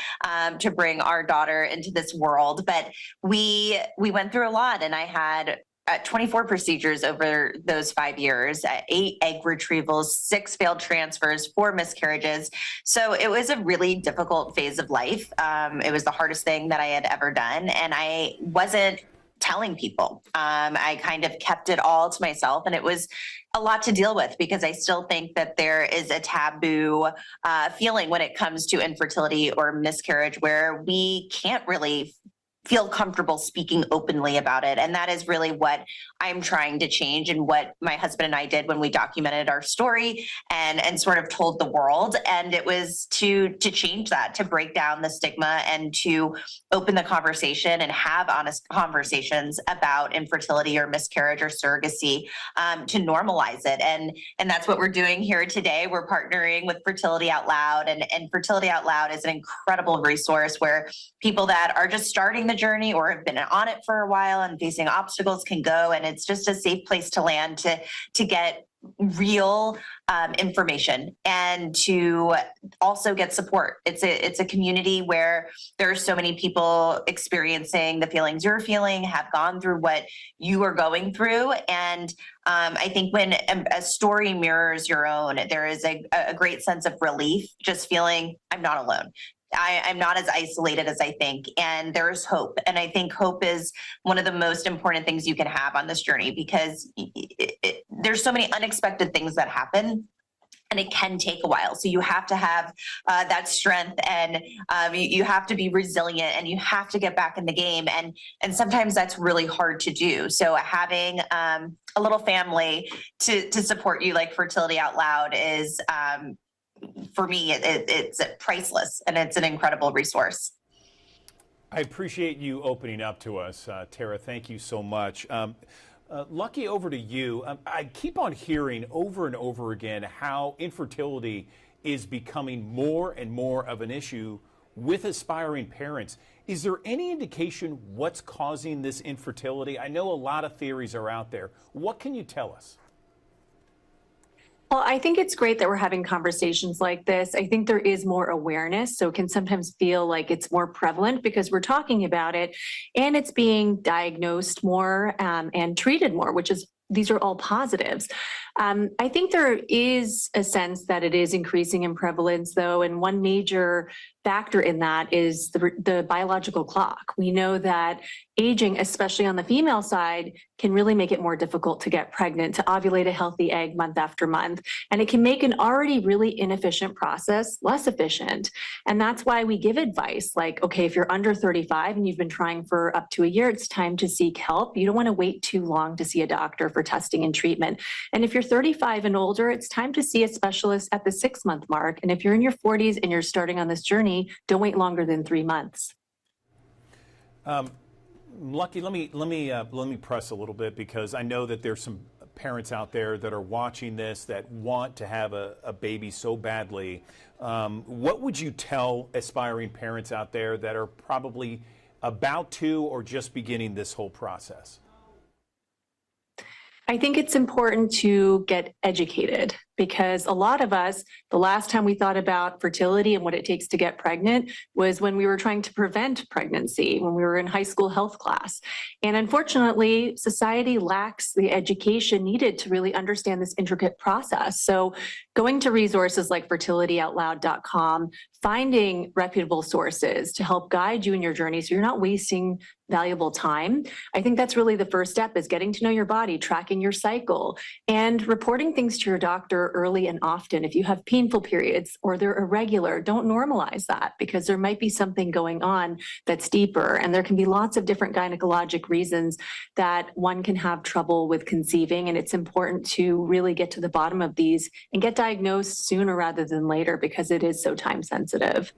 to bring our daughter into this world. But we went through a lot, and I had 24 procedures over those 5 years, 8 egg retrievals, 6 failed transfers, 4 miscarriages. So it was a really difficult phase of life. It was the hardest thing that I had ever done. And I wasn't telling people. I kind of kept it all to myself. And it was a lot to deal with because I still think that there is a taboo feeling when it comes to infertility or miscarriage where we can't really feel comfortable speaking openly about it. And that is really what I'm trying to change, and what my husband and I did when we documented our story and sort of told the world. And it was to change that, to break down the stigma and to open the conversation and have honest conversations about infertility or miscarriage or surrogacy, to normalize it. And that's what we're doing here today. We're partnering with Fertility Out Loud, and Fertility Out Loud is an incredible resource where people that are just starting the journey or have been on it for a while and facing obstacles can go, and it's just a safe place to land to get real information and to also get support. It's a community where there are so many people experiencing the feelings you're feeling, have gone through what you are going through. And I think when a story mirrors your own, there is a great sense of relief, just feeling I'm not alone. I'm not as isolated as I think, and there's hope. And I think hope is one of the most important things you can have on this journey, because there's so many unexpected things that happen, and it can take a while. So you have to have that strength, and you have to be resilient, and you have to get back in the game. And sometimes that's really hard to do. So having a little family to support you like Fertility Out Loud is, for me, it's priceless, and it's an incredible resource. I appreciate you opening up to us, Tara. Thank you so much. Lucky, over to you. I keep on hearing over and over again how infertility is becoming more and more of an issue with aspiring parents. Is there any indication what's causing this infertility? I know a lot of theories are out there. What can you tell us? Well, I think it's great that we're having conversations like this. I think there is more awareness, so it can sometimes feel like it's more prevalent because we're talking about it, and it's being diagnosed more and treated more, which is, these are all positives. I think there is a sense that it is increasing in prevalence, though, and one major factor in that is the biological clock. We know that aging, especially on the female side, can really make it more difficult to get pregnant, to ovulate a healthy egg month after month. And it can make an already really inefficient process less efficient. And that's why we give advice like, okay, if you're under 35 and you've been trying for up to a year, it's time to seek help. You don't want to wait too long to see a doctor for testing and treatment. And if you're 35 and older, it's time to see a specialist at the 6-month mark. And if you're in your 40s and you're starting on this journey, don't wait longer than 3 months. Lucky, let me press a little bit, because I know that there's some parents out there that are watching this that want to have a baby so badly. What would you tell aspiring parents out there that are probably about to or just beginning this whole process? I think it's important to get educated, because a lot of us, the last time we thought about fertility and what it takes to get pregnant was when we were trying to prevent pregnancy, when we were in high school health class. And unfortunately, society lacks the education needed to really understand this intricate process. So going to resources like fertilityoutloud.com, finding reputable sources to help guide you in your journey so you're not wasting valuable time. I think that's really the first step, is getting to know your body, tracking your cycle, and reporting things to your doctor early and often. If you have painful periods or they're irregular, don't normalize that, because there might be something going on that's deeper. And there can be lots of different gynecologic reasons that one can have trouble with conceiving. And it's important to really get to the bottom of these and get diagnosed sooner rather than later, because it is so time sensitive.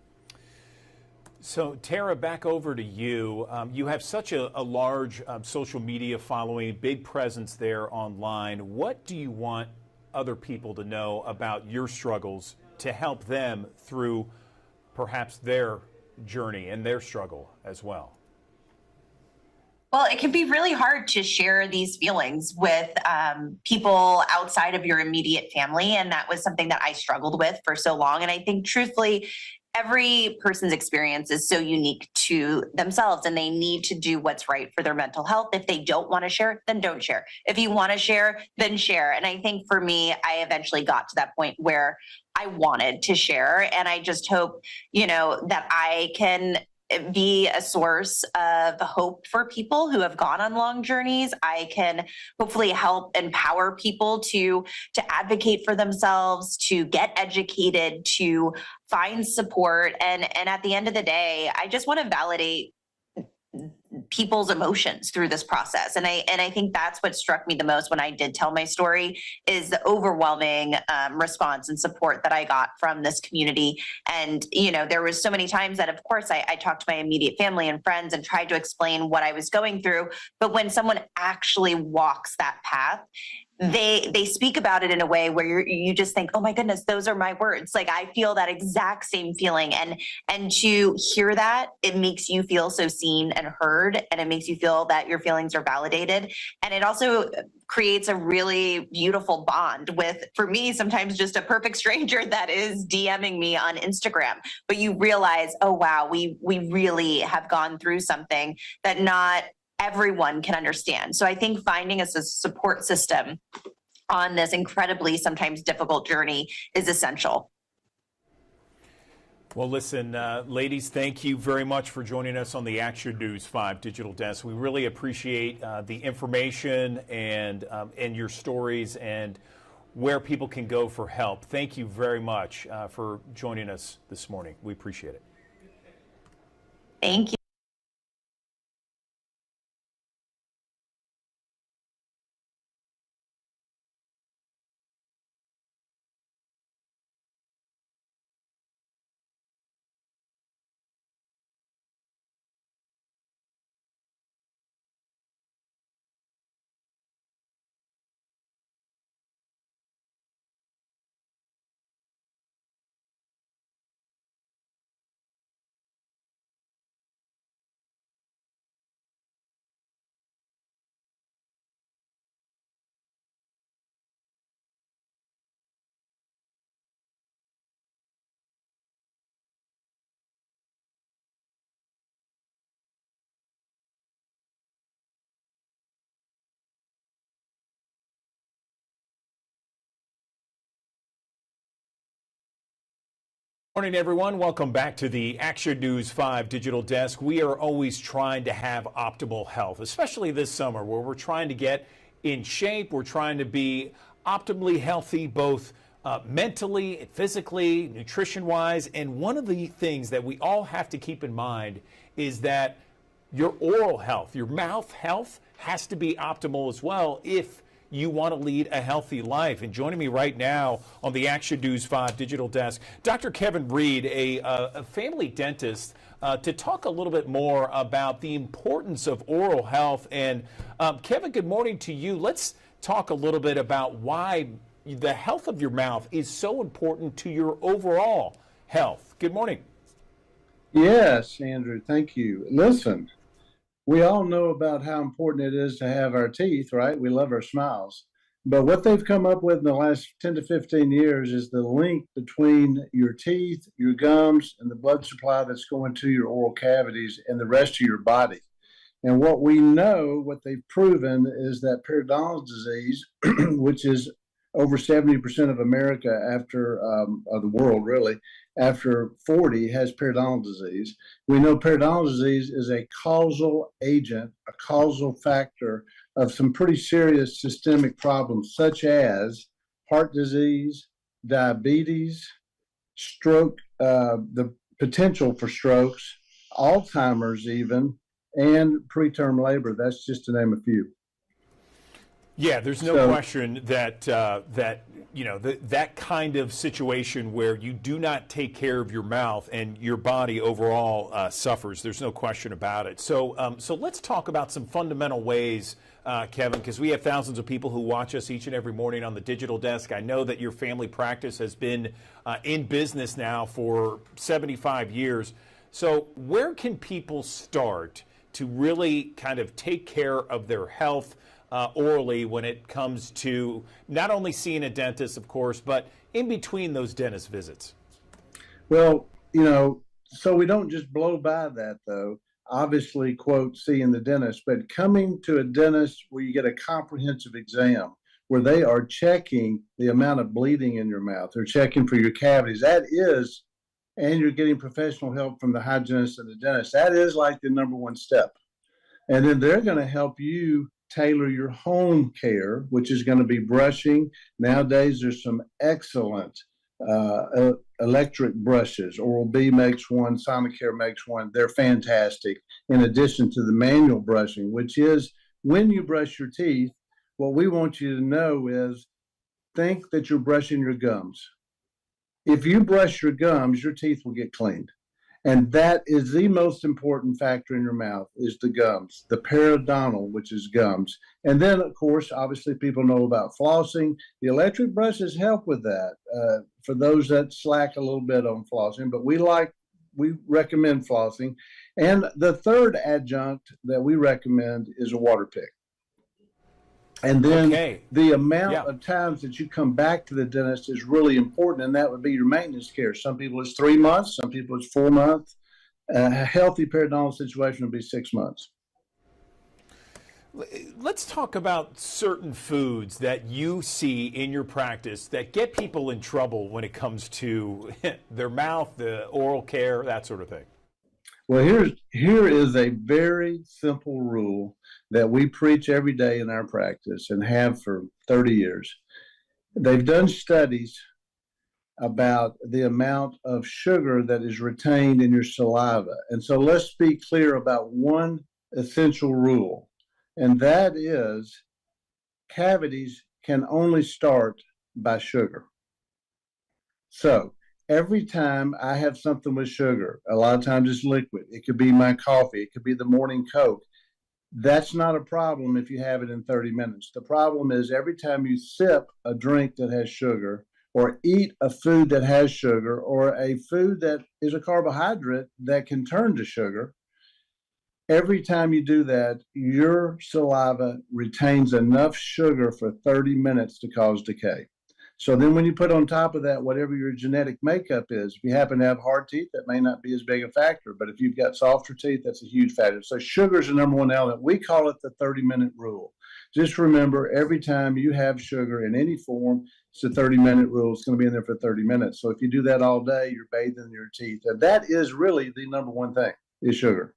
So, Tara, back over to you. You have such a large social media following, big presence there online. What do you want other people to know about your struggles to help them through perhaps their journey and their struggle as well? Well, it can be really hard to share these feelings with people outside of your immediate family. And that was something that I struggled with for so long. And I think, truthfully, every person's experience is so unique to themselves, and they need to do what's right for their mental health. If they don't want to share, then don't share. If you want to share, then share. And I think for me, I eventually got to that point where I wanted to share. And I just hope, that I can be a source of hope for people who have gone on long journeys. I can hopefully help empower people to advocate for themselves, to get educated, to find support. And at the end of the day, I just want to validate people's emotions through this process. And I think that's what struck me the most when I did tell my story, is the overwhelming response and support that I got from this community. And, you know, there was so many times that, of course, I talked to my immediate family and friends and tried to explain what I was going through. But when someone actually walks that path, they speak about it in a way where you just think, oh my goodness, those are my words. Like, I feel that exact same feeling. And to hear that, it makes you feel so seen and heard, and it makes you feel that your feelings are validated. And it also creates a really beautiful bond with, for me, sometimes just a perfect stranger that is DMing me on Instagram. But you realize, oh wow, we really have gone through something that not everyone can understand. So I think finding a support system on this incredibly sometimes difficult journey is essential. Well, listen, ladies, thank you very much for joining us on the Action News 5 Digital Desk. We really appreciate the information and your stories and where people can go for help. Thank you very much for joining us this morning. We appreciate it. Thank you. Morning, everyone. Welcome back to the Action News 5 Digital Desk. We are always trying to have optimal health, especially this summer, where we're trying to get in shape. We're trying to be optimally healthy, both mentally and physically, nutrition-wise. And one of the things that we all have to keep in mind is that your oral health, your mouth health, has to be optimal as well if you want to lead a healthy life. And joining me right now on the Action News 5 Digital Desk, Dr. Kevin Reed, a family dentist, to talk a little bit more about the importance of oral health. And Kevin, good morning to you. Let's talk a little bit about why the health of your mouth is so important to your overall health. Good morning. Yes, Andrew, thank you. Listen, we all know about how important it is to have our teeth, right? We love our smiles. But what they've come up with in the last 10 to 15 years is the link between your teeth, your gums, and the blood supply that's going to your oral cavities and the rest of your body. And what we know, what they've proven, is that periodontal disease, which is over 70% of America after, of the world really, after 40 has periodontal disease. We know periodontal disease is a causal agent, a causal factor of some pretty serious systemic problems, such as heart disease, diabetes, stroke, the potential for strokes, Alzheimer's even, and preterm labor. That's just to name a few. Yeah, there's no question that that kind of situation where you do not take care of your mouth and your body overall suffers. There's no question about it. So let's talk about some fundamental ways, Kevin, because we have thousands of people who watch us each and every morning on the digital desk. I know that your family practice has been in business now for 75 years. So where can people start to really kind of take care of their health orally when it comes to not only seeing a dentist, of course, but in between those dentist visits? Well, so we don't just blow by that, though. Obviously, quote, seeing the dentist, but coming to a dentist where you get a comprehensive exam, where they are checking the amount of bleeding in your mouth, they're checking for your cavities. That is, and you're getting professional help from the hygienist and the dentist. That is like the number one step. And then they're going to help you tailor your home care, which is going to be brushing. Nowadays, there's some excellent electric brushes. Oral-B makes one, Sonicare makes one. They're fantastic. In addition to the manual brushing, which is when you brush your teeth, what we want you to know is think that you're brushing your gums. If you brush your gums, your teeth will get cleaned. And that is the most important factor in your mouth is the gums, the periodontal, which is gums. And then, of course, obviously people know about flossing. The electric brushes help with that for those that slack a little bit on flossing, but we recommend flossing. And the third adjunct that we recommend is a water pick. And then the amount of times that you come back to the dentist is really important, and that would be your maintenance care. Some people it's 3 months, some people it's 4 months. A healthy periodontal situation would be 6 months. Let's talk about certain foods that you see in your practice that get people in trouble when it comes to their mouth, the oral care, that sort of thing. Well, here is a very simple rule that we preach every day in our practice and have for 30 years. They've done studies about the amount of sugar that is retained in your saliva. And so let's be clear about one essential rule, and that is cavities can only start by sugar. So every time I have something with sugar, a lot of times it's liquid. It could be my coffee. It could be the morning Coke. That's not a problem if you have it in 30 minutes. The problem is every time you sip a drink that has sugar or eat a food that has sugar or a food that is a carbohydrate that can turn to sugar, every time you do that, your saliva retains enough sugar for 30 minutes to cause decay. So then when you put on top of that, whatever your genetic makeup is, if you happen to have hard teeth, that may not be as big a factor. But if you've got softer teeth, that's a huge factor. So sugar is the number one element. We call it the 30-minute rule. Just remember, every time you have sugar in any form, it's a 30-minute rule. It's going to be in there for 30 minutes. So if you do that all day, you're bathing your teeth. And that is really the number one thing, is sugar.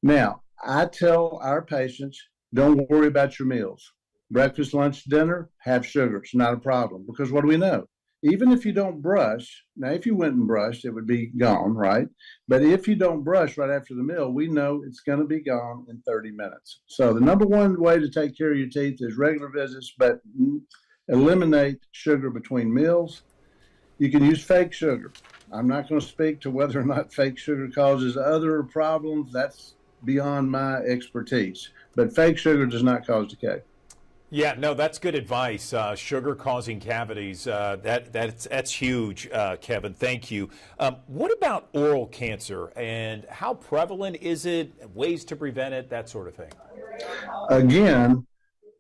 Now, I tell our patients, don't worry about your meals. Breakfast, lunch, dinner, have sugar. It's not a problem because what do we know? Even if you don't brush, now if you went and brushed, it would be gone, right? But if you don't brush right after the meal, we know it's going to be gone in 30 minutes. So the number one way to take care of your teeth is regular visits, but eliminate sugar between meals. You can use fake sugar. I'm not going to speak to whether or not fake sugar causes other problems. That's beyond my expertise. But fake sugar does not cause decay. Yeah, no, that's good advice. Sugar causing cavities, that's huge, Kevin. Thank you. What about oral cancer and how prevalent is it? Ways to prevent it, that sort of thing. Again,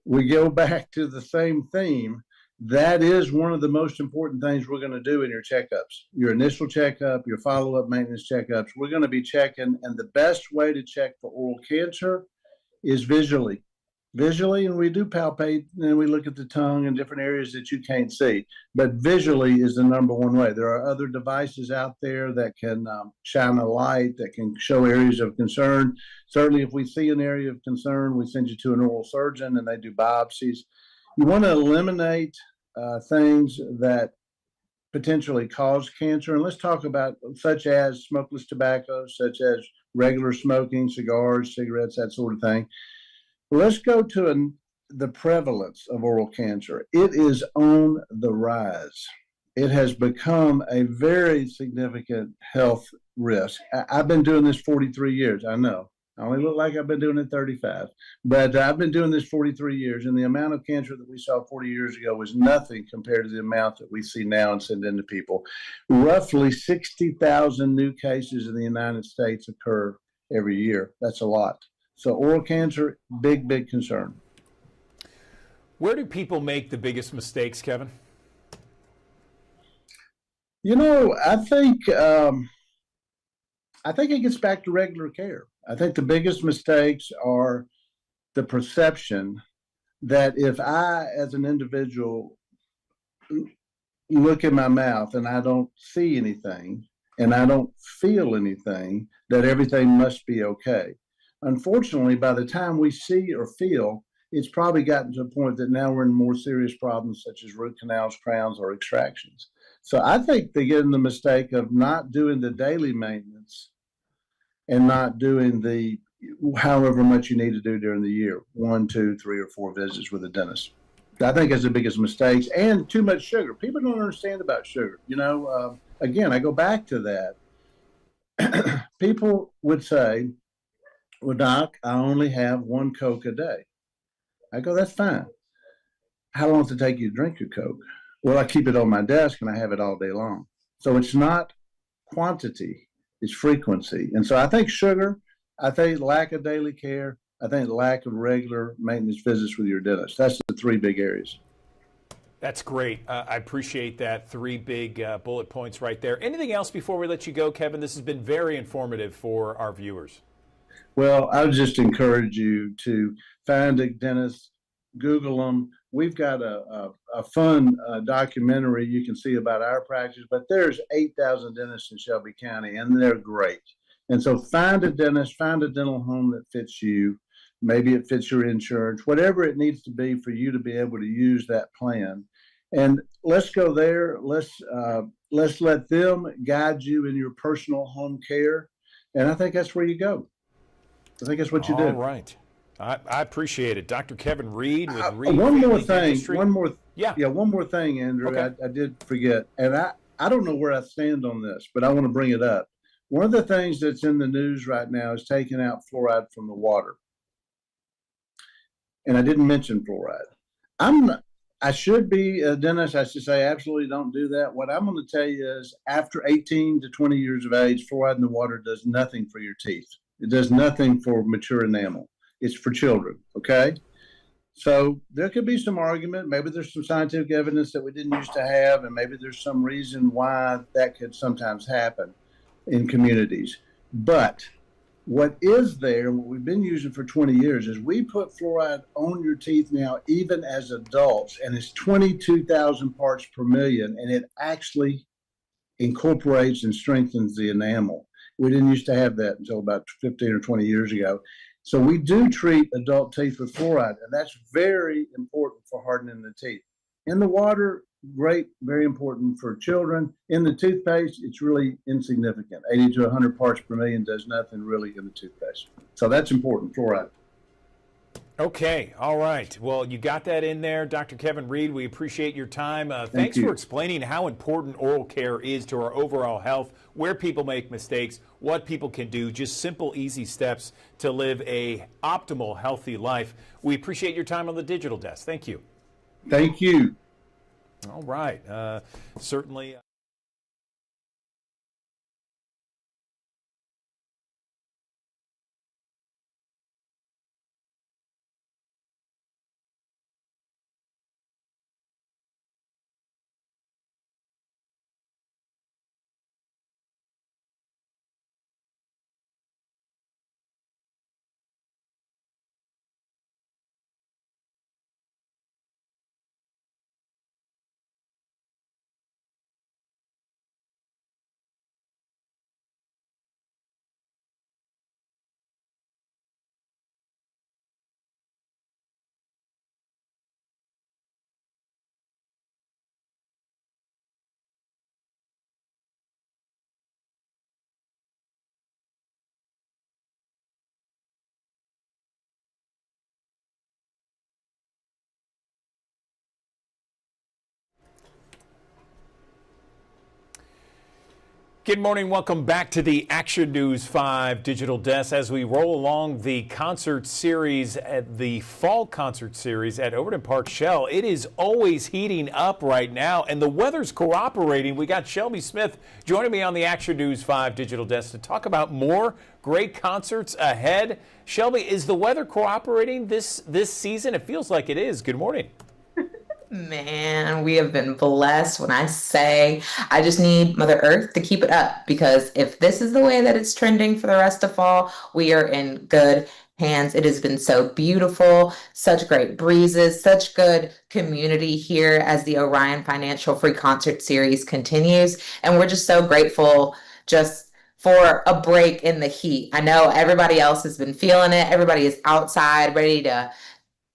we go back to the same theme. That is one of the most important things we're going to do in your checkups. Your initial checkup, your follow-up maintenance checkups, we're going to be checking. And the best way to check for oral cancer is visually. And we do palpate and we look at the tongue and different areas that you can't see. But visually is the number one way. There are other devices out there that can shine a light, that can show areas of concern. Certainly, if we see an area of concern, we send you to an oral surgeon and they do biopsies. You want to eliminate things that potentially cause cancer. And let's talk about such as smokeless tobacco, such as regular smoking, cigars, cigarettes, that sort of thing. Let's go to the prevalence of oral cancer. It is on the rise. It has become a very significant health risk. I've been doing this 43 years. I know. I only look like I've been doing it 35, but I've been doing this 43 years, and the amount of cancer that we saw 40 years ago was nothing compared to the amount that we see now and send into people. Roughly 60,000 new cases in the United States occur every year. That's a lot. So oral cancer, big, big concern. Where do people make the biggest mistakes, Kevin? You know, I think it gets back to regular care. I think the biggest mistakes are the perception that if I, as an individual, look in my mouth and I don't see anything and I don't feel anything, that everything must be okay. Unfortunately, by the time we see or feel, it's probably gotten to a point that now we're in more serious problems such as root canals, crowns, or extractions. So I think they get in the mistake of not doing the daily maintenance and not doing the however much you need to do during the year, 1, 2, 3, or 4 visits with a dentist. I think that's the biggest mistakes, and too much sugar. People don't understand about sugar. Again, I go back to that. People would say, well, Doc, I only have 1 Coke a day. I go, that's fine. How long does it take you to drink your Coke? Well, I keep it on my desk and I have it all day long. So it's not quantity, it's frequency. And so I think sugar, I think lack of daily care, I think lack of regular maintenance visits with your dentist. That's the 3 big areas. That's great. I appreciate that. 3 big bullet points right there. Anything else before we let you go, Kevin? This has been very informative for our viewers. Well, I would just encourage you to find a dentist, Google them. We've got a fun documentary you can see about our practice, but there's 8,000 dentists in Shelby County, and they're great. And so find a dentist, find a dental home that fits you. Maybe it fits your insurance, whatever it needs to be for you to be able to use that plan. And let's go there. Let's let them guide you in your personal home care. And I think that's where you go. I think that's what you do. All right. I appreciate it. Dr. Kevin Reed with Reed one more Family thing. Dentistry. One more thing, Andrew. Okay. I did forget. And I don't know where I stand on this, but I want to bring it up. One of the things that's in the news right now is taking out fluoride from the water. And I didn't mention fluoride. I should be a dentist. I should say absolutely don't do that. What I'm going to tell you is after 18 to 20 years of age, fluoride in the water does nothing for your teeth. It does nothing for mature enamel. It's for children, okay? So there could be some argument. Maybe there's some scientific evidence that we didn't used to have, and maybe there's some reason why that could sometimes happen in communities. But what is there, what we've been using for 20 years, is we put fluoride on your teeth now, even as adults, and it's 22,000 parts per million, and it actually incorporates and strengthens the enamel. We didn't used to have that until about 15 or 20 years ago. So we do treat adult teeth with fluoride, and that's very important for hardening the teeth. In the water, great, very important for children. In the toothpaste, it's really insignificant. 80 to 100 parts per million does nothing really in the toothpaste. So that's important, fluoride. Okay. All right. Well, you got that in there. Dr. Kevin Reed, we appreciate your time. Thanks you. for explaining how important oral care is to our overall health, where people make mistakes, what people can do, just simple, easy steps to live a optimal, healthy life. We appreciate your time on the Digital Desk. Thank you. Thank you. All right. Certainly. Good morning. Welcome back to the Action News 5 Digital Desk as we roll along the concert series at the fall concert series at Overton Park Shell. It is always heating up right now and the weather's cooperating. We got Shelby Smith joining me on the Action News 5 Digital Desk to talk about more great concerts ahead. Shelby, is the weather cooperating this season? It feels like it is. Good morning. Man, we have been blessed. When I say I just need Mother Earth to keep it up, because if this is the way that it's trending for the rest of fall, we are in good hands. It has been so beautiful, such great breezes, such good community here as the Orion Financial Free Concert Series continues. And we're just so grateful just for a break in the heat. I know everybody else has been feeling it. Everybody is outside ready to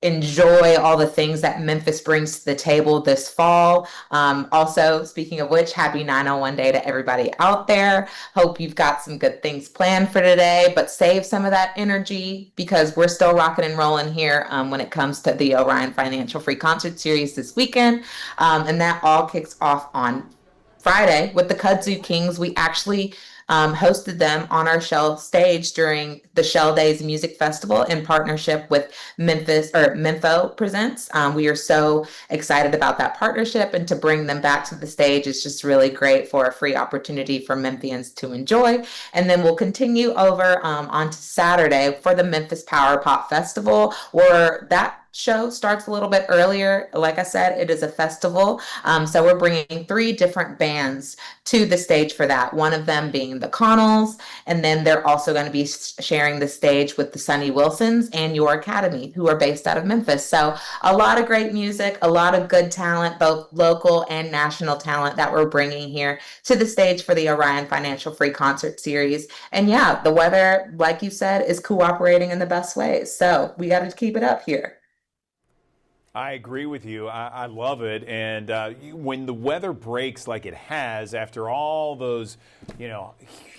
enjoy all the things that Memphis brings to the table this fall. Also, speaking of which, happy 901 Day to everybody out there. Hope you've got some good things planned for today, but save some of that energy because we're still rocking and rolling here when it comes to the Orion Financial Free Concert Series this weekend. And that all kicks off on Friday with the Kudzu Kings. We actually hosted them on our Shell stage during the Shell Days Music Festival in partnership with Mempho Presents. We are so excited about that partnership, and to bring them back to the stage is just really great for a free opportunity for Memphians to enjoy. And then we'll continue over onto Saturday for the Memphis Power Pop Festival, where that show starts a little bit earlier. Like I said, it is a festival. So we're bringing 3 different bands to the stage for that. One of them being the Connells, and then they're also going to be sharing the stage with the Sunny Wilsons and Your Academy, who are based out of Memphis. So a lot of great music, a lot of good talent, both local and national talent that we're bringing here to the stage for the Orion Financial Free Concert Series. And yeah, the weather, like you said, is cooperating in the best ways. So we got to keep it up here. I agree with you. I love it. And when the weather breaks like it has after all those,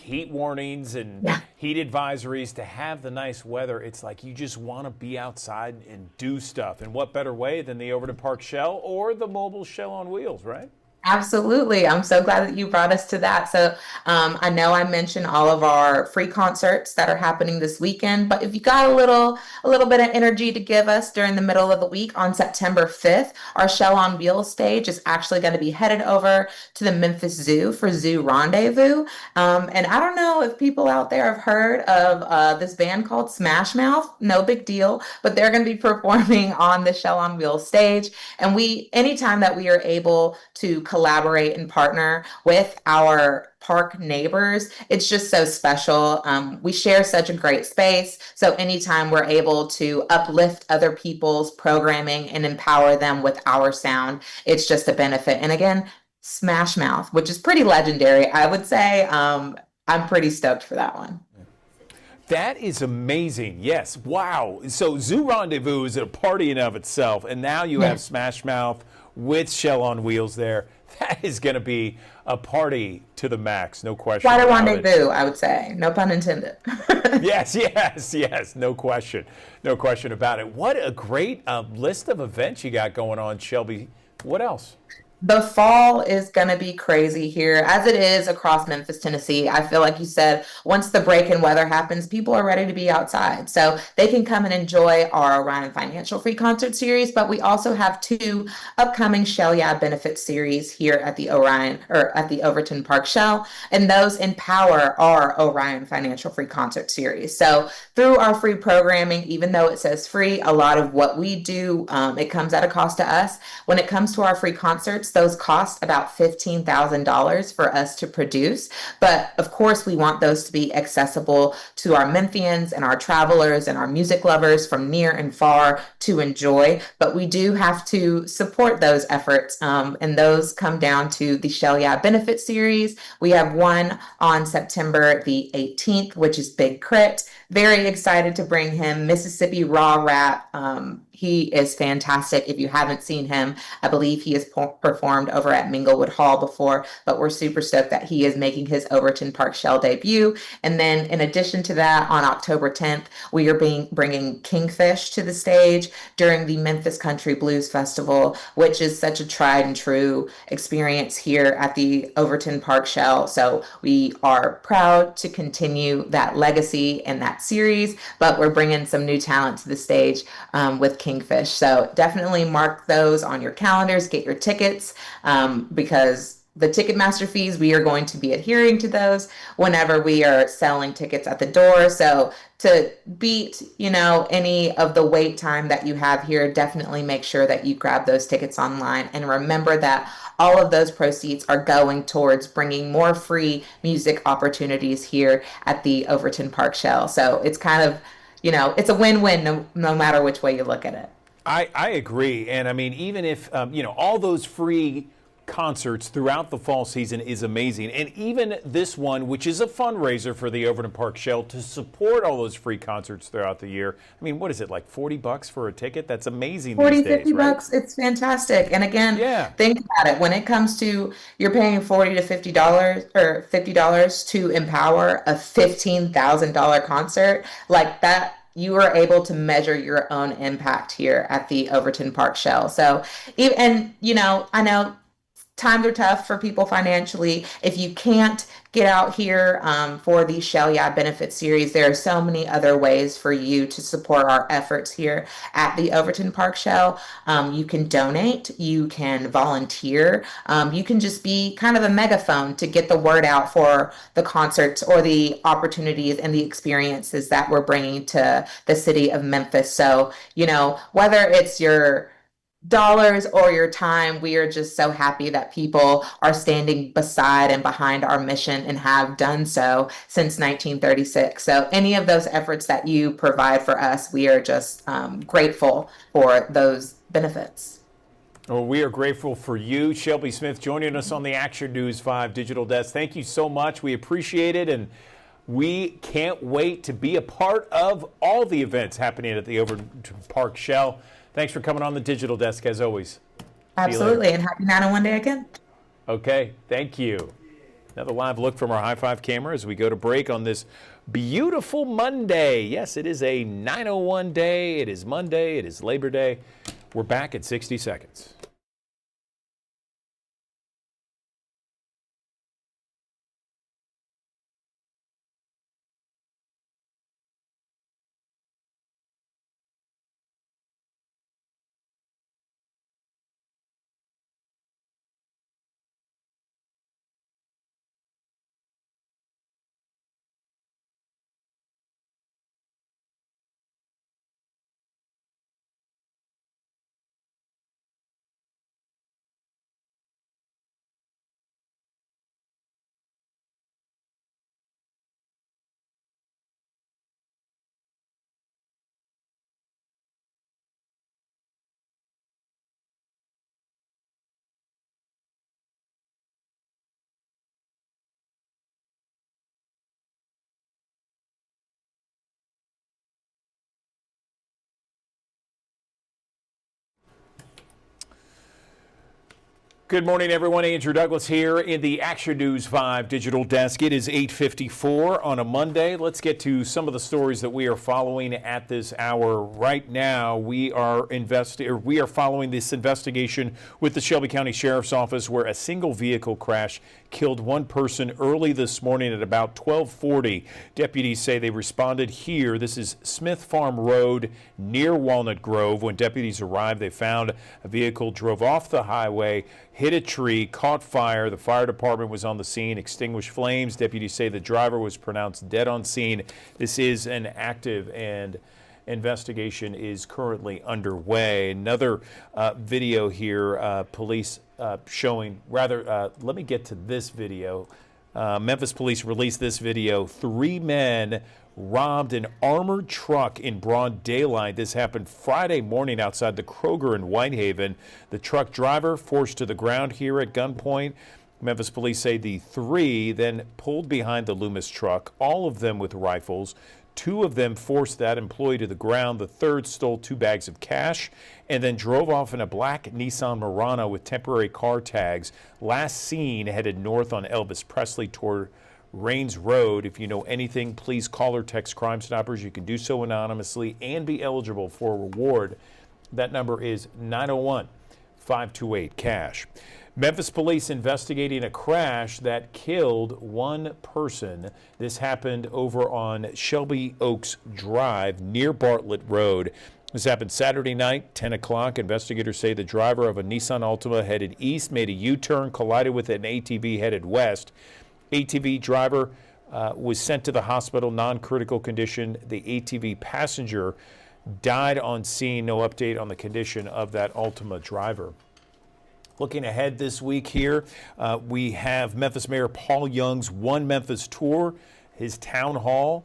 heat warnings and heat advisories, to have the nice weather, it's like you just want to be outside and do stuff. And what better way than the Overton Park Shell or the mobile Shell on Wheels, right? Absolutely. I'm so glad that you brought us to that. So I know I mentioned all of our free concerts that are happening this weekend, but if you got a little bit of energy to give us during the middle of the week on September 5th, our Shell on Wheels stage is actually going to be headed over to the Memphis Zoo for Zoo Rendezvous. And I don't know if people out there have heard of this band called Smash Mouth. No big deal, but they're going to be performing on the Shell on Wheels stage. And anytime that we are able to collaborate and partner with our park neighbors, it's just so special. We share such a great space. So anytime we're able to uplift other people's programming and empower them with our sound, it's just a benefit. And again, Smash Mouth, which is pretty legendary, I would say. I'm pretty stoked for that one. That is amazing. Yes. Wow. So Zoo Rendezvous is a party in of itself. And now you have Smash Mouth with Shell on Wheels there. That is going to be a party to the max, no question. Quite a rendezvous, I would say. No pun intended. Yes. No question about it. What a great list of events you got going on, Shelby. What else? The fall is going to be crazy here, as it is across Memphis, Tennessee. I feel like you said, once the break in weather happens, people are ready to be outside. So they can come and enjoy our Orion Financial Free Concert Series, but we also have 2 upcoming Shell Yeah benefit series here at the Overton Park Shell, and those empower our Orion Financial Free Concert Series. So through our free programming, even though it says free, a lot of what we do, it comes at a cost to us. When it comes to our free concerts, those cost about $15,000 for us to produce. But of course, we want those to be accessible to our Memphians and our travelers and our music lovers from near and far to enjoy. But we do have to support those efforts. And those come down to the Shell Yeah benefit series. We have one on September the 18th, which is Big Crit. Very excited to bring him Mississippi Raw Rap. He is fantastic. If you haven't seen him, I believe he has performed over at Minglewood Hall before, but we're super stoked that he is making his Overton Park Shell debut. And then in addition to that, on October 10th, we are bringing Kingfish to the stage during the Memphis Country Blues Festival, which is such a tried and true experience here at the Overton Park Shell. So we are proud to continue that legacy and that series, but we're bringing some new talent to the stage with Kingfish. So definitely mark those on your calendars, get your tickets, because the Ticketmaster fees, we are going to be adhering to those whenever we are selling tickets at the door. So to beat, any of the wait time that you have here, definitely make sure that you grab those tickets online. And remember that all of those proceeds are going towards bringing more free music opportunities here at the Overton Park Shell. So it's kind of, it's a win-win no matter which way you look at it. I agree. And I mean, even if, all those free concerts throughout the fall season is amazing. And even this one, which is a fundraiser for the Overton Park Shell to support all those free concerts throughout the year. I mean, what is it, like $40 for a ticket? That's amazing 40, these days, 50 right? bucks. It's fantastic. And again, Yeah. think about it. When it comes to you're paying $40 to $50 or $50 to empower a $15,000 concert like that, you are able to measure your own impact here at the Overton Park Shell. So, and you know, I know times are tough for people financially. If you can't get out here for the Shell Yeah Benefit Series, there are so many other ways for you to support our efforts here at the Overton Park Shell. You can donate, you can volunteer, you can just be kind of a megaphone to get the word out for the concerts or the opportunities and the experiences that we're bringing to the city of Memphis. So, you know, whether it's your dollars or your time, we are just so happy that people are standing beside and behind our mission and have done so since 1936. So any of those efforts that you provide for us, we are just grateful for those benefits. Well, we are grateful for you, Shelby Smith, joining us on the Action News 5 Digital Desk. Thank you so much. We appreciate it, and we can't wait to be a part of all the events happening at the Overton Park Shell. Thanks for coming on the Digital Desk, as always. Absolutely, and happy 901 Day again. Okay, thank you. Another live look from our High Five camera as we go to break on this beautiful Monday. Yes, it is a 901 day. It is Monday. It is Labor Day. We're back at 60 seconds. Good morning, everyone. Andrew Douglas here in the Action News 5 Digital Desk. It is 8:54 on a Monday. Let's get to some of the stories that we are following at this hour. Right now, we are following this investigation with the Shelby County Sheriff's Office, where a single vehicle crash killed one person early this morning at about 12:40. Deputies say they responded here. This is Smith Farm Road near Walnut Grove. When deputies arrived, they found a vehicle drove off the highway, hit a tree, caught fire. The fire department was on the scene, extinguished flames. Deputies say the driver was pronounced dead on scene. This is an active and investigation is currently underway. Another video here, police showing, let me get to this video. Memphis police released this video. 3 men robbed an armored truck in broad daylight. This happened Friday morning outside the Kroger in Whitehaven. The truck driver forced to the ground here at gunpoint. Memphis police say the 3 then pulled behind the Loomis truck, all of them with rifles. 2 of them forced that employee to the ground. The 3rd stole 2 bags of cash and then drove off in a black Nissan Murano with temporary car tags. Last seen headed north on Elvis Presley toward Rains Road. If you know anything, please call or text Crime Stoppers. You can do so anonymously and be eligible for a reward. That number is 901-528-CASH. Memphis police investigating a crash that killed one person. This happened over on Shelby Oaks Drive near Bartlett Road. This happened Saturday night, 10 o'clock. Investigators say the driver of a Nissan Altima headed east made a U-turn, collided with an ATV headed west. ATV driver was sent to the hospital, non-critical condition. The ATV passenger died on scene. No update on the condition of that Altima driver. Looking ahead this week here, we have Memphis Mayor Paul Young's One Memphis tour, his town hall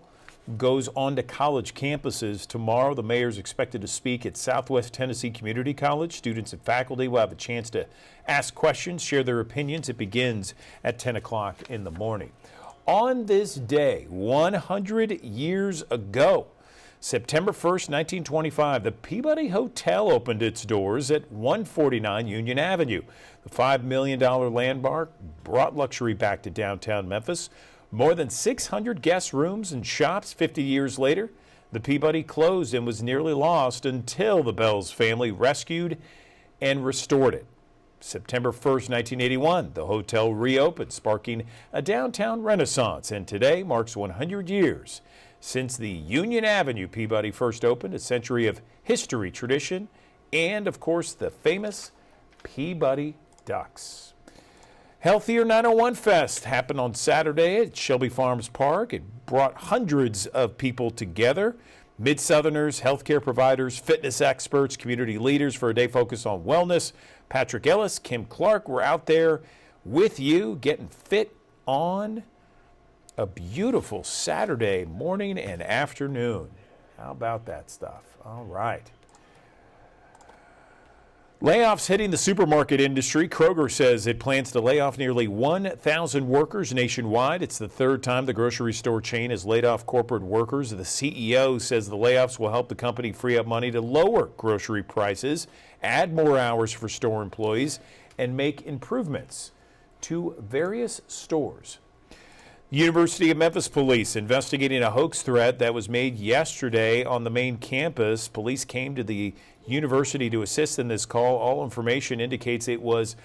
goes on to college campuses. Tomorrow, the mayor is expected to speak at Southwest Tennessee Community College. Students and faculty will have a chance to ask questions, share their opinions. It begins at 10 o'clock in the morning. On this day, 100 years ago, September 1st, 1925, the Peabody Hotel opened its doors at 149 Union Avenue. The $5 million landmark brought luxury back to downtown Memphis. More than 600 guest rooms and shops. 50 years later, the Peabody closed and was nearly lost until the Bells family rescued and restored it. September 1st, 1981, the hotel reopened, sparking a downtown renaissance, and today marks 100 years since the Union Avenue Peabody first opened, a century of history, tradition, and, of course, the famous Peabody Ducks. Healthier 901 Fest happened on Saturday at Shelby Farms Park. It brought hundreds of people together, Mid-Southerners, healthcare providers, fitness experts, community leaders for a day focused on wellness. Patrick Ellis, Kim Clark were out there with you getting fit on a beautiful Saturday morning and afternoon. How about that stuff? All right. Layoffs hitting the supermarket industry. Kroger says it plans to lay off nearly 1,000 workers nationwide. It's the third time the grocery store chain has laid off corporate workers. The CEO says the layoffs will help the company free up money to lower grocery prices, add more hours for store employees, and make improvements to various stores. University of Memphis police investigating a hoax threat that was made yesterday on the main campus. Police came to the university to assist in this call. All information indicates it was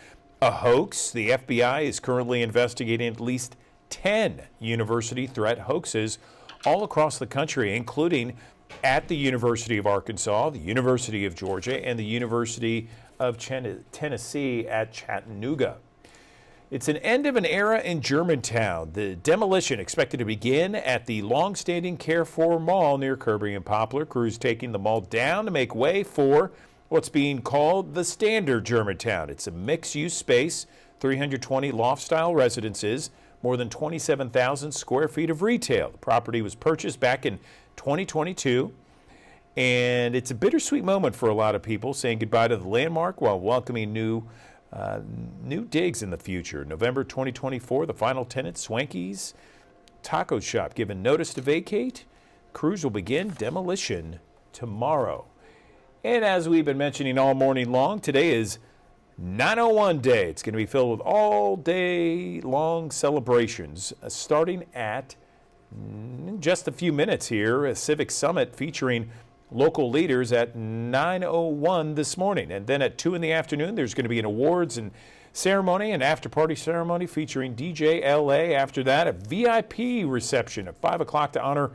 a hoax. The FBI is currently investigating at least 10 university threat hoaxes all across the country, including at the University of Arkansas, the University of Georgia, and the University of Tennessee at Chattanooga. It's an end of an era in Germantown. The demolition expected to begin at the long-standing Carrefour Mall near Kirby and Poplar. Crews taking the mall down to make way for what's being called the Standard Germantown. It's a mixed-use space, 320 loft-style residences, more than 27,000 square feet of retail. The property was purchased back in 2022, and it's a bittersweet moment for a lot of people, saying goodbye to the landmark while welcoming new digs in the future. November 2024, the final tenant, Swanky's Taco Shop, given notice to vacate. Crews will begin demolition tomorrow. And as we've been mentioning all morning long, today is 901 Day. It's going to be filled with all day long celebrations, starting at just a few minutes here, a civic summit featuring local leaders at 9:01 this morning. And then at 2 in the afternoon, there's going to be an awards and ceremony, an after-party ceremony featuring DJ LA. After that, a VIP reception at 5 o'clock to honor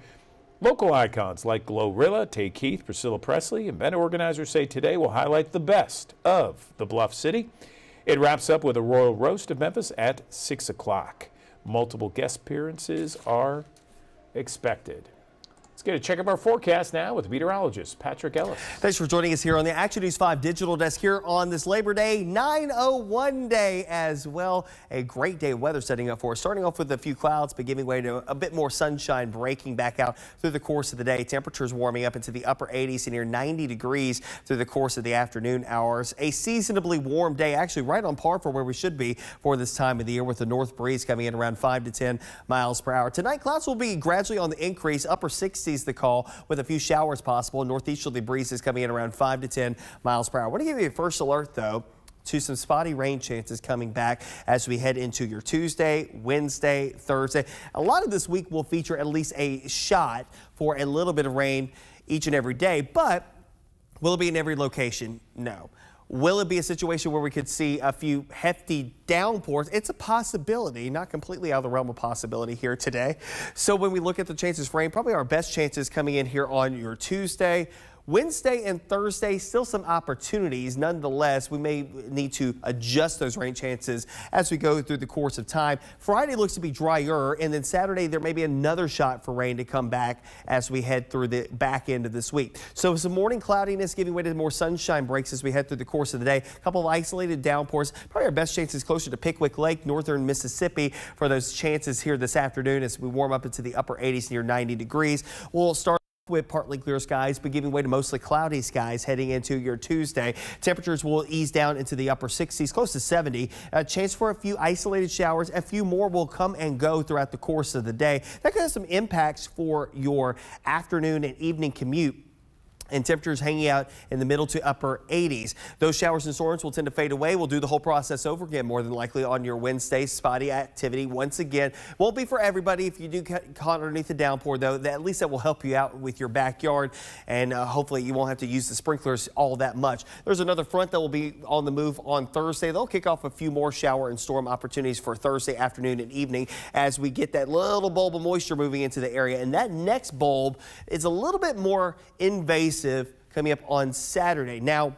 local icons like Glorilla, Tay Keith, Priscilla Presley. Event organizers say today will highlight the best of the Bluff City. It wraps up with a royal roast of Memphis at 6 o'clock. Multiple guest appearances are expected. Let's get a check of our forecast now with meteorologist Patrick Ellis. Thanks for joining us here on the Action News 5 digital desk here on this Labor Day 901 Day as well. A great day of weather setting up for us. Starting off with a few clouds, but giving way to a bit more sunshine breaking back out through the course of the day. Temperatures warming up into the upper 80s and near 90 degrees through the course of the afternoon hours. A seasonably warm day, actually right on par for where we should be for this time of the year, with the north breeze coming in around 5 to 10 miles per hour. Tonight, clouds will be gradually on the increase, upper 60s the call, with a few showers possible. Northeasterly breezes coming in around 5 to 10 miles per hour. I want to give you a first alert, though, to some spotty rain chances coming back as we head into your Tuesday, Wednesday, Thursday. A lot of this week will feature at least a shot for a little bit of rain each and every day, but will it be in every location? No. Will it be a situation where we could see a few hefty downpours? It's a possibility, not completely out of the realm of possibility here today. So when we look at the chances for rain, probably our best chances coming in here on your Tuesday, Wednesday and Thursday, still some opportunities. Nonetheless, we may need to adjust those rain chances as we go through the course of time. Friday looks to be drier, and then Saturday there may be another shot for rain to come back as we head through the back end of this week. So some morning cloudiness giving way to more sunshine breaks as we head through the course of the day. A couple of isolated downpours. Probably our best chances closer to Pickwick Lake, northern Mississippi for those chances here this afternoon as we warm up into the upper 80s near 90 degrees. We'll start with partly clear skies, but giving way to mostly cloudy skies heading into your Tuesday. Temperatures will ease down into the upper 60s, close to 70. A chance for a few isolated showers. A few more will come and go throughout the course of the day. That could have some impacts for your afternoon and evening commute, and temperatures hanging out in the middle to upper 80s. Those showers and storms will tend to fade away. We'll do the whole process over again more than likely on your Wednesday. Spotty activity once again. Won't be for everybody. If you do get caught underneath the downpour, though, at least that will help you out with your backyard, and hopefully you won't have to use the sprinklers all that much. There's another front that will be on the move on Thursday. They'll kick off a few more shower and storm opportunities for Thursday afternoon and evening as we get that little bulb of moisture moving into the area. And that next bulb is a little bit more invasive coming up on Saturday. Now,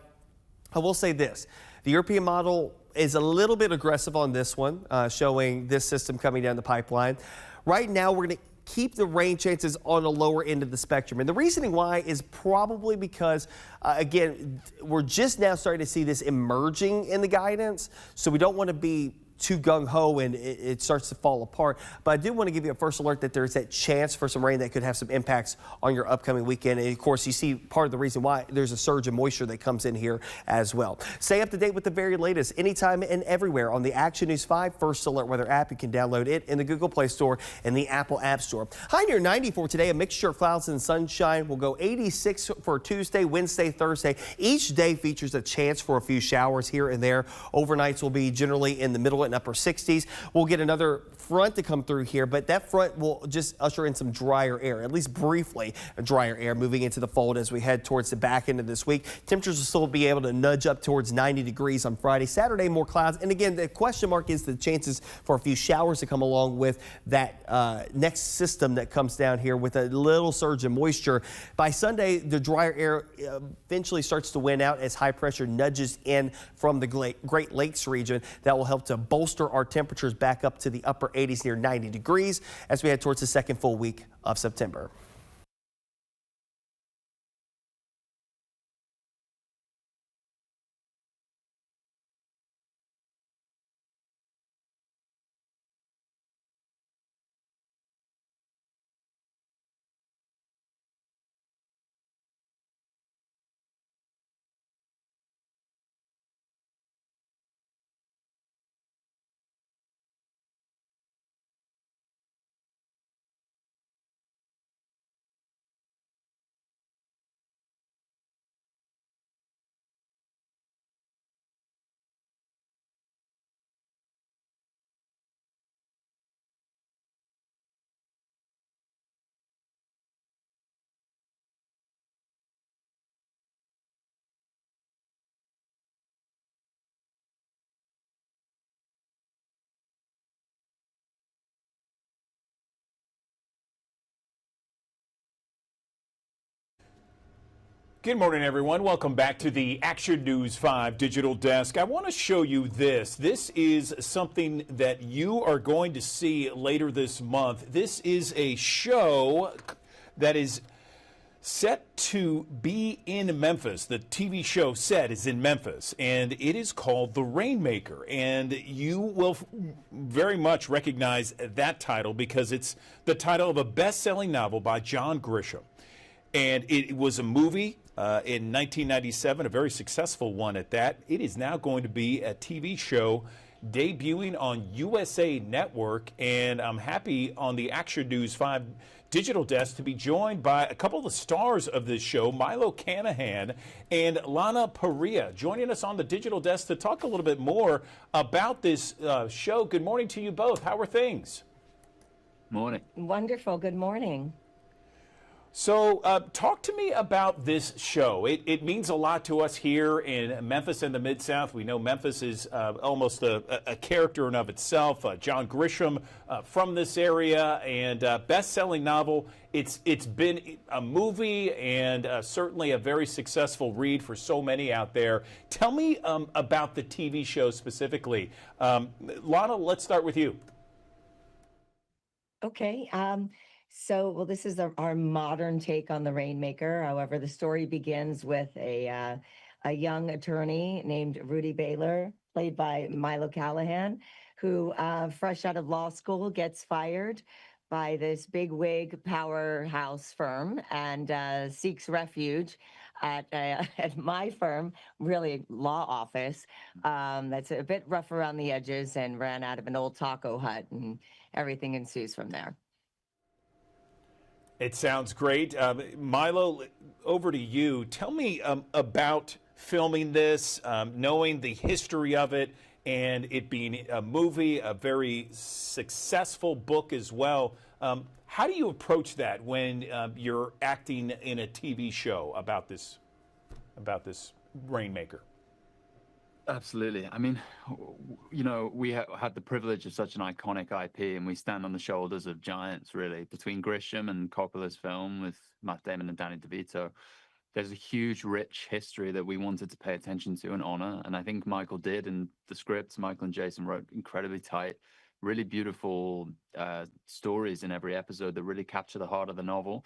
I will say this. The European model is a little bit aggressive on this one, showing this system coming down the pipeline. Right now, we're going to keep the rain chances on the lower end of the spectrum. And the reasoning why is probably because, again, we're just now starting to see this emerging in the guidance. So we don't want to be too gung-ho and it starts to fall apart. But I do want to give you a first alert that there's that chance for some rain that could have some impacts on your upcoming weekend. And of course, you see part of the reason why there's a surge of moisture that comes in here as well. Stay up to date with the very latest anytime and everywhere on the Action News 5 First Alert Weather app. You can download it in the Google Play Store and the Apple App Store. High near 90 for today, a mixture of clouds and sunshine. We'll go 86 for Tuesday, Wednesday, Thursday. Each day features a chance for a few showers here and there. Overnights will be generally in the middle and upper 60s. We'll get another front to come through here, but that front will just usher in some drier air, at least briefly drier air moving into the fold as we head towards the back end of this week. Temperatures will still be able to nudge up towards 90 degrees on Friday. Saturday, more clouds. And again, the question mark is the chances for a few showers to come along with that next system that comes down here with a little surge of moisture. By Sunday, the drier air eventually starts to win out as high pressure nudges in from the Great Lakes region. That will help to bolster our temperatures back up to the upper 80s near 90 degrees as we head towards the second full week of September. Good morning, everyone. Welcome back to the Action News 5 Digital Desk. I want to show you this. This is something that you are going to see later this month. This is a show that is set to be in Memphis. The TV show set is in Memphis, and it is called The Rainmaker. And you will very much recognize that title because it's the title of a best-selling novel by John Grisham. And it was a movie in 1997, a very successful one at that. It is now going to be a TV show debuting on USA Network, and I'm happy on the Action News 5 Digital Desk to be joined by a couple of the stars of this show, Milo Canahan and Lana Parrilla, joining us on the Digital Desk to talk a little bit more about this show. Good morning to you both. How are things? Morning. Wonderful. Good morning. So, talk to me about this show. It means a lot to us here in Memphis and the Mid-South. We know Memphis is almost a character in of itself. John Grisham from this area, and best-selling novel. It's been a movie and certainly a very successful read for so many out there. Tell me about the TV show specifically. Lana, let's start with you. Okay. Well, this is our modern take on the Rainmaker. However, the story begins with a young attorney named Rudy Baylor, played by Milo Callahan, who, fresh out of law school, gets fired by this big wig powerhouse firm and seeks refuge at my firm, really law office, that's a bit rough around the edges, and ran out of an old taco hut, and everything ensues from there. It sounds great. Milo, over to you. Tell me about filming this, knowing the history of it, and it being a movie, a very successful book as well. How do you approach that when you're acting in a TV show about this Rainmaker? Absolutely. I mean, you know, we had the privilege of such an iconic IP, and we stand on the shoulders of giants, really. Between Grisham and Coppola's film with Matt Damon and Danny DeVito, there's a huge, rich history that we wanted to pay attention to and honor. And I think Michael did, and the scripts Michael and Jason wrote incredibly tight, really beautiful stories in every episode that really capture the heart of the novel.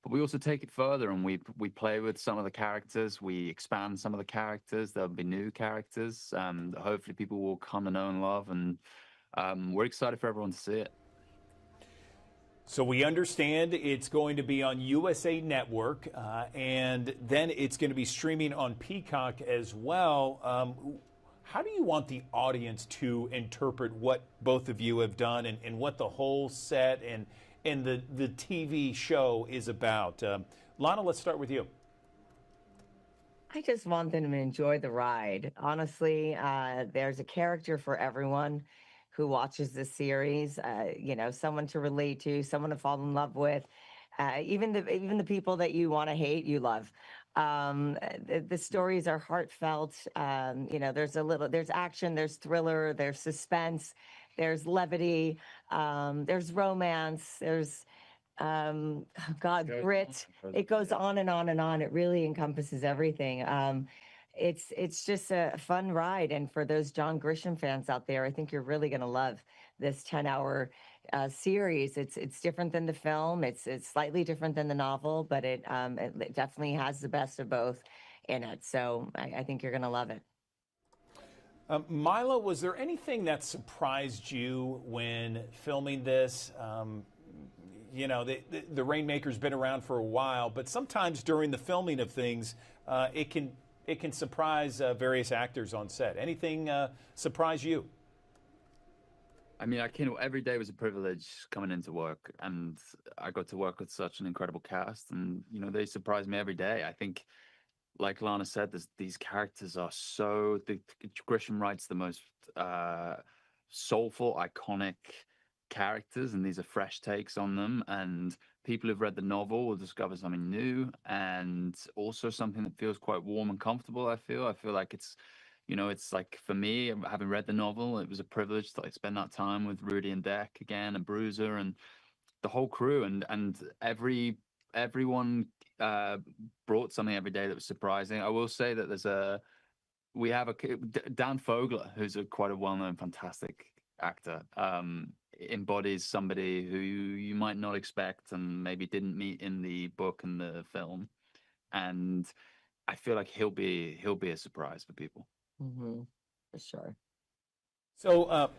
But we also take it further, and we play with some of the characters. We expand some of the characters. There'll be new characters that hopefully people will come to know and love. And we're excited for everyone to see it. So we understand it's going to be on USA Network, and then it's going to be streaming on Peacock as well. How do you want the audience to interpret what both of you have done and what the whole set and the TV show is about? Lana, let's start with you. I just want them to enjoy the ride. Honestly, there's a character for everyone who watches this series. You know, someone to relate to, someone to fall in love with. Even the people that you want to hate, you love. The stories are heartfelt. You know, there's action, there's thriller, there's suspense, there's levity, there's romance, there's grit. It goes on and on and on. It really encompasses everything. It's just a fun ride, and for those John Grisham fans out there, I think you're really going to love this 10-hour series. It's different than the film. It's slightly different than the novel, but it definitely has the best of both in it. So I think you're going to love it. Milo, was there anything that surprised you when filming this? You know, the Rainmaker's been around for a while, but sometimes during the filming of things, it can surprise various actors on set. Anything surprise you? I mean, every day was a privilege coming into work, and I got to work with such an incredible cast, and, you know, they surprise me every day. I think, like Lana said, these characters are Grisham writes the most soulful, iconic characters, and these are fresh takes on them, and people who've read the novel will discover something new, and also something that feels quite warm and comfortable. I feel like it's, you know, it's like, for me, having read the novel, it was a privilege to spend that time with Rudy and Deck again, and Bruiser and the whole crew, and everyone brought something every day that was surprising. I will say that we have Dan Fogler, who's quite a well-known, fantastic actor, embodies somebody who you might not expect and maybe didn't meet in the book and the film, and I feel like he'll be a surprise for people. Mm-hmm. For sure. So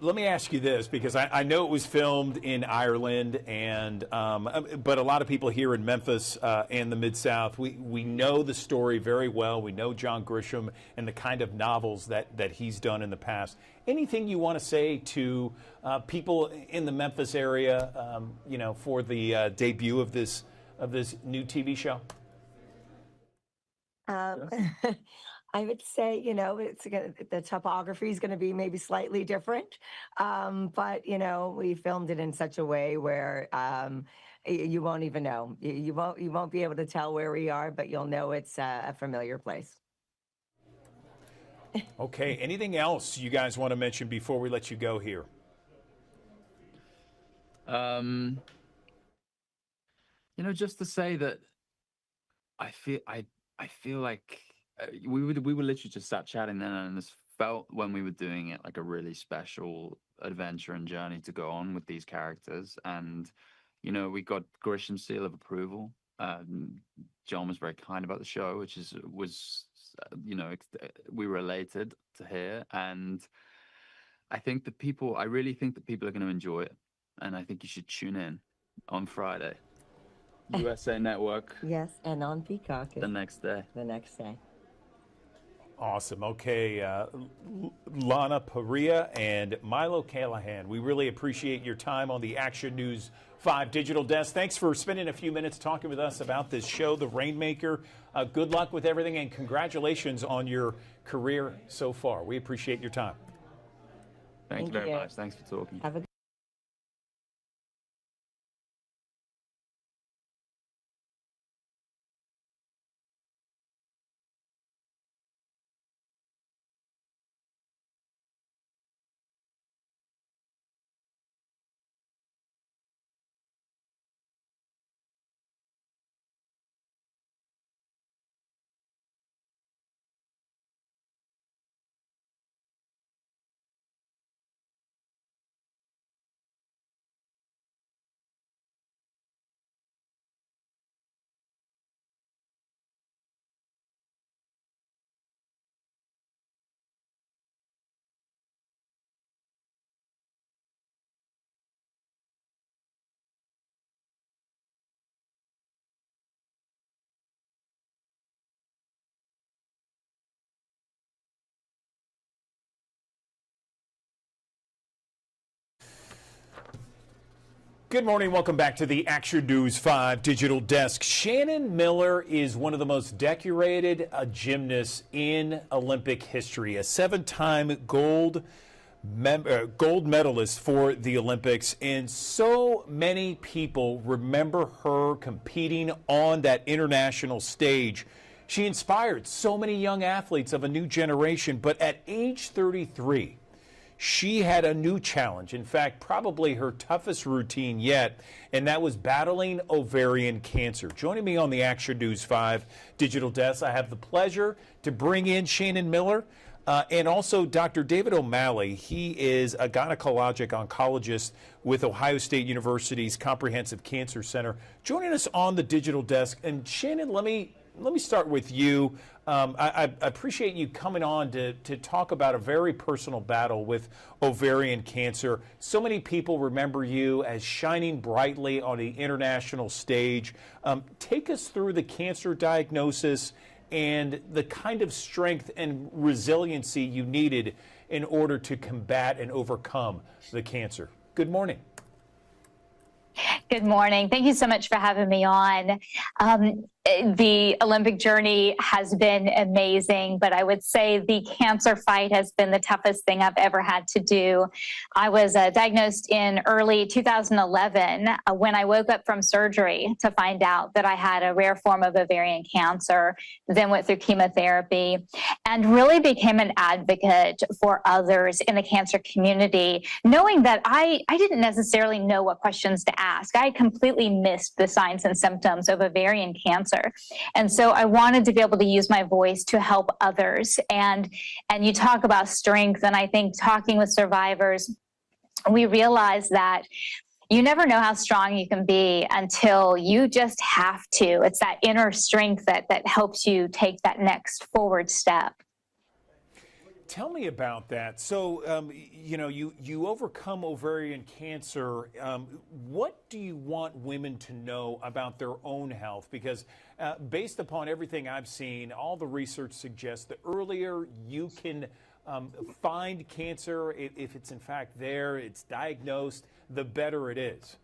let me ask you this, because I know it was filmed in Ireland, and but a lot of people here in Memphis and the Mid-South, we know the story very well. We know John Grisham and the kind of novels that he's done in the past. Anything you want to say to people in the Memphis area, you know, for the debut of this new TV show? I would say, you know, the topography is going to be maybe slightly different, but, you know, we filmed it in such a way where You won't even know. You won't be able to tell where we are, but you'll know it's a familiar place. Okay, anything else you guys want to mention before we let you go here? Just to say that I feel like we were literally just sat chatting then, and this felt when we were doing it like a really special adventure and journey to go on with these characters. And we got Grisham's seal of approval. John was very kind about the show, which was we were elated to hear. And I really think that people are going to enjoy it, and I think you should tune in on Friday. USA Network. Yes, and on Peacock. The next day. The next day. Awesome. Okay, Lana Paria and Milo Callahan, we really appreciate your time on the Action News 5 Digital Desk. Thanks for spending a few minutes talking with us about this show, The Rainmaker. Good luck with everything, and congratulations on your career so far. We appreciate your time. Thank you very much. Thanks for talking. Have a Good morning. Welcome back to the Action News 5 Digital Desk. Shannon Miller is one of the most decorated gymnasts in Olympic history, a 7-time gold medalist for the Olympics, and so many people remember her competing on that international stage. She inspired so many young athletes of a new generation, but at age 33, she had a new challenge. In fact, probably her toughest routine yet, and that was battling ovarian cancer. Joining me on the Action News 5 Digital Desk, I have the pleasure to bring in Shannon Miller and also Dr. David O'Malley. He is a gynecologic oncologist with Ohio State University's Comprehensive Cancer Center, joining us on the Digital Desk. And Shannon, let me start with you. I appreciate you coming on to talk about a very personal battle with ovarian cancer. So many people remember you as shining brightly on the international stage. Take us through the cancer diagnosis and the kind of strength and resiliency you needed in order to combat and overcome the cancer. Good morning. Good morning. Thank you so much for having me on. The Olympic journey has been amazing, but I would say the cancer fight has been the toughest thing I've ever had to do. I was diagnosed in early 2011 when I woke up from surgery to find out that I had a rare form of ovarian cancer, then went through chemotherapy, and really became an advocate for others in the cancer community, knowing that I didn't necessarily know what questions to ask. I completely missed the signs and symptoms of ovarian cancer. And so I wanted to be able to use my voice to help others. And you talk about strength, and I think talking with survivors, we realize that you never know how strong you can be until you just have to. It's that inner strength that helps you take that next forward step. Tell me about that. So, you overcome ovarian cancer. What do you want women to know about their own health? Because based upon everything I've seen, all the research suggests the earlier you can find cancer, if it's in fact there, it's diagnosed, the better it is.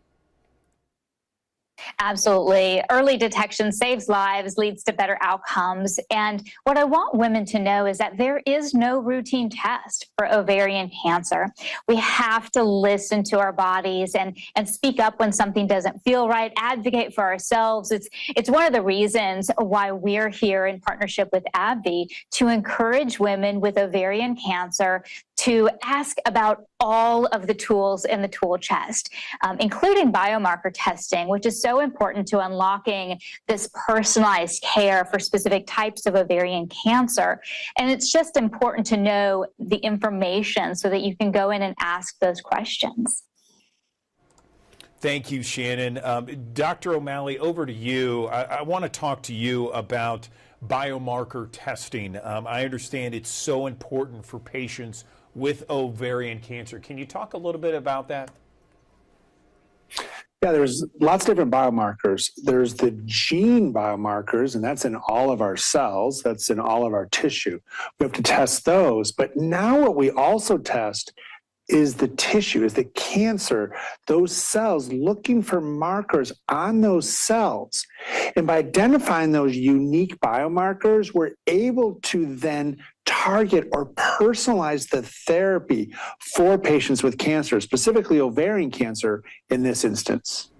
Absolutely. Early detection saves lives, leads to better outcomes. And what I want women to know is that there is no routine test for ovarian cancer. We have to listen to our bodies and speak up when something doesn't feel right, advocate for ourselves. It's one of the reasons why we're here in partnership with AbbVie to encourage women with ovarian cancer to ask about all of the tools in the tool chest, including biomarker testing, which is so important to unlocking this personalized care for specific types of ovarian cancer. And it's just important to know the information so that you can go in and ask those questions. Thank you, Shannon. Dr. O'Malley, over to you. I want to talk to you about biomarker testing. I understand it's so important for patients with ovarian cancer. Can you talk a little bit about that? Yeah, there's lots of different biomarkers. There's the gene biomarkers, and that's in all of our cells, that's in all of our tissue. We have to test those. But now what we also test is the tissue, is the cancer, those cells, looking for markers on those cells. And by identifying those unique biomarkers, we're able to then target or personalize the therapy for patients with cancer, specifically ovarian cancer in this instance.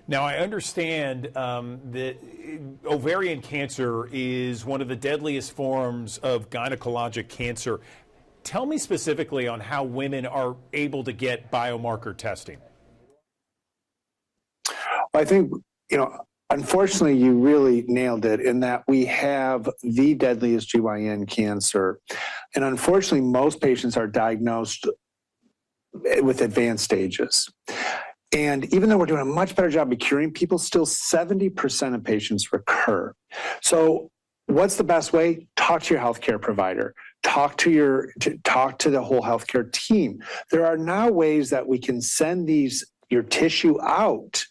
Now, I understand that ovarian cancer is one of the deadliest forms of gynecologic cancer. Tell me specifically on how women are able to get biomarker testing. I think, unfortunately, you really nailed it in that we have the deadliest GYN cancer. And unfortunately, most patients are diagnosed with advanced stages. And even though we're doing a much better job of curing people, still 70% of patients recur. So what's the best way? Talk to your healthcare provider. Talk to the whole healthcare team. There are now ways that we can send your tissue out,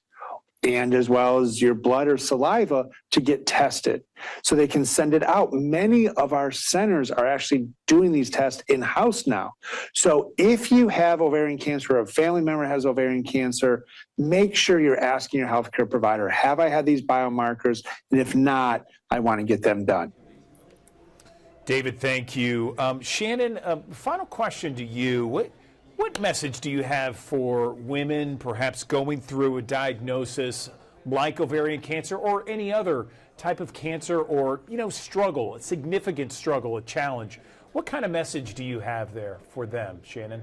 and as well as your blood or saliva, to get tested. So they can send it out. Many of our centers are actually doing these tests in-house now. So if you have ovarian cancer or a family member has ovarian cancer, make sure you're asking your healthcare provider, have I had these biomarkers? And if not, I want to get them done. David, thank you. Shannon, final question to you. What message do you have for women perhaps going through a diagnosis like ovarian cancer or any other type of cancer or, struggle, a significant struggle, a challenge? What kind of message do you have there for them, Shannon?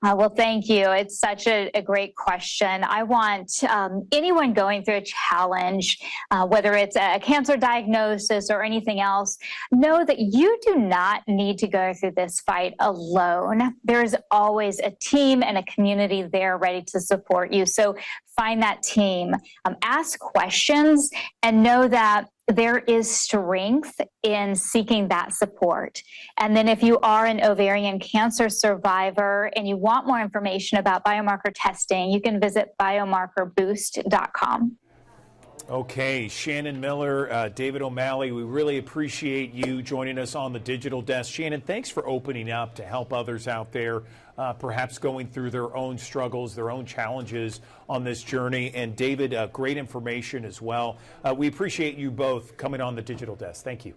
Well, thank you. It's such a great question. I want anyone going through a challenge, whether it's a cancer diagnosis or anything else, know that you do not need to go through this fight alone. There's always a team and a community there ready to support you. So find that team, ask questions, and know that there is strength in seeking that support. And then if you are an ovarian cancer survivor and you want more information about biomarker testing, you can visit biomarkerboost.com. Okay, Shannon Miller, David O'Malley, we really appreciate you joining us on the Digital Desk. Shannon, thanks for opening up to help others out there, perhaps going through their own struggles, their own challenges on this journey. And David, great information as well. We appreciate you both coming on the Digital Desk. Thank you.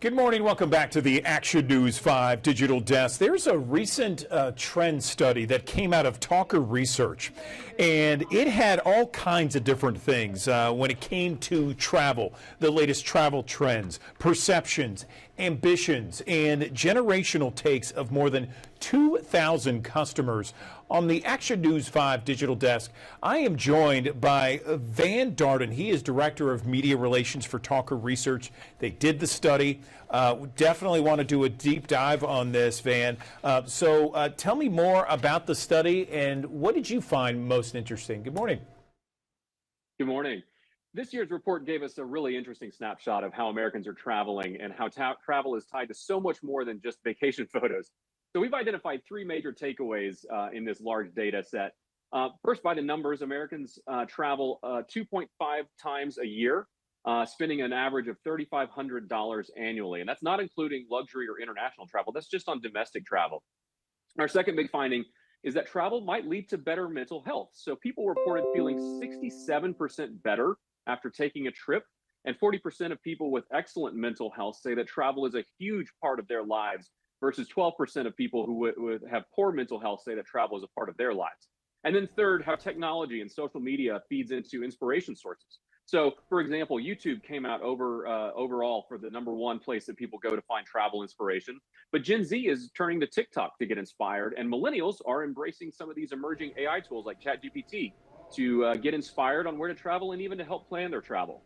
Good morning. Welcome back to the Action News 5 Digital Desk. There's a recent trend study that came out of Talker Research, and it had all kinds of different things when it came to travel, the latest travel trends, perceptions, ambitions, and generational takes of more than 2,000 customers. On the Action News 5 Digital Desk, I am joined by Van Darden. He is Director of Media Relations for Talker Research. They did the study. Definitely want to do a deep dive on this, Van. So tell me more about the study and what did you find most interesting? Good morning. Good morning. This year's report gave us a really interesting snapshot of how Americans are traveling and how travel is tied to so much more than just vacation photos. So we've identified three major takeaways in this large data set. First, by the numbers, Americans travel 2.5 times a year, spending an average of $3,500 annually. And that's not including luxury or international travel. That's just on domestic travel. Our second big finding is that travel might lead to better mental health. So people reported feeling 67% better after taking a trip. And 40% of people with excellent mental health say that travel is a huge part of their lives, versus 12% of people who would have poor mental health say that travel is a part of their lives. And then third, how technology and social media feeds into inspiration sources. So, for example, YouTube came out overall for the #1 place that people go to find travel inspiration. But Gen Z is turning to TikTok to get inspired, and millennials are embracing some of these emerging AI tools like ChatGPT to get inspired on where to travel and even to help plan their travel.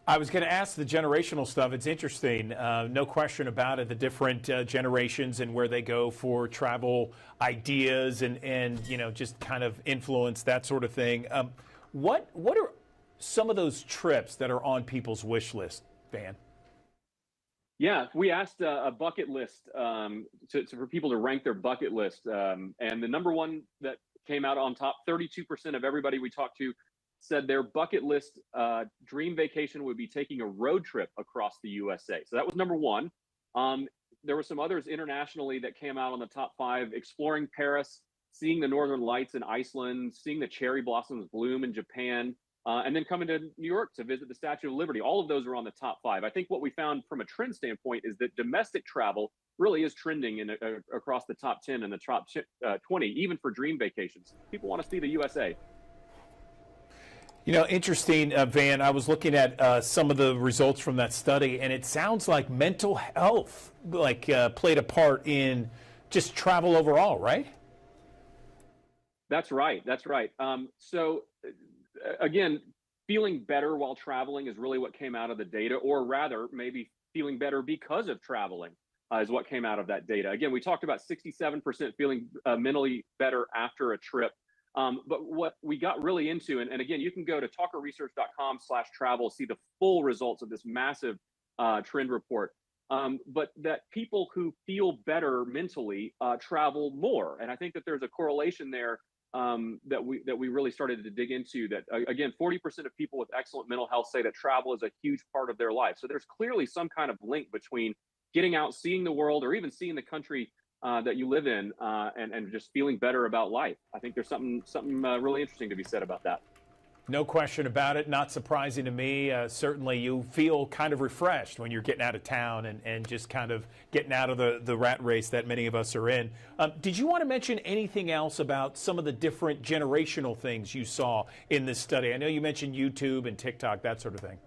I was going to ask the generational stuff. It's interesting, no question about it, the different generations and where they go for travel ideas and you know, just kind of influence, that sort of thing. What are some of those trips that are on people's wish list, Van? Yeah, we asked a bucket list for people to rank their bucket list. And the #1 that came out on top, 32% of everybody we talked to said their bucket list dream vacation would be taking a road trip across the USA. So that was #1. There were some others internationally that came out on the top 5, exploring Paris, seeing the Northern Lights in Iceland, seeing the cherry blossoms bloom in Japan, and then coming to New York to visit the Statue of Liberty. All of those are on the top 5. I think what we found from a trend standpoint is that domestic travel really is trending across the top 10 and the top 20, even for dream vacations. People want to see the USA. You know, interesting, Van, I was looking at some of the results from that study, and it sounds like mental health played a part in just travel overall, right? That's right. That's right. So again, feeling better while traveling is really what came out of the data, or rather maybe feeling better because of traveling is what came out of that data. Again, we talked about 67% feeling mentally better after a trip. But what we got really into, and again, you can go to talkerresearch.com/travel, see the full results of this massive trend report. But that people who feel better mentally travel more. And I think that there's a correlation there that we really started to dig into, that again, 40% of people with excellent mental health say that travel is a huge part of their life. So there's clearly some kind of link between getting out, seeing the world, or even seeing the country that you live in, and just feeling better about life. I think there's something really interesting to be said about that. No question about it. Not surprising to me. Certainly you feel kind of refreshed when you're getting out of town and just kind of getting out of the rat race that many of us are in. Did you want to mention anything else about some of the different generational things you saw in this study? I know you mentioned YouTube and TikTok, that sort of thing.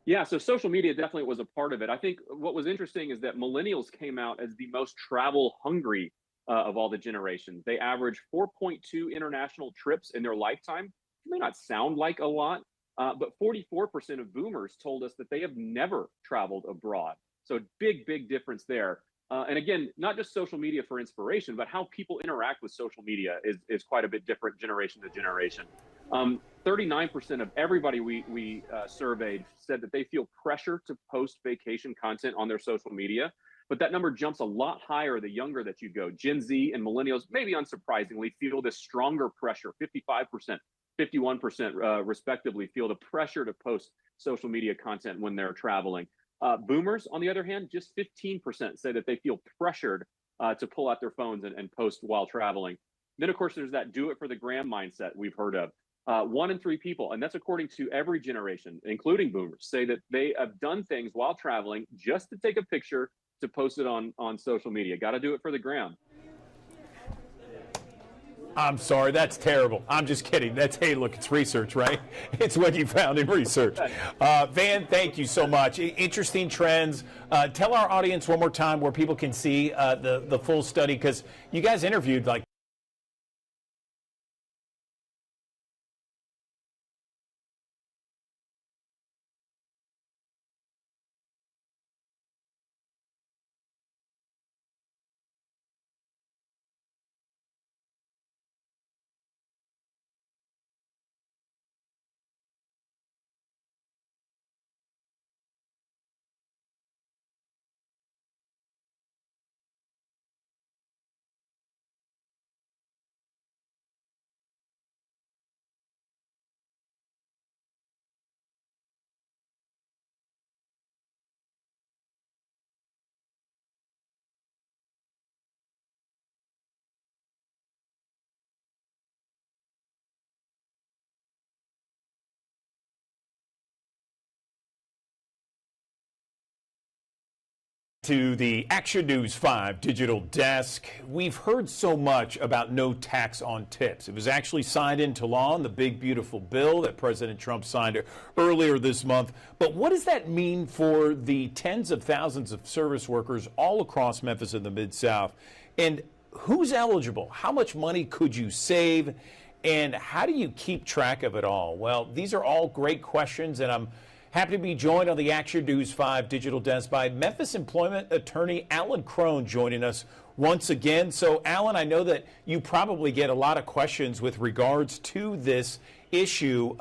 Yeah, so social media definitely was a part of it. I think what was interesting is that millennials came out as the most travel hungry of all the generations. They averaged 4.2 international trips in their lifetime. It may not sound like a lot, but 44% of boomers told us that they have never traveled abroad. So big difference there. And again, not just social media for inspiration, but how people interact with social media is quite a bit different generation to generation. 39% of everybody we surveyed said that they feel pressure to post vacation content on their social media, but that number jumps a lot higher the younger that you go. Gen Z and millennials, maybe unsurprisingly, feel this stronger pressure. 55%, 51% respectively feel the pressure to post social media content when they're traveling. Boomers, on the other hand, just 15% say that they feel pressured to pull out their phones and post while traveling. Then, of course, there's that do it for the gram mindset we've heard of. 1 in 3 people, and that's according to every generation, including boomers, say that they have done things while traveling just to take a picture to post it on social media. Got to do it for the gram. I'm sorry, that's terrible. I'm just kidding. That's, hey, look, it's research, right? It's what you found in research. Van, thank you so much. Interesting trends. Tell our audience one more time where people can see the full study, because you guys interviewed like to the Action News 5 digital desk. We've heard so much about no tax on tips. It was actually signed into law in the big, beautiful bill that President Trump signed earlier this month. But what does that mean for the tens of thousands of service workers all across Memphis and the Mid-South? And who's eligible? How much money could you save? And how do you keep track of it all? Well, these are all great questions, and I'm happy to be joined on the Action News 5 digital desk by Memphis employment attorney Alan Crone, joining us once again. So, Alan, I know that you probably get a lot of questions with regards to this issue.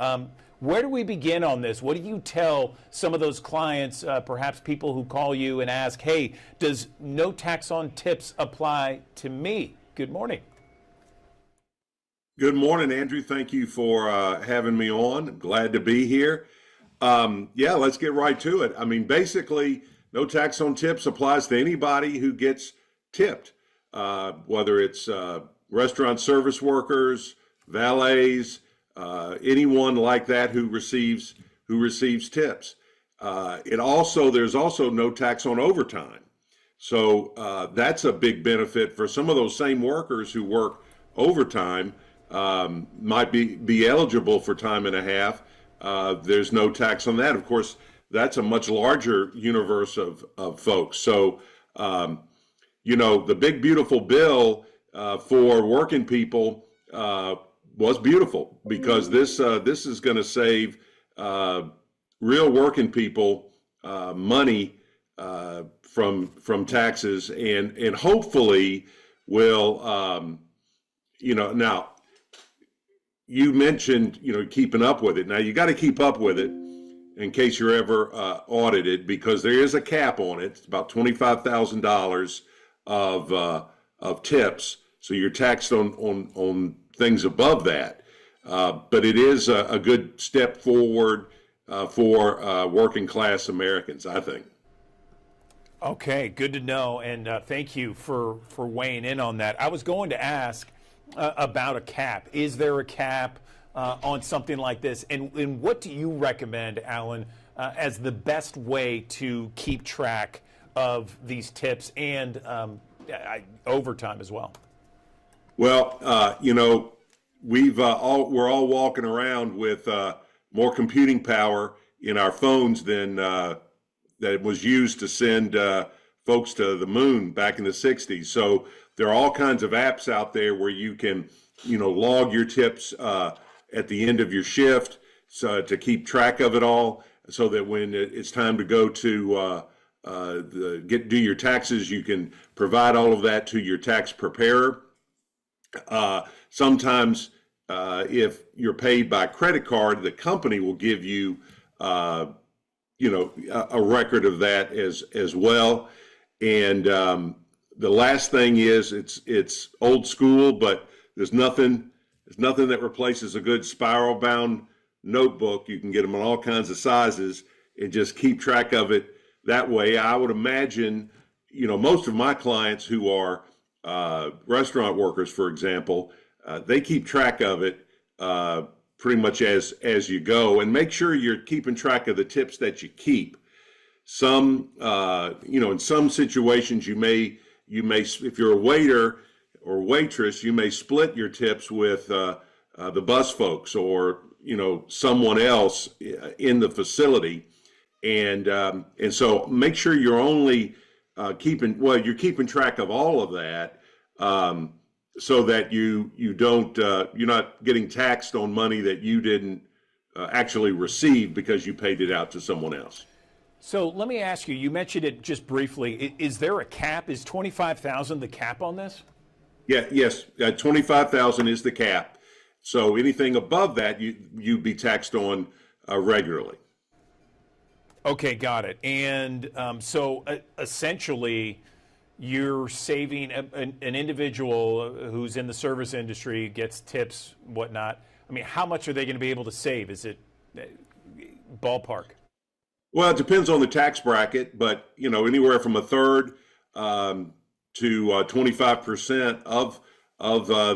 Where do we begin on this? What do you tell some of those clients, perhaps people who call you and ask, hey, does no tax on tips apply to me? Good morning. Good morning, Andrew. Thank you for having me on. Glad to be here. Yeah, let's get right to it. I mean, basically, no tax on tips applies to anybody who gets tipped, whether it's restaurant service workers, valets, anyone like that who receives tips. There's also no tax on overtime. So that's a big benefit for some of those same workers who work overtime, might be eligible for time and a half. There's no tax on that. Of course, that's a much larger universe of folks. So, the big, beautiful bill for working people was beautiful, because this is going to save real working people money from taxes, and hopefully will, now, you mentioned, keeping up with it. Now, you got to keep up with it in case you're ever audited, because there is a cap on it. It's about $25,000 of tips. So you're taxed on things above that. But it is a good step forward for working class Americans, I think. Okay, good to know. And thank you for weighing in on that. I was going to ask about a cap. Is there a cap on something like this? And what do you recommend, Alan, as the best way to keep track of these tips and overtime as well? Well, we're all walking around with more computing power in our phones than that was used to send folks to the moon back in the 60s. So there are all kinds of apps out there where you can, log your tips at the end of your shift, so to keep track of it all, so that when it's time to go to do your taxes, you can provide all of that to your tax preparer. Sometimes, if you're paid by credit card, the company will give you, a record of that as well. And the last thing is, it's old school, but there's nothing that replaces a good spiral bound notebook. You can get them in all kinds of sizes and just keep track of it that way. I would imagine, most of my clients who are restaurant workers, for example, they keep track of it pretty much as you go, and make sure you're keeping track of the tips that you keep. Some, in some situations, you may, if you're a waiter or waitress, you may split your tips with the bus folks or, someone else in the facility. And so make sure you're only you're keeping track of all of that, so that you don't, you're not getting taxed on money that you didn't actually receive because you paid it out to someone else. So let me ask you, you mentioned it just briefly. Is there a cap? Is 25,000 the cap on this? Yeah, yes, 25,000 is the cap. So anything above that, you'd be taxed on regularly. Okay, got it. And so essentially, you're saving an individual who's in the service industry, gets tips, whatnot. I mean, how much are they going to be able to save? Is it ballpark? Well, it depends on the tax bracket, but anywhere from a third to 25% of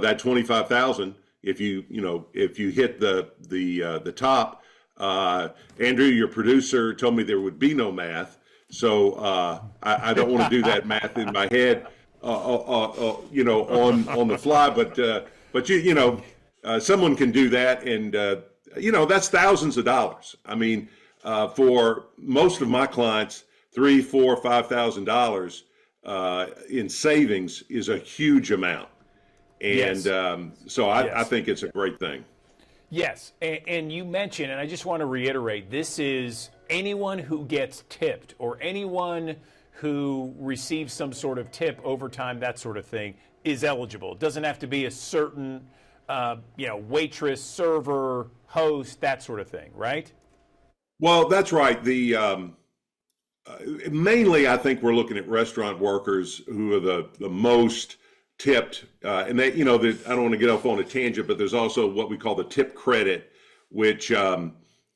that 25,000. If you hit the top. Andrew, your producer, told me there would be no math, so I don't want to do that math in my head, on the fly. But someone can do that, and that's thousands of dollars. I mean, for most of my clients, $3,000, $4,000, $5,000 in savings is a huge amount, and so I think it's a great thing. Yes, and you mentioned, and I just want to reiterate, this is anyone who gets tipped or anyone who receives some sort of tip, overtime, that sort of thing, is eligible. It doesn't have to be a certain, waitress, server, host, that sort of thing, right? Well, that's right. Mainly, I think we're looking at restaurant workers who are the most tipped, and they, I don't want to get off on a tangent, but there's also what we call the tip credit, which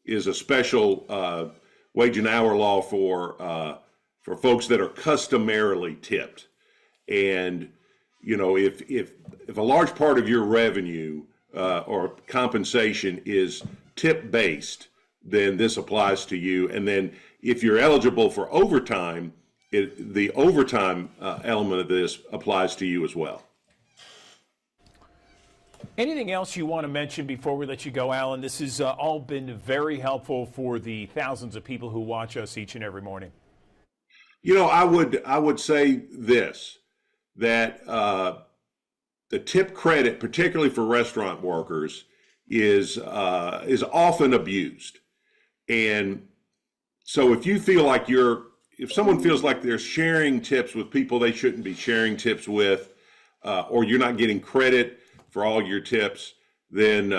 is a special wage and hour law for folks that are customarily tipped. And if a large part of your revenue or compensation is tip based, then this applies to you. And then if you're eligible for overtime, the overtime element of this applies to you as well. Anything else you want to mention before we let you go, Alan? This has all been very helpful for the thousands of people who watch us each and every morning. I would say this, that the tip credit, particularly for restaurant workers, is often abused. And so if you feel like if someone feels like they're sharing tips with people they shouldn't be sharing tips with, or you're not getting credit for all your tips, then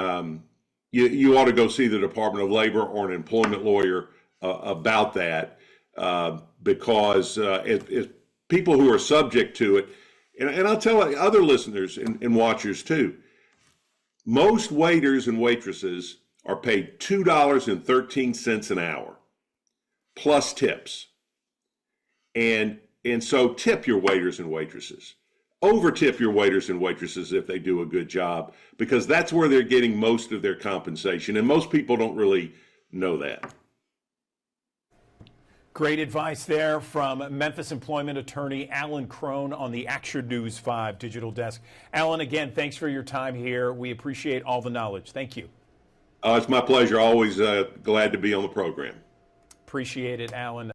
you ought to go see the Department of Labor or an employment lawyer about that, because if people who are subject to it, and I'll tell other listeners and watchers too, most waiters and waitresses are paid $2.13 an hour plus tips. And so tip your waiters and waitresses. Over tip your waiters and waitresses if they do a good job, because that's where they're getting most of their compensation. And most people don't really know that. Great advice there from Memphis employment attorney Alan Crone on the Action News 5 digital desk. Alan, again, thanks for your time here. We appreciate all the knowledge. Thank you. It's my pleasure. Always glad to be on the program. Appreciate it, Alan.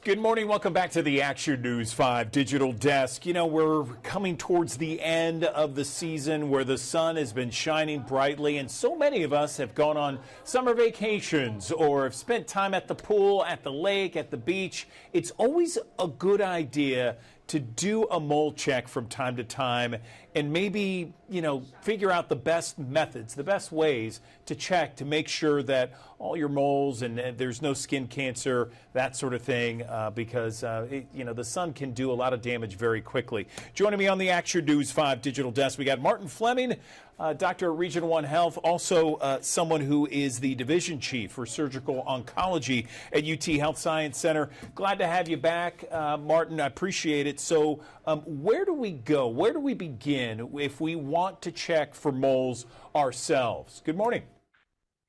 Good morning. Welcome back to the Action News 5 Digital Desk. You know, we're coming towards the end of the season where the sun has been shining brightly, and so many of us have gone on summer vacations or have spent time at the pool, at the lake, at the beach. It's always a good idea to do a mole check from time to time and maybe, you know, figure out the best methods, the best ways to check to make sure that all your moles and there's no skin cancer, that sort of thing, because, you know, the sun can do a lot of damage very quickly. Joining me on the Action News 5 Digital Desk, we got Martin Fleming, doctor at Region 1 Health, also someone who is the division chief for surgical oncology at UT Health Science Center. Glad to have you back, Martin. I appreciate it. So where do we go? Where do we begin if we want to check for moles ourselves? Good morning.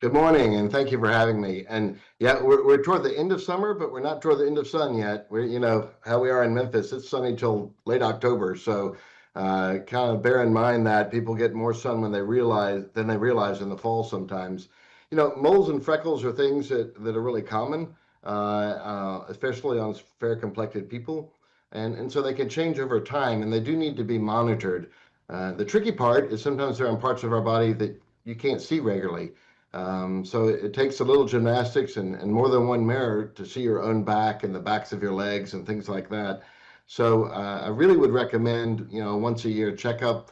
Good morning, and thank you for having me. And yeah, we're toward the end of summer, but we're not toward the end of sun yet. We're, you know, how we are in Memphis, it's sunny till late October. So kind of bear in mind that people get more sun than they realize in the fall sometimes. You know, moles and freckles are things that are really common, especially on fair-complected people. And so they can change over time, and they do need to be monitored. The tricky part is sometimes they're on parts of our body that you can't see regularly. So it takes a little gymnastics and more than one mirror to see your own back and the backs of your legs and things like that. So I really would recommend, you know, once a year checkup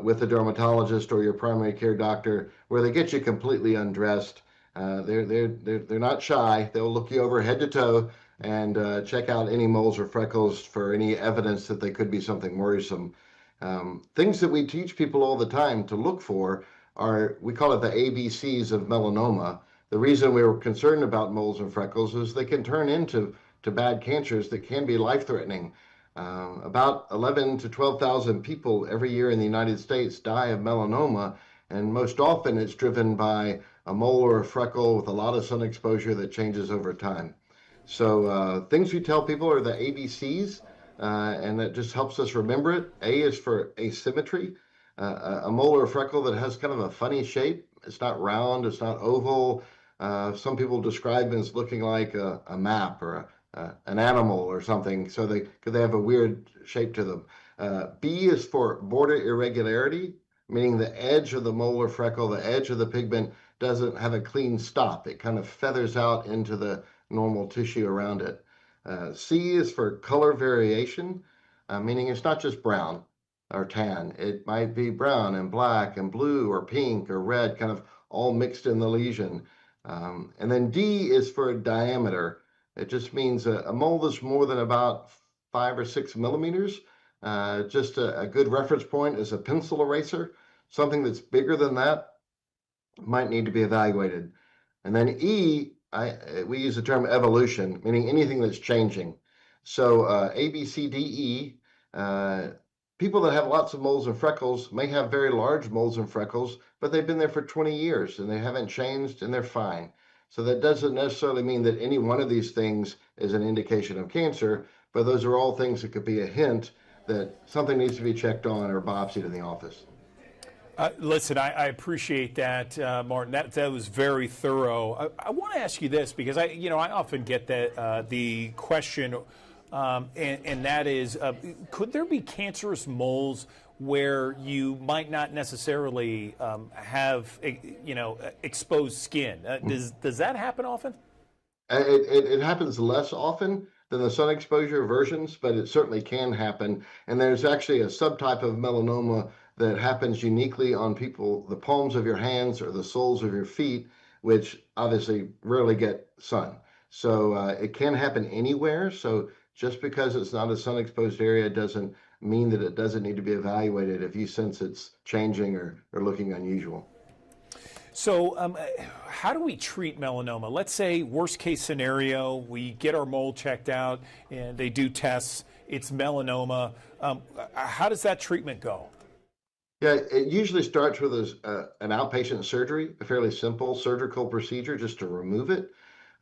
with a dermatologist or your primary care doctor, where they get you completely undressed. They're not shy. They'll look you over head to toe and check out any moles or freckles for any evidence that they could be something worrisome. Things that we teach people all the time to look for are, we call it the ABCs of melanoma. The reason we were concerned about moles and freckles is they can turn into bad cancers that can be life-threatening. About 11 to 12,000 people every year in the United States die of melanoma, and most often it's driven by a mole or a freckle with a lot of sun exposure that changes over time. So things we tell people are the ABCs, and that just helps us remember it. A is for asymmetry. A mole or a freckle that has kind of a funny shape. It's not round, it's not oval. Some people describe it as looking like a map or an animal or something, so they have a weird shape to them. B is for border irregularity, meaning the edge of the mole or freckle, the edge of the pigment doesn't have a clean stop. It kind of feathers out into the normal tissue around it. C is for color variation, meaning it's not just brown or tan. It might be brown and black and blue or pink or red, kind of all mixed in the lesion. And then D is for diameter. It just means a mole that's more than about 5 or 6 millimeters. Just a good reference point is a pencil eraser. Something that's bigger than that might need to be evaluated. And then E, we use the term evolution, meaning anything that's changing. So A, B, C, D, E, people that have lots of moles and freckles may have very large moles and freckles, but they've been there for 20 years and they haven't changed and they're fine. So that doesn't necessarily mean that any one of these things is an indication of cancer, but those are all things that could be a hint that something needs to be checked on or biopsied in the office. Listen, I appreciate that, Martin. That was very thorough. I want to ask you this because I often get the question, and that is, could there be cancerous moles where you might not necessarily have exposed skin? Does that happen often? It happens less often than the sun exposure versions, but it certainly can happen. And there's actually a subtype of melanoma that happens uniquely on people, the palms of your hands or the soles of your feet, which obviously rarely get sun. So it can happen anywhere. So just because it's not a sun exposed area doesn't mean that it doesn't need to be evaluated if you sense it's changing or looking unusual. So how do we treat melanoma? Let's say worst case scenario, we get our mole checked out and they do tests, it's melanoma. How does that treatment go? Yeah, it usually starts with an outpatient surgery, a fairly simple surgical procedure just to remove it.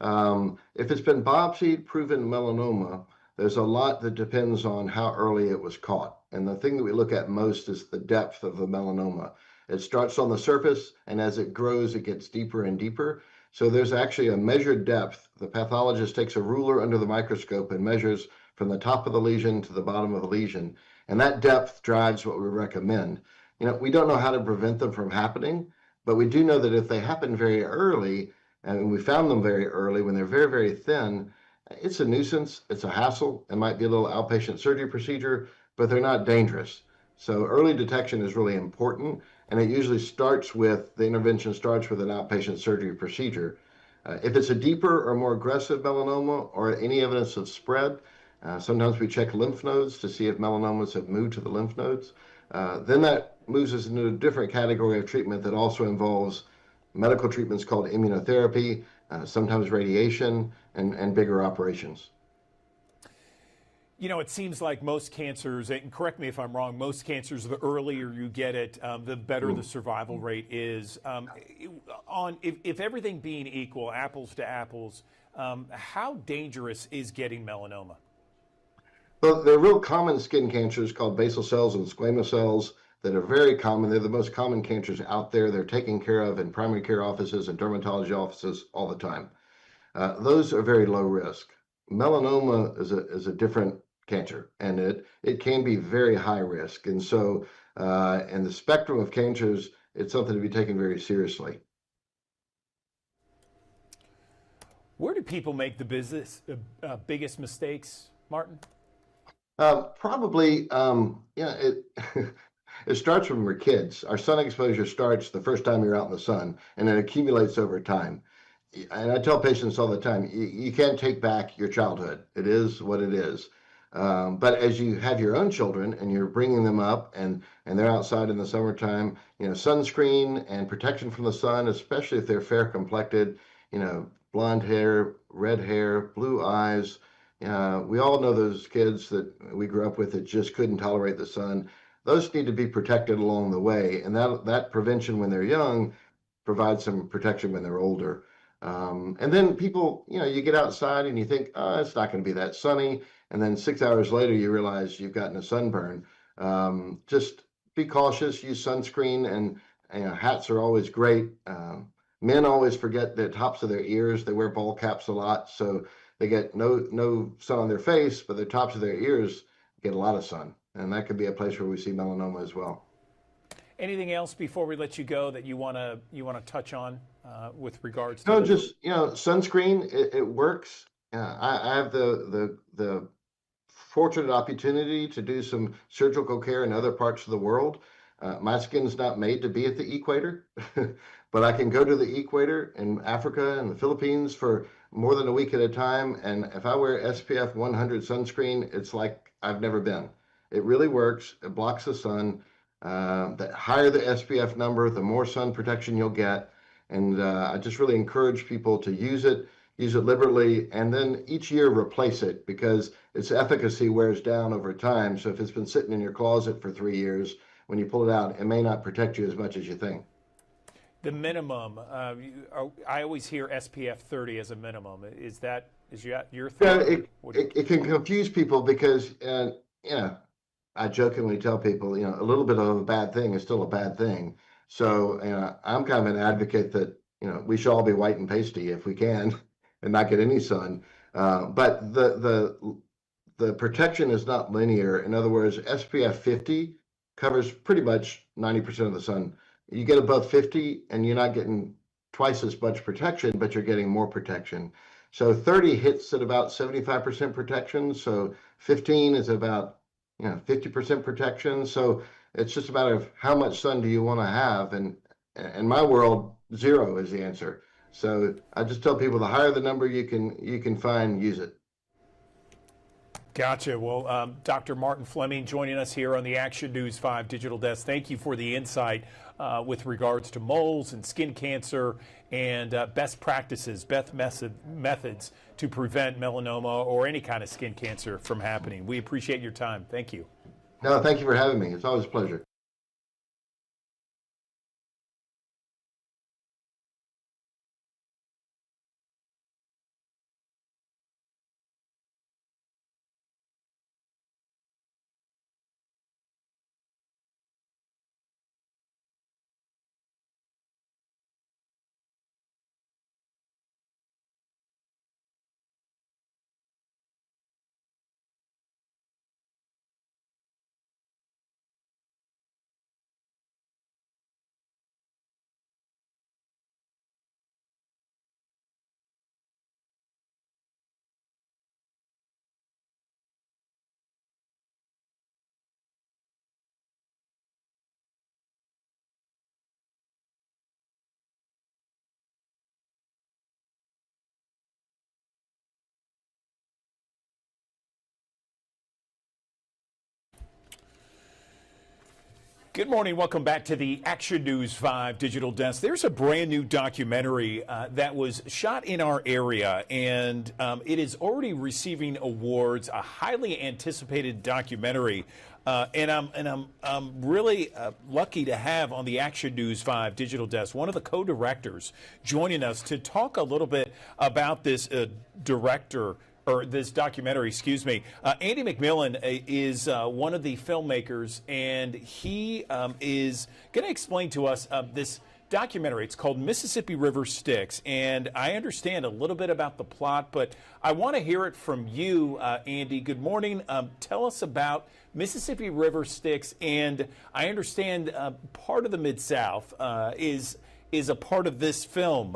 If it's been biopsied, proven melanoma, there's a lot that depends on how early it was caught. And the thing that we look at most is the depth of the melanoma. It starts on the surface, and as it grows, it gets deeper and deeper. So there's actually a measured depth. The pathologist takes a ruler under the microscope and measures from the top of the lesion to the bottom of the lesion. And that depth drives what we recommend. We don't know how to prevent them from happening, but we do know that if they happen very early, and we found them very early when they're very, very thin, it's a nuisance, it's a hassle, it might be a little outpatient surgery procedure, but they're not dangerous. So early detection is really important, and it usually the intervention starts with an outpatient surgery procedure. If it's a deeper or more aggressive melanoma or any evidence of spread, sometimes we check lymph nodes to see if melanomas have moved to the lymph nodes. Then that moves us into a different category of treatment that also involves medical treatments called immunotherapy, sometimes radiation, and bigger operations. It seems like most cancers, and correct me if I'm wrong, most cancers, the earlier you get it, the better the survival rate is. If everything being equal, apples to apples, how dangerous is getting melanoma? Well, there are real common skin cancers called basal cells and squamous cells that are very common. They're the most common cancers out there. They're taken care of in primary care offices and dermatology offices all the time. Those are very low risk. Melanoma is a different cancer, and it can be very high risk. And so in the spectrum of cancers, it's something to be taken very seriously. Where do people make the biggest mistakes, Martin? Probably, it starts when we're kids. Our sun exposure starts the first time you're out in the sun, and it accumulates over time. And I tell patients all the time, you can't take back your childhood. It is what it is. But as you have your own children and you're bringing them up and they're outside in the summertime, sunscreen and protection from the sun, especially if they're fair complected, blonde hair, red hair, blue eyes. We all know those kids that we grew up with that just couldn't tolerate the sun. Those need to be protected along the way. And that prevention when they're young provides some protection when they're older. And then people, you get outside and you think, oh, it's not going to be that sunny. And then 6 hours later, you realize you've gotten a sunburn. Just be cautious, use sunscreen, and hats are always great. Men always forget the tops of their ears. They wear ball caps a lot, so they get no sun on their face, but the tops of their ears get a lot of sun. And that could be a place where we see melanoma as well. Anything else before we let you go that you want to touch on with regards to? No, just sunscreen. It works. I have the fortunate opportunity to do some surgical care in other parts of the world. My skin's not made to be at the equator, but I can go to the equator in Africa and the Philippines for more than a week at a time. And if I wear SPF 100 sunscreen, it's like I've never been. It really works. It blocks the sun. The higher the SPF number, the more sun protection you'll get. And I just really encourage people to use it liberally, and then each year replace it because its efficacy wears down over time. So if it's been sitting in your closet for 3 years, when you pull it out, it may not protect you as much as you think. The minimum, I always hear SPF 30 as a minimum. Is your thought? Yeah, it can confuse people because, I jokingly tell people, a little bit of a bad thing is still a bad thing. So, I'm kind of an advocate that, we should all be white and pasty if we can and not get any sun. But the protection is not linear. In other words, SPF 50 covers pretty much 90% of the sun. You get above 50 and you're not getting twice as much protection, but you're getting more protection. So 30 hits at about 75% protection. So 15 is about 50% protection. So it's just a matter of how much sun do you want to have. And in my world, 0 is the answer. So I just tell people the higher the number you can find, use it. Gotcha. Well, Dr. Martin Fleming joining us here on the Action News 5 Digital Desk. Thank you for the insight with regards to moles and skin cancer and best practices, best methods to prevent melanoma or any kind of skin cancer from happening. We appreciate your time. Thank you. No, thank you for having me. It's always a pleasure. Good morning. Welcome back to the Action News 5 Digital Desk. There's a brand new documentary that was shot in our area, and it is already receiving awards. A highly anticipated documentary, and I'm really lucky to have on the Action News 5 Digital Desk one of the co-directors joining us to talk a little bit about this this documentary, excuse me. Andy McMillan is one of the filmmakers, and he is going to explain to us this documentary. It's called Mississippi River Styx, and I understand a little bit about the plot, but I want to hear it from you, Andy. Good morning. Tell us about Mississippi River Styx, and I understand part of the Mid-South is a part of this film.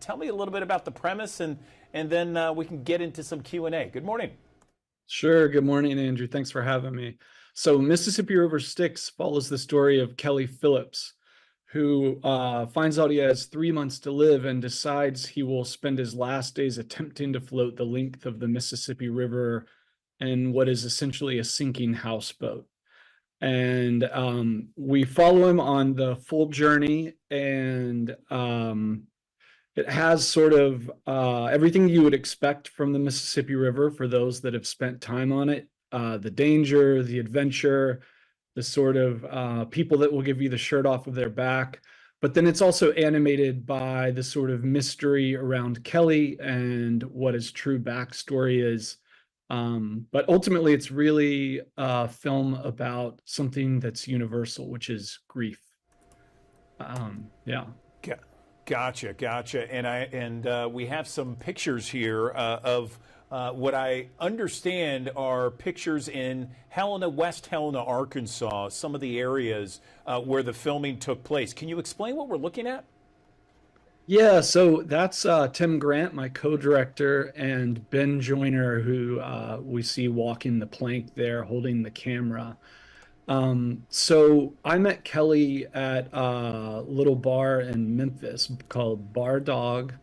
Tell me a little bit about the premise, and then we can get into some Q&A. Good morning. Sure. Good morning, Andrew. Thanks for having me. So Mississippi River Styx follows the story of Kelly Phillips, who finds out he has 3 months to live and decides he will spend his last days attempting to float the length of the Mississippi River in what is essentially a sinking houseboat. And we follow him on the full journey, and it has sort of everything you would expect from the Mississippi River for those that have spent time on it. The danger, the adventure, the sort of people that will give you the shirt off of their back. But then it's also animated by the sort of mystery around Kelly and what his true backstory is. But ultimately, it's really a film about something that's universal, which is grief. Yeah. Gotcha. And we have some pictures here of what I understand are pictures in West Helena, Arkansas, some of the areas where the filming took place. Can you explain what we're looking at? Yeah, so that's Tim Grant, my co-director, and Ben Joyner, who we see walking the plank there, holding the camera. So I met Kelly at a little bar in Memphis called Bar Dog.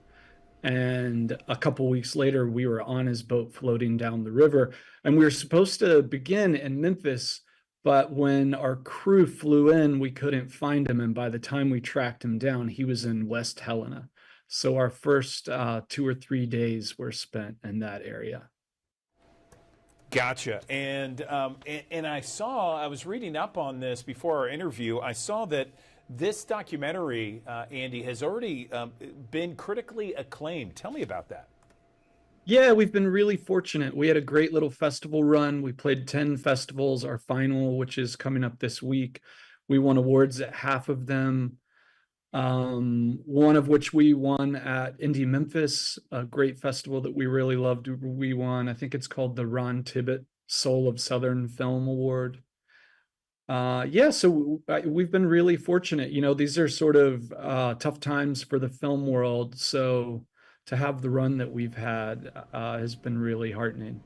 And a couple weeks later, we were on his boat floating down the river. And we were supposed to begin in Memphis, but when our crew flew in, we couldn't find him. And by the time we tracked him down, he was in West Helena. So our first 2 or 3 days were spent in that area. Gotcha. And I was reading up on this before our interview. I saw that this documentary, Andy, has already been critically acclaimed. Tell me about that. Yeah, we've been really fortunate. We had a great little festival run. We played 10 festivals. Our final, which is coming up this week, we won awards at half of them. One of which we won at Indie Memphis, a great festival that we really loved. We won, I think it's called the Ron Tibbett Soul of Southern Film Award. Yeah, so we've been really fortunate. You know, these are sort of tough times for the film world. So to have the run that we've had has been really heartening.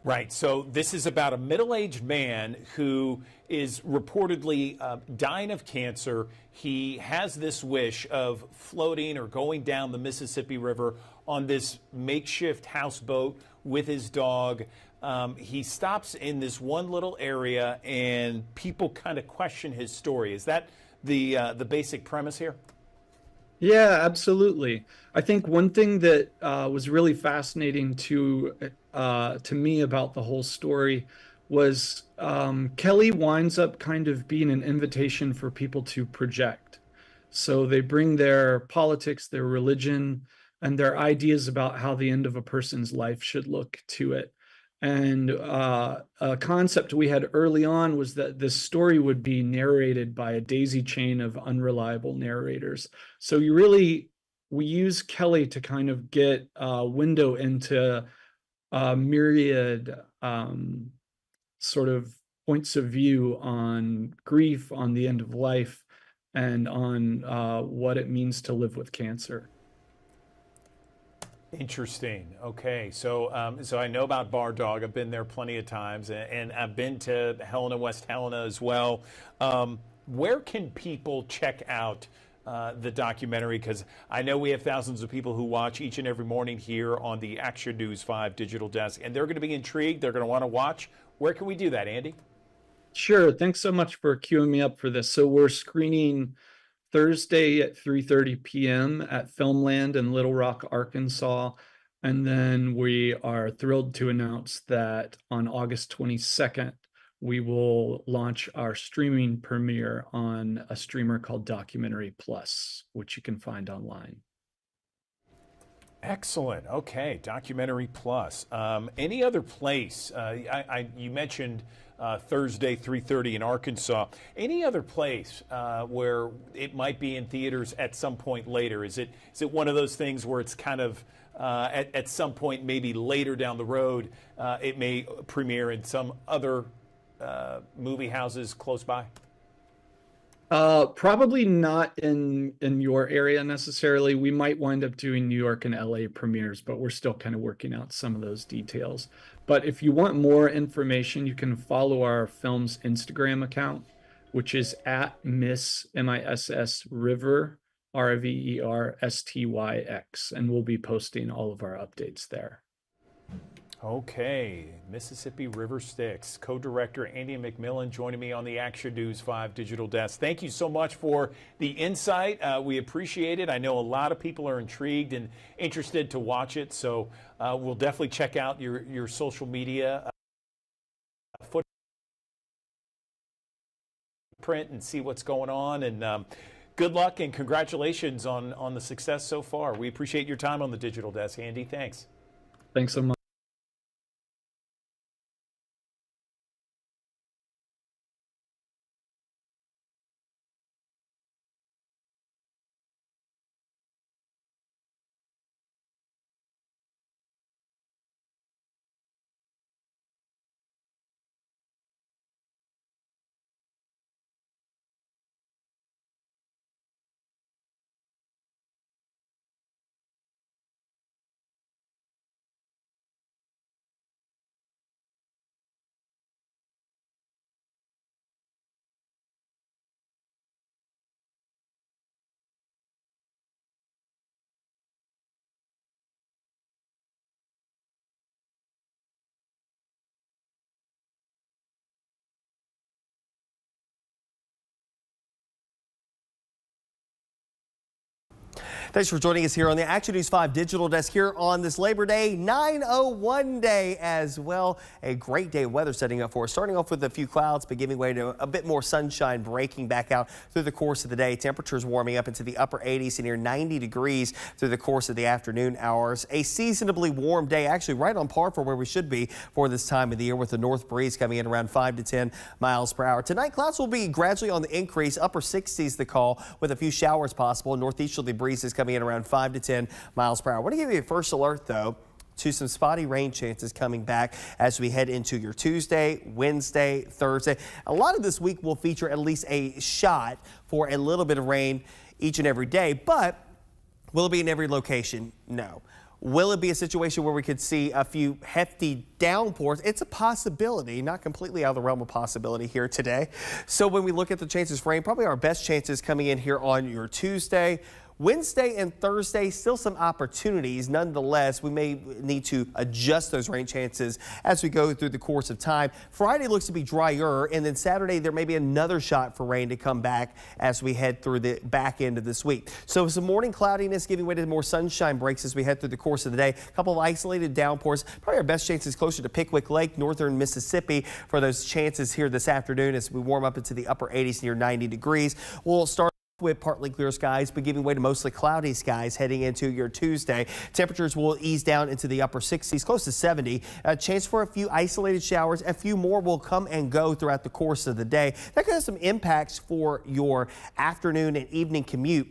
Right. So this is about a middle-aged man who is reportedly dying of cancer. He has this wish of floating or going down the Mississippi River on this makeshift houseboat with his dog. He stops in this one little area, and people kind of question his story. Is that the basic premise here? Yeah, absolutely. I think one thing that was really fascinating to me about the whole story was Kelly winds up kind of being an invitation for people to project. So they bring their politics, their religion, and their ideas about how the end of a person's life should look to it. And a concept we had early on was that this story would be narrated by a daisy chain of unreliable narrators. So we use Kelly to kind of get a window into a myriad sort of points of view on grief, on the end of life, and on what it means to live with cancer. Interesting. Okay, so I know about Bar Dog. I've been there plenty of times, and I've been to West Helena as well. Where can people check out the documentary? Because I know we have thousands of people who watch each and every morning here on the Action News 5 Digital Desk, and they're going to be intrigued. They're going to want to watch. Where can we do that, Andy? Sure. Thanks so much for queuing me up for this. So we're screening Thursday at 3:30 p.m. at Filmland in Little Rock, Arkansas. And then we are thrilled to announce that on August 22nd, we will launch our streaming premiere on a streamer called Documentary Plus, which you can find online. Excellent. Okay, Documentary Plus. Any other place? You mentioned Thursday, 3:30 in Arkansas. Any other place where it might be in theaters at some point later? Is it one of those things where it's kind of at some point, maybe later down the road, it may premiere in some other movie houses close by? Probably not in your area necessarily. We might wind up doing New York and LA premieres, but we're still kind of working out some of those details. But if you want more information, you can follow our film's Instagram account, which is at Miss MISS River RVERSTYX, and we'll be posting all of our updates there. Okay, Mississippi River Styx, co-director Andy McMillan joining me on the Action News 5 digital desk. Thank you so much for the insight. We appreciate it. I know a lot of people are intrigued and interested to watch it, so we'll definitely check out your social media footprint and see what's going on. And good luck and congratulations on the success so far. We appreciate your time on the digital desk, Andy. Thanks. Thanks so much. Thanks for joining us here on the Action News 5 digital desk here on this Labor Day 901 day as well. A great day of weather setting up for us. Starting off with a few clouds, but giving way to a bit more sunshine breaking back out through the course of the day. Temperatures warming up into the upper 80s to near 90 degrees through the course of the afternoon hours. A seasonably warm day, actually right on par for where we should be for this time of the year, with the north breeze coming in around 5 to 10 miles per hour. Tonight, clouds will be gradually on the increase, upper 60s the call, with a few showers possible. Northeasterly breezes coming in around 5 to 10 miles per hour. I want to give you a first alert, though, to some spotty rain chances coming back as we head into your Tuesday, Wednesday, Thursday. A lot of this week will feature at least a shot for a little bit of rain each and every day, but will it be in every location? No. Will it be a situation where we could see a few hefty downpours? It's a possibility, not completely out of the realm of possibility here today. So when we look at the chances for rain, probably our best chances coming in here on your Tuesday, Wednesday and Thursday, still some opportunities. Nonetheless, we may need to adjust those rain chances as we go through the course of time. Friday looks to be drier, and then Saturday there may be another shot for rain to come back as we head through the back end of this week. So some morning cloudiness giving way to more sunshine breaks as we head through the course of the day. A couple of isolated downpours. Probably our best chances closer to Pickwick Lake, northern Mississippi, for those chances here this afternoon as we warm up into the upper 80s near 90 degrees. We'll start with partly clear skies, but giving way to mostly cloudy skies heading into your Tuesday. Temperatures will ease down into the upper 60s, close to 70. A chance for a few isolated showers. A few more will come and go throughout the course of the day. That could have some impacts for your afternoon and evening commute,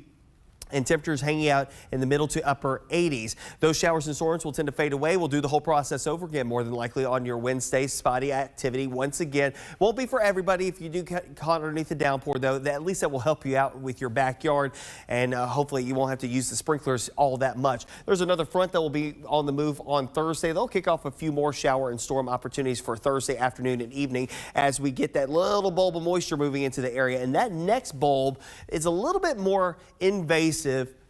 and temperatures hanging out in the middle to upper 80s. Those showers and storms will tend to fade away. We'll do the whole process over again more than likely on your Wednesday. Spotty activity once again. Won't be for everybody. If you do get caught underneath the downpour, though, at least that will help you out with your backyard, and hopefully you won't have to use the sprinklers all that much. There's another front that will be on the move on Thursday. They'll kick off a few more shower and storm opportunities for Thursday afternoon and evening as we get that little bulb of moisture moving into the area. And that next bulb is a little bit more invasive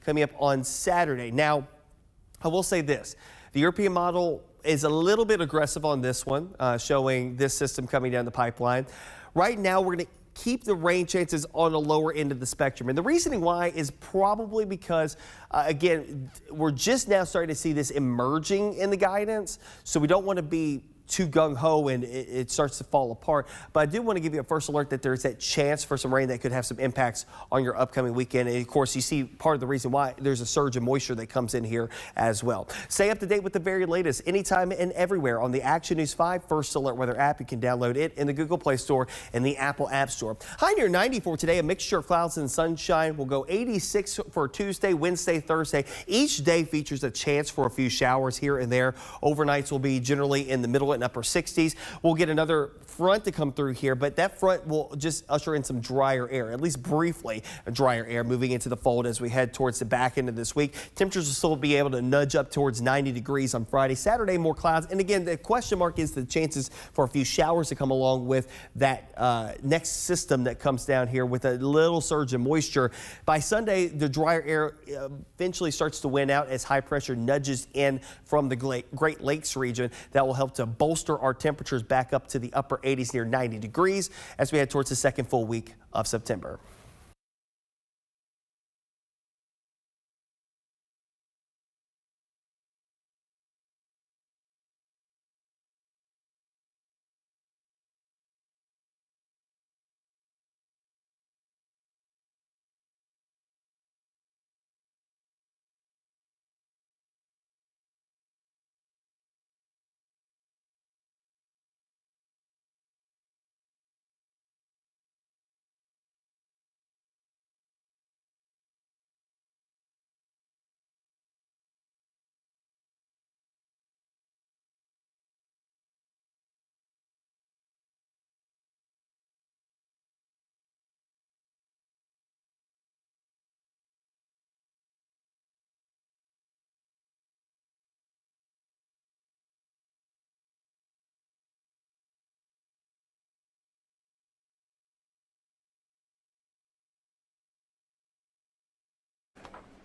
coming up on Saturday. Now, I will say this. The European model is a little bit aggressive on this one, showing this system coming down the pipeline. Right now, we're going to keep the rain chances on the lower end of the spectrum. And the reasoning why is probably because, again, we're just now starting to see this emerging in the guidance. So we don't want to be too gung-ho and it starts to fall apart. But I do want to give you a first alert that there's that chance for some rain that could have some impacts on your upcoming weekend. And of course, you see part of the reason why there's a surge of moisture that comes in here as well. Stay up to date with the very latest anytime and everywhere on the Action News 5 First Alert Weather app. You can download it in the Google Play Store and the Apple App Store. High near 90 for today, a mixture of clouds and sunshine. We'll go 86 for Tuesday, Wednesday, Thursday. Each day features a chance for a few showers here and there. Overnights will be generally in the middle and upper 60s. We'll get another front to come through here, but that front will just usher in some drier air, at least briefly drier air moving into the fold as we head towards the back end of this week. Temperatures will still be able to nudge up towards 90 degrees on Friday. Saturday, more clouds. And again, the question mark is the chances for a few showers to come along with that next system that comes down here with a little surge of moisture. By Sunday, the drier air eventually starts to win out as high pressure nudges in from the Great Lakes region. That will help to bolster our temperatures back up to the upper 80s near 90 degrees as we head towards the second full week of September.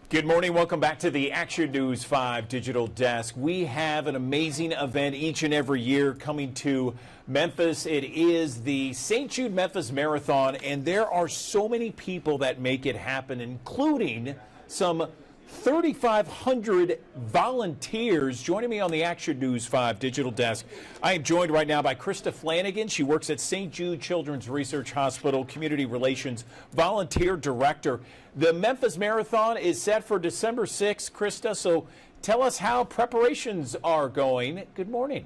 Good morning. Welcome back to the Action News 5 Digital Desk. We have an amazing event each and every year coming to Memphis. It is the St. Jude Memphis Marathon, and there are so many people that make it happen, including some 3,500 volunteers. Joining me on the Action News 5 Digital Desk, I am joined right now by Krista Flanagan. She works at St. Jude Children's Research Hospital, Community Relations Volunteer Director. The Memphis Marathon is set for December 6th. Krista, so tell us how preparations are going. Good morning.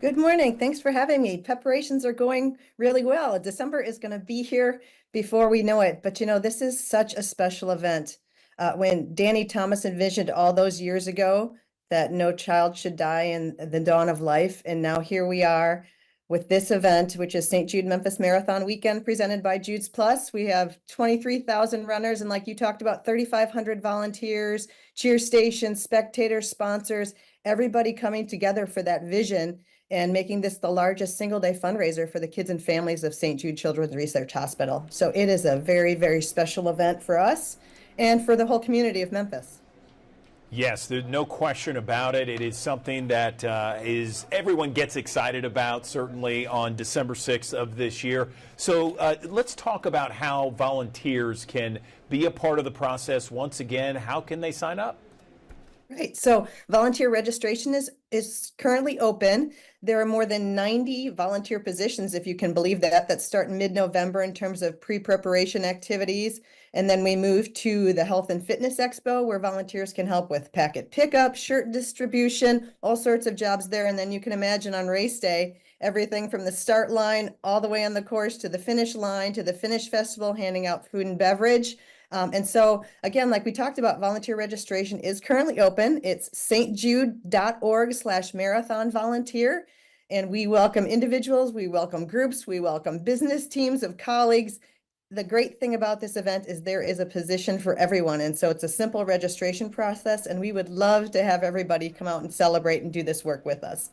Good morning. Thanks for having me. Preparations are going really well. December is going to be here before we know it. But you know, this is such a special event. When Danny Thomas envisioned all those years ago that no child should die in the dawn of life. And now here we are with this event, which is St. Jude Memphis Marathon Weekend presented by Jude's Plus. We have 23,000 runners and, like you talked about, 3,500 volunteers, cheer stations, spectators, sponsors, everybody coming together for that vision and making this the largest single-day fundraiser for the kids and families of St. Jude Children's Research Hospital. So it is a very, very special event for us and for the whole community of Memphis. Yes, there's no question about it. It is something that everyone gets excited about, certainly on December 6th of this year. So let's talk about how volunteers can be a part of the process. Once again, how can they sign up? Right. So volunteer registration is currently open. There are more than 90 volunteer positions, if you can believe that, that start in mid-November in terms of pre-preparation activities. And then we move to the Health and Fitness Expo, where volunteers can help with packet pickup, shirt distribution, all sorts of jobs there. And then you can imagine on race day, everything from the start line all the way on the course to the finish line to the finish festival, handing out food and beverage. And so, again, like we talked about, volunteer registration is currently open. It's stjude.org/marathon volunteer. And we welcome individuals, we welcome groups, we welcome business teams of colleagues. The great thing about this event is there is a position for everyone. And so it's a simple registration process. And we would love to have everybody come out and celebrate and do this work with us.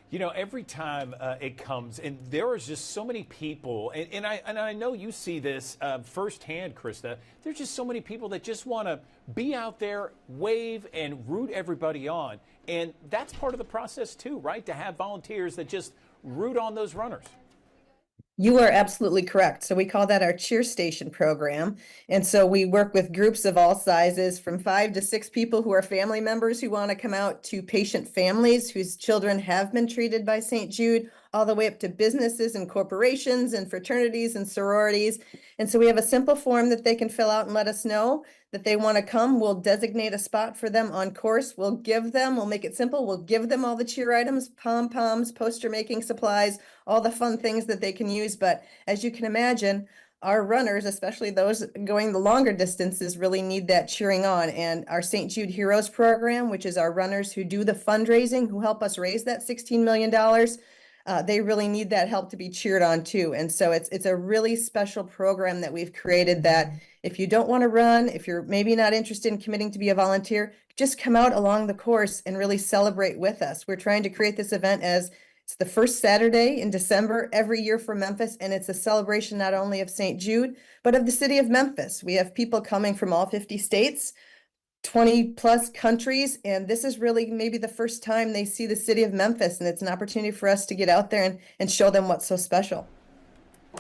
You know, every time it comes, and there is just so many people, and I know you see this firsthand, Krista. There's just so many people that just want to be out there, wave, and root everybody on. And that's part of the process too, right? To have volunteers that just root on those runners. You are absolutely correct. So we call that our Cheer Station program. And so we work with groups of all sizes, from 5 to 6 people who are family members who want to come out, to patient families whose children have been treated by St. Jude, all the way up to businesses and corporations and fraternities and sororities. And so we have a simple form that they can fill out and let us know that they want to come. We'll designate a spot for them on course. We'll make it simple. We'll give them all the cheer items, pom-poms, poster making supplies, all the fun things that they can use. But as you can imagine, our runners, especially those going the longer distances, really need that cheering on. And our St. Jude Heroes program, which is our runners who do the fundraising, who help us raise that $16 million, they really need that help to be cheered on too. And so it's a really special program that we've created, that if you don't want to run, if you're maybe not interested in committing to be a volunteer, just come out along the course and really celebrate with us. We're trying to create this event as it's the first Saturday in December every year for Memphis, and it's a celebration not only of St. Jude, but of the city of Memphis. We have people coming from all 50 states, 20 plus countries, and this is really maybe the first time they see the city of Memphis, and it's an opportunity for us to get out there and show them what's so special.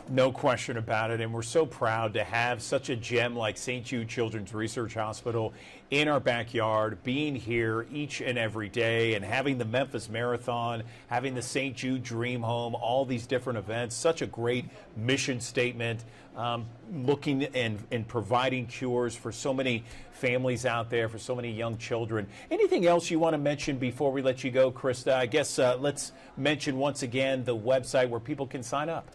No question about it, and we're so proud to have such a gem like St. Jude Children's Research Hospital in our backyard, being here each and every day, and having the Memphis Marathon, having the St. Jude Dream Home, all these different events. Such a great mission statement, looking and providing cures for so many families out there, for so many young children. Anything else you want to mention before we let you go, Krista? I guess let's mention once again the website where people can sign up.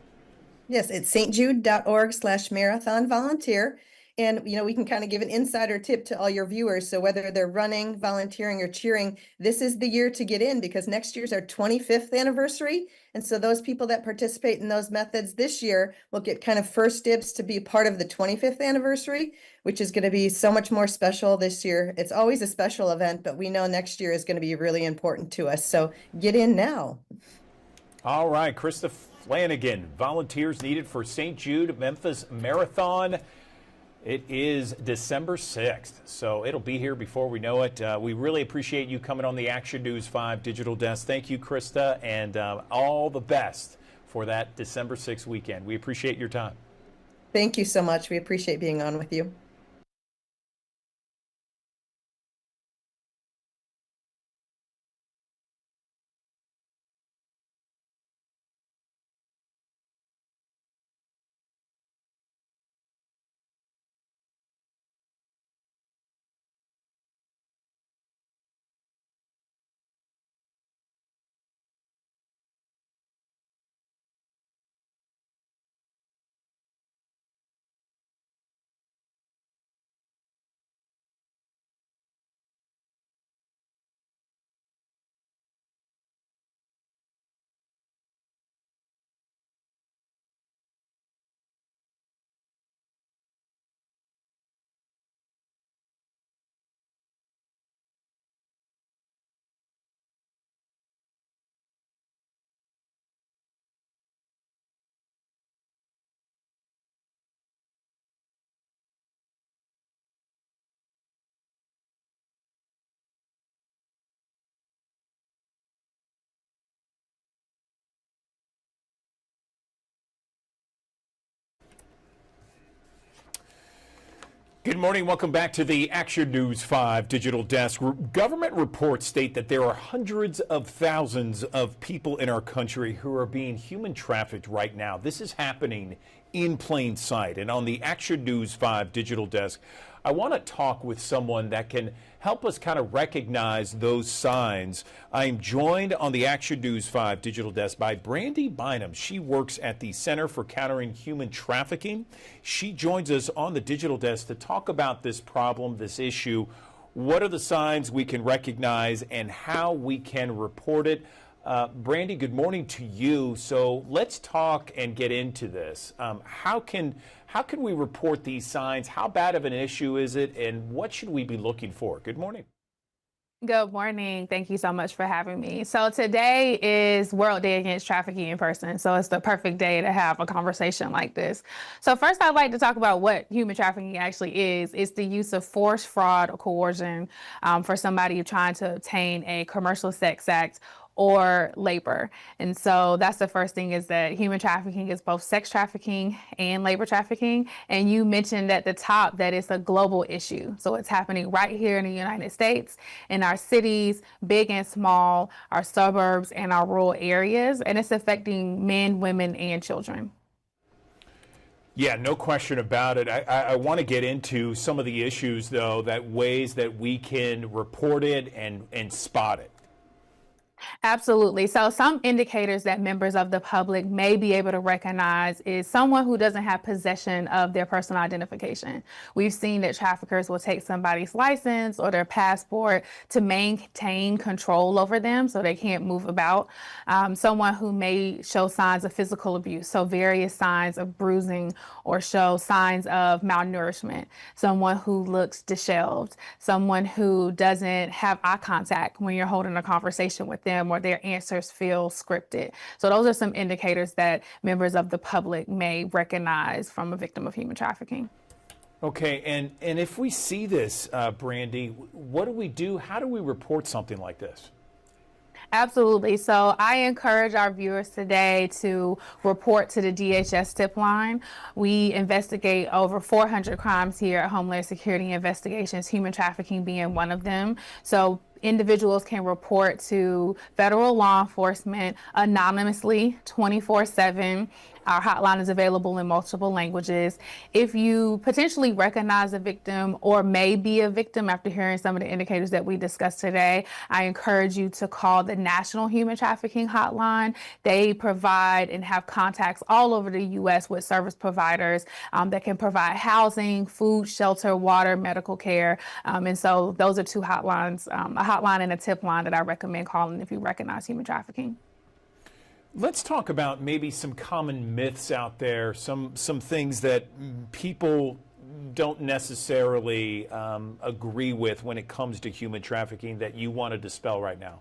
Yes, it's stjude.org/marathon volunteer. And, we can kind of give an insider tip to all your viewers. So whether they're running, volunteering, or cheering, this is the year to get in, because next year's our 25th anniversary. And so those people that participate in those methods this year will get kind of first dibs to be part of the 25th anniversary, which is going to be so much more special this year. It's always a special event, but we know next year is going to be really important to us. So get in now. All right, Krista Flanagan, volunteers needed for St. Jude Memphis Marathon. It is December 6th, so it'll be here before we know it. We really appreciate you coming on the Action News 5 Digital Desk. Thank you, Krista, and all the best for that December 6th weekend. We appreciate your time. Thank you so much. We appreciate being on with you. Good morning. Welcome back to the Action News 5 Digital Desk. Government reports state that there are hundreds of thousands of people in our country who are being human trafficked right now. This is happening in plain sight. And on the Action News 5 Digital Desk, I want to talk with someone that can help us kind of recognize those signs. I'm joined on the Action News 5 Digital Desk by Brandy Bynum. She works at the Center for Countering Human Trafficking. She joins us on the Digital Desk to talk about this problem, this issue. What are the signs we can recognize and how we can report it? Brandy, good morning to you. So let's talk and get into this. How can we report these signs? How bad of an issue is it? And what should we be looking for? Good morning. Good morning. Thank you so much for having me. So today is World Day Against Trafficking in Person. So it's the perfect day to have a conversation like this. So first, I'd like to talk about what human trafficking actually is. It's the use of force, fraud, or coercion for somebody trying to obtain a commercial sex act or labor. And so that's the first thing, is that human trafficking is both sex trafficking and labor trafficking. And you mentioned at the top that it's a global issue. So it's happening right here in the United States, in our cities, big and small, our suburbs and our rural areas. And it's affecting men, women, and children. Yeah, no question about it. I want to get into some of the issues, though, that ways that we can report it and spot it. Absolutely. So some indicators that members of the public may be able to recognize is someone who doesn't have possession of their personal identification. We've seen that traffickers will take somebody's license or their passport to maintain control over them so they can't move about. Someone who may show signs of physical abuse, so various signs of bruising, or show signs of malnourishment. Someone who looks disheveled. Someone who doesn't have eye contact when you're holding a conversation with them, or their answers feel scripted. So those are some indicators that members of the public may recognize from a victim of human trafficking. Okay, and if we see this, Brandy, what do we do? How do we report something like this? Absolutely. So I encourage our viewers today to report to the DHS tip line. We investigate over 400 crimes here at Homeland Security Investigations, human trafficking being one of them. So individuals can report to federal law enforcement anonymously 24/7. Our hotline is available in multiple languages. If you potentially recognize a victim or may be a victim after hearing some of the indicators that we discussed today, I encourage you to call the National Human Trafficking Hotline. They provide and have contacts all over the U.S. with service providers that can provide housing, food, shelter, water, medical care. And so those are two hotlines, a hotline and a tip line that I recommend calling if you recognize human trafficking. Let's talk about maybe some common myths out there, some things that people don't necessarily agree with when it comes to human trafficking that you want to dispel right now.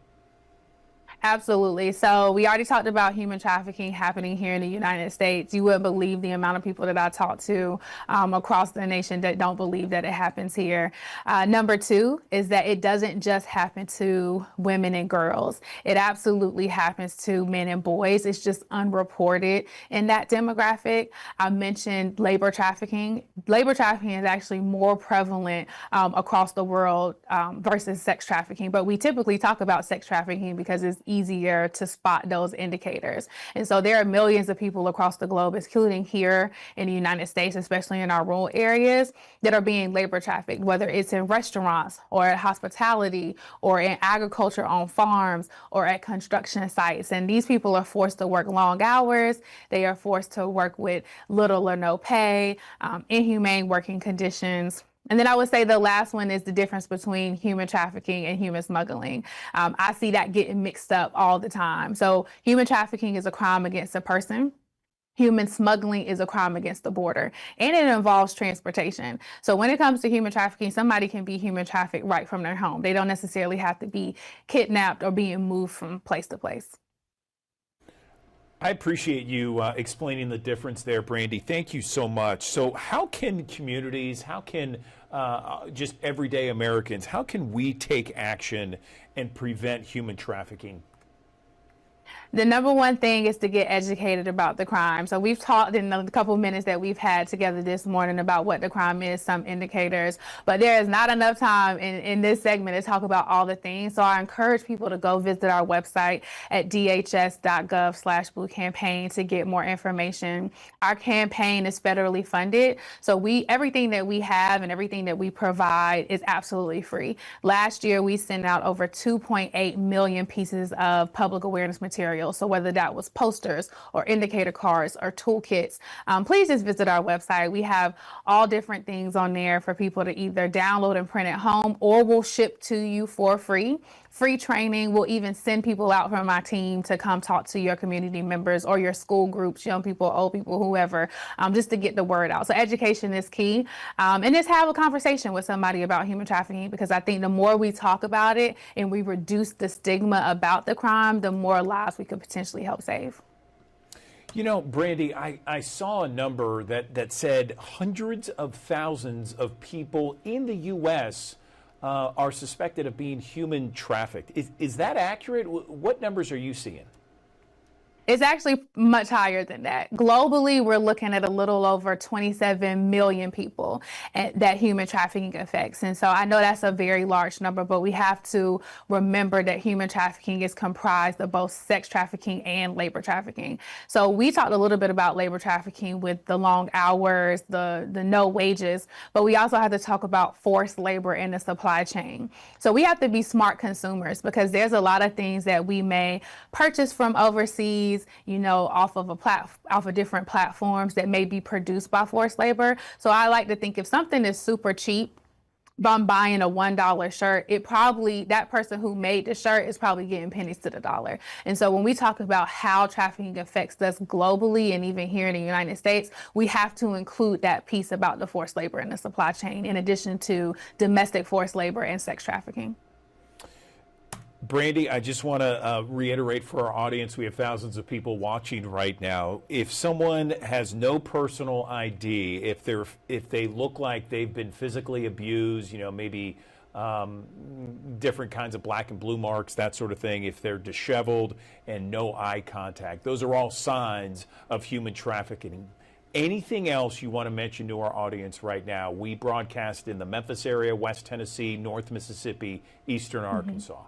Absolutely. So we already talked about human trafficking happening here in the United States. You wouldn't believe the amount of people that I talk to across the nation that don't believe that it happens here. Number two is that it doesn't just happen to women and girls. It absolutely happens to men and boys. It's just unreported in that demographic. I mentioned labor trafficking. Labor trafficking is actually more prevalent across the world versus sex trafficking. But we typically talk about sex trafficking because it's easier to spot those indicators. And so there are millions of people across the globe, including here in the United States, especially in our rural areas, that are being labor trafficked, whether it's in restaurants or at hospitality or in agriculture on farms or at construction sites. And these people are forced to work long hours. They are forced to work with little or no pay, inhumane working conditions. And then I would say the last one is the difference between human trafficking and human smuggling. I see that getting mixed up all the time. So human trafficking is a crime against a person. Human smuggling is a crime against the border, and it involves transportation. So when it comes to human trafficking, somebody can be human trafficked right from their home. They don't necessarily have to be kidnapped or being moved from place to place. I appreciate you explaining the difference there, Brandy. Thank you so much. So how can communities, how can just everyday Americans, how can we take action and prevent human trafficking? The number one thing is to get educated about the crime. So we've talked in the couple minutes that we've had together this morning about what the crime is, some indicators, but there is not enough time in this segment to talk about all the things. So I encourage people to go visit our website at dhs.gov/blue campaign to get more information. Our campaign is federally funded. So everything that we have and everything that we provide is absolutely free. Last year, we sent out over 2.8 million pieces of public awareness material. So whether that was posters or indicator cards or toolkits, please just visit our website. We have all different things on there for people to either download and print at home, or we'll ship to you for free. Free training. We'll even send people out from my team to come talk to your community members or your school groups, young people, old people, whoever, just to get the word out. So education is key. And just have a conversation with somebody about human trafficking, because I think the more we talk about it and we reduce the stigma about the crime, the more lives we could potentially help save. You know, Brandy, I saw a number that said hundreds of thousands of people in the U.S. are suspected of being human trafficked. Is that accurate? What numbers are you seeing? It's actually much higher than that. Globally, we're looking at a little over 27 million people that human trafficking affects. And so I know that's a very large number, but we have to remember that human trafficking is comprised of both sex trafficking and labor trafficking. So we talked a little bit about labor trafficking with the long hours, the no wages, but we also have to talk about forced labor in the supply chain. So we have to be smart consumers because there's a lot of things that we may purchase from overseas, off of different platforms that may be produced by forced labor. So I like to think if something is super cheap, but I'm buying a $1 shirt, that person who made the shirt is probably getting pennies to the dollar. And so when we talk about how trafficking affects us globally and even here in the United States, we have to include that piece about the forced labor in the supply chain, in addition to domestic forced labor and sex trafficking. Brandy, I just want to reiterate for our audience, we have thousands of people watching right now. If someone has no personal ID, if they look like they've been physically abused, maybe different kinds of black and blue marks, that sort of thing, if they're disheveled and no eye contact, those are all signs of human trafficking. Anything else you want to mention to our audience right now? We broadcast in the Memphis area, West Tennessee, North Mississippi, Eastern Arkansas.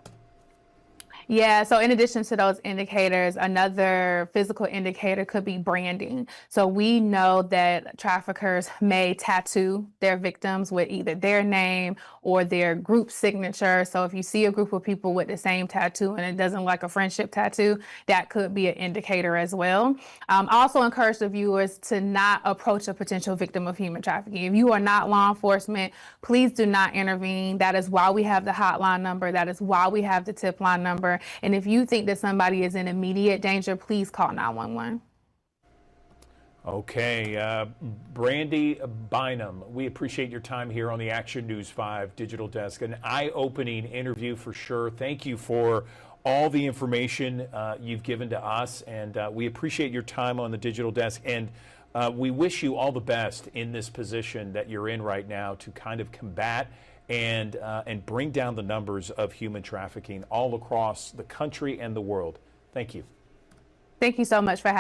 Yeah, so in addition to those indicators, another physical indicator could be branding. So we know that traffickers may tattoo their victims with either their name or their group signature. So if you see a group of people with the same tattoo and it doesn't look like a friendship tattoo, that could be an indicator as well. Also encourage the viewers to not approach a potential victim of human trafficking. If you are not law enforcement, please do not intervene. That is why we have the hotline number. That is why we have the tip line number. And if you think that somebody is in immediate danger, please call 911. Okay, Brandy Bynum, we appreciate your time here on the Action News 5 Digital Desk. An eye-opening interview for sure. Thank you for all the information you've given to us, and we appreciate your time on the Digital Desk. And we wish you all the best in this position that you're in right now to kind of combat and bring down the numbers of human trafficking all across the country and the world. Thank you. Thank you so much for having me.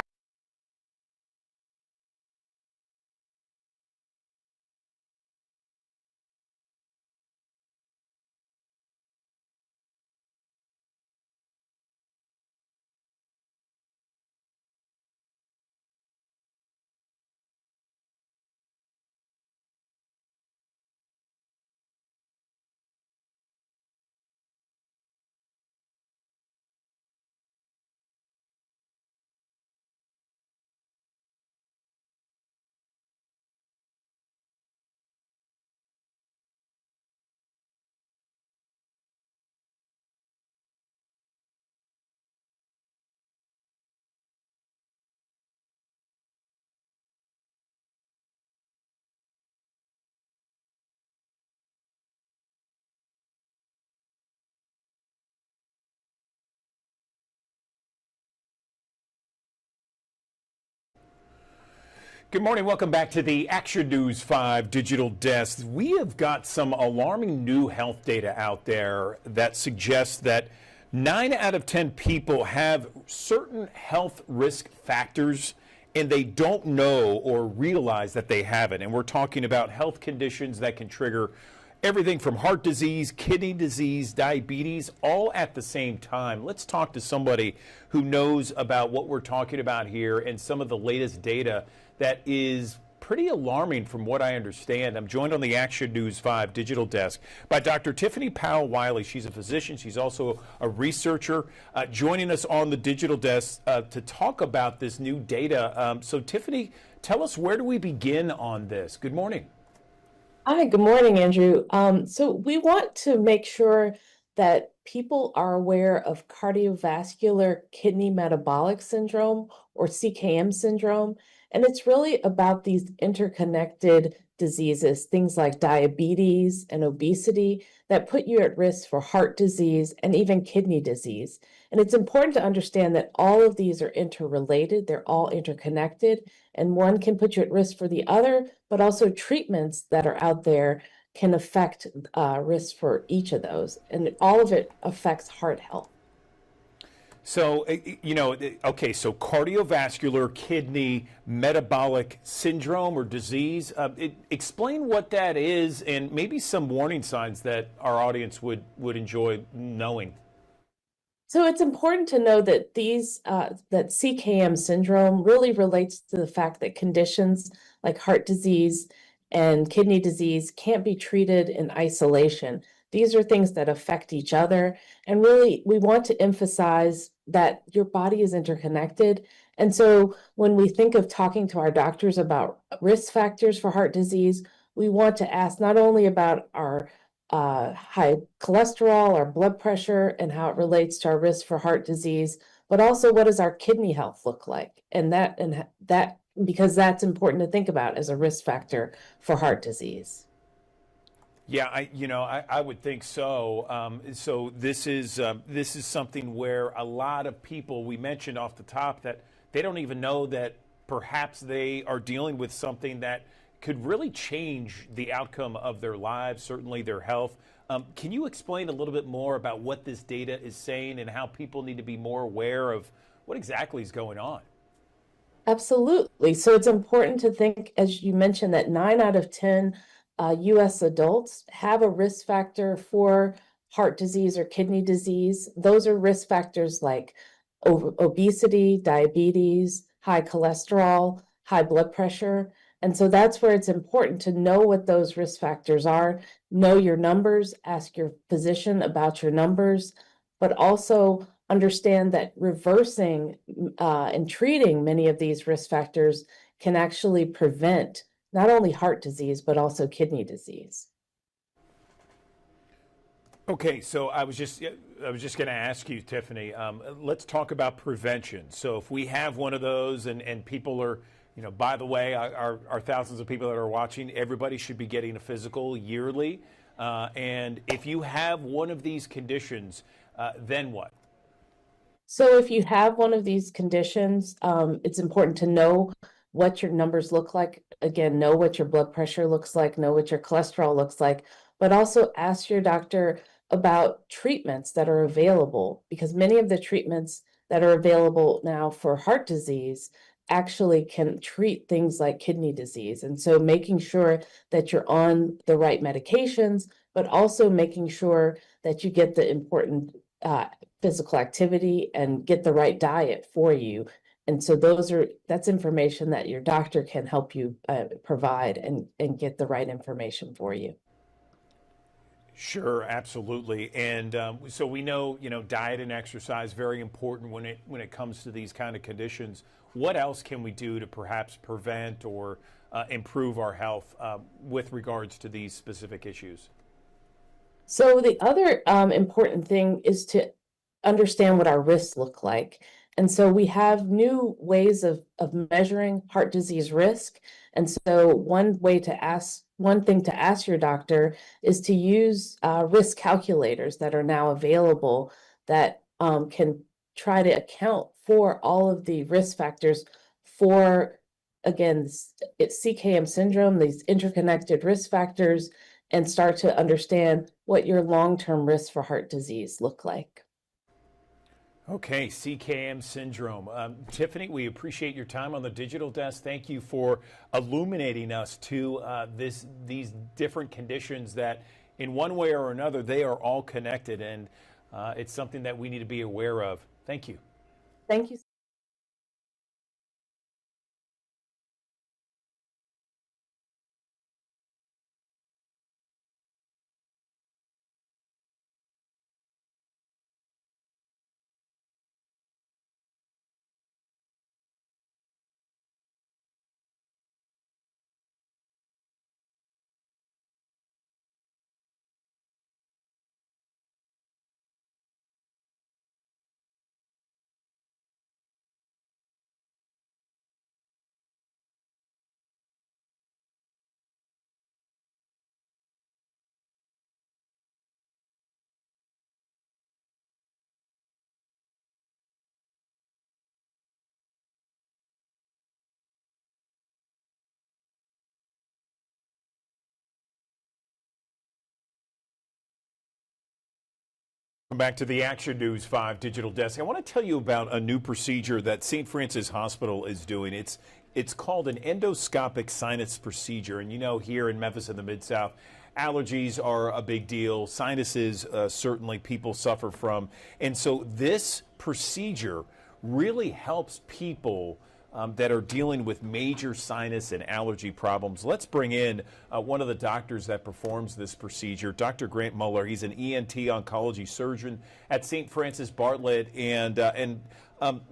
Good morning. Welcome back to the Action News 5 Digital Desk. We have got some alarming new health data out there that suggests that 9 out of 10 people have certain health risk factors and they don't know or realize that they have it. And we're talking about health conditions that can trigger everything from heart disease, kidney disease, diabetes, all at the same time. Let's talk to somebody who knows about what we're talking about here and some of the latest data that is pretty alarming from what I understand. I'm joined on the Action News 5 Digital Desk by Dr. Tiffany Powell-Wiley. She's a physician. She's also a researcher joining us on the Digital Desk to talk about this new data. So Tiffany, tell us, where do we begin on this? Good morning. Hi, good morning, Andrew. So we want to make sure that people are aware of cardiovascular kidney metabolic syndrome, or CKM syndrome. And it's really about these interconnected diseases, things like diabetes and obesity, that put you at risk for heart disease and even kidney disease. And it's important to understand that all of these are interrelated, they're all interconnected, and one can put you at risk for the other, but also treatments that are out there can affect risk for each of those, and all of it affects heart health. So, okay, so cardiovascular kidney metabolic syndrome or disease. Explain what that is and maybe some warning signs that our audience would enjoy knowing. So it's important to know that that CKM syndrome really relates to the fact that conditions like heart disease and kidney disease can't be treated in isolation. These are things that affect each other. And really, we want to emphasize that your body is interconnected. And so when we think of talking to our doctors about risk factors for heart disease, we want to ask not only about our high cholesterol, our blood pressure, and how it relates to our risk for heart disease, but also what does our kidney health look like? And that because that's important to think about as a risk factor for heart disease. Yeah, I would think so. So this is something where a lot of people, we mentioned off the top that they don't even know that perhaps they are dealing with something that could really change the outcome of their lives, certainly their health. Can you explain a little bit more about what this data is saying and how people need to be more aware of what exactly is going on? Absolutely. So it's important to think, as you mentioned, that 9 out of 10 US adults have a risk factor for heart disease or kidney disease. Those are risk factors like obesity, diabetes, high cholesterol, high blood pressure. And so that's where it's important to know what those risk factors are, know your numbers, ask your physician about your numbers, but also understand that reversing and treating many of these risk factors can actually prevent not only heart disease, but also kidney disease. Okay, so I was just going to ask you, Tiffany. Let's talk about prevention. So if we have one of those, and people are, by the way, our thousands of people that are watching, everybody should be getting a physical yearly. And if you have one of these conditions, then what? So if you have one of these conditions, it's important to know what your numbers look like. Again, know what your blood pressure looks like, know what your cholesterol looks like, but also ask your doctor about treatments that are available, because many of the treatments that are available now for heart disease actually can treat things like kidney disease. And so making sure that you're on the right medications, but also making sure that you get the important physical activity and get the right diet for you. And so that's information that your doctor can help you provide and get the right information for you. Sure, absolutely. And so we know, diet and exercise very important when it comes to these kind of conditions. What else can we do to perhaps prevent or improve our health with regards to these specific issues? So the other important thing is to understand what our risks look like. And so we have new ways of measuring heart disease risk. And so one thing to ask your doctor is to use risk calculators that are now available that can try to account for all of the risk factors for, again, it's CKM syndrome, these interconnected risk factors, and start to understand what your long-term risks for heart disease look like. Okay, CKM syndrome. Tiffany, we appreciate your time on the digital desk. Thank you for illuminating us to these different conditions that in one way or another, they are all connected, and it's something that we need to be aware of. Thank you. Thank you. Welcome back to the Action News 5 Digital Desk. I want to tell you about a new procedure that St. Francis Hospital is doing. It's called an endoscopic sinus procedure. And you know, here in Memphis in the Mid-South, allergies are a big deal. Sinuses, certainly people suffer from. And so this procedure really helps people that are dealing with major sinus and allergy problems. Let's bring in one of the doctors that performs this procedure, Dr. Grant Muller. He's an ENT oncology surgeon at St. Francis Bartlett. And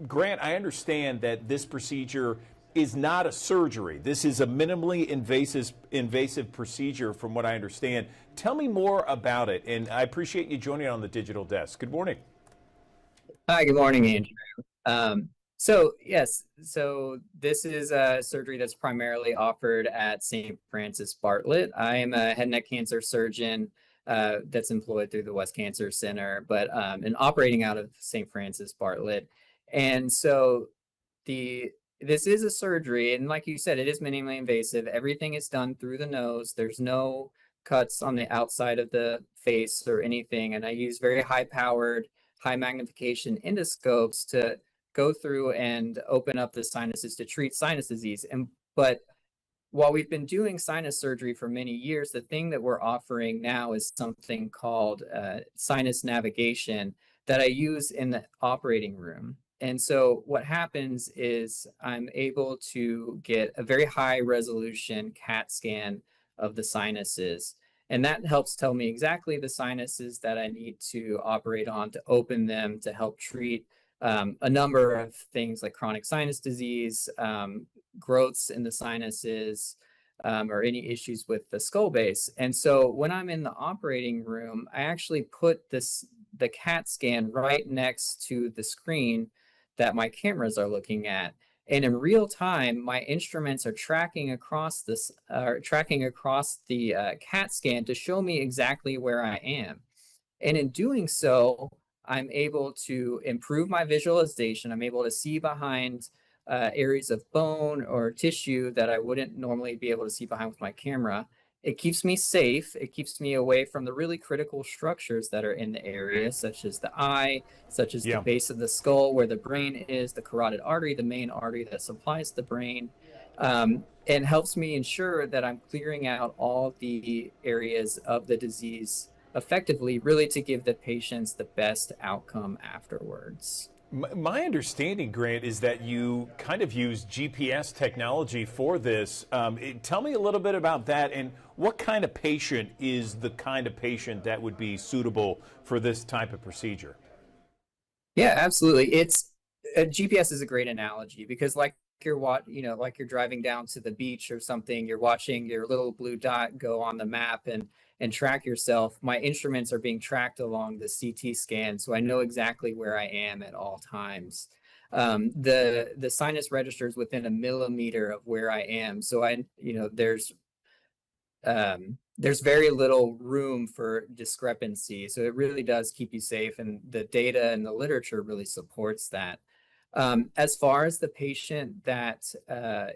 Grant, I understand that this procedure is not a surgery. This is a minimally invasive procedure from what I understand. Tell me more about it, and I appreciate you joining on the Digital Desk. Good morning. Hi, good morning, Andrew. Yes, so this is a surgery that's primarily offered at St. Francis Bartlett. I am a head and neck cancer surgeon that's employed through the West Cancer Center, but and operating out of St. Francis Bartlett. And so this is a surgery, and like you said, it is minimally invasive. Everything is done through the nose. There's no cuts on the outside of the face or anything, and I use very high-powered, high magnification endoscopes to go through and open up the sinuses to treat sinus disease. But while we've been doing sinus surgery for many years, the thing that we're offering now is something called sinus navigation that I use in the operating room. And so what happens is I'm able to get a very high resolution CAT scan of the sinuses. And that helps tell me exactly the sinuses that I need to operate on to open them to help treat a number of things like chronic sinus disease, growths in the sinuses, or any issues with the skull base. And so when I'm in the operating room, I actually put the CAT scan right next to the screen that my cameras are looking at. And in real time, my instruments are tracking across the CAT scan to show me exactly where I am. And in doing so, I'm able to improve my visualization. I'm able to see behind areas of bone or tissue that I wouldn't normally be able to see behind with my camera. It keeps me safe. It keeps me away from the really critical structures that are in the area, such as the eye, such as the base of the skull where the brain is, the carotid artery, the main artery that supplies the brain, and helps me ensure that I'm clearing out all the areas of the disease effectively, really to give the patients the best outcome afterwards. My understanding, Grant, is that you kind of use GPS technology for this. Tell me a little bit about that, and what kind of patient is the kind of patient that would be suitable for this type of procedure? Yeah, absolutely. GPS is a great analogy because like you're driving down to the beach or something, you're watching your little blue dot go on the map and track yourself. My instruments are being tracked along the CT scan, so I know exactly where I am at all times. The sinus registers within a millimeter of where I am, so there's very little room for discrepancy. So it really does keep you safe, and the data and the literature really supports that. As far as the patient that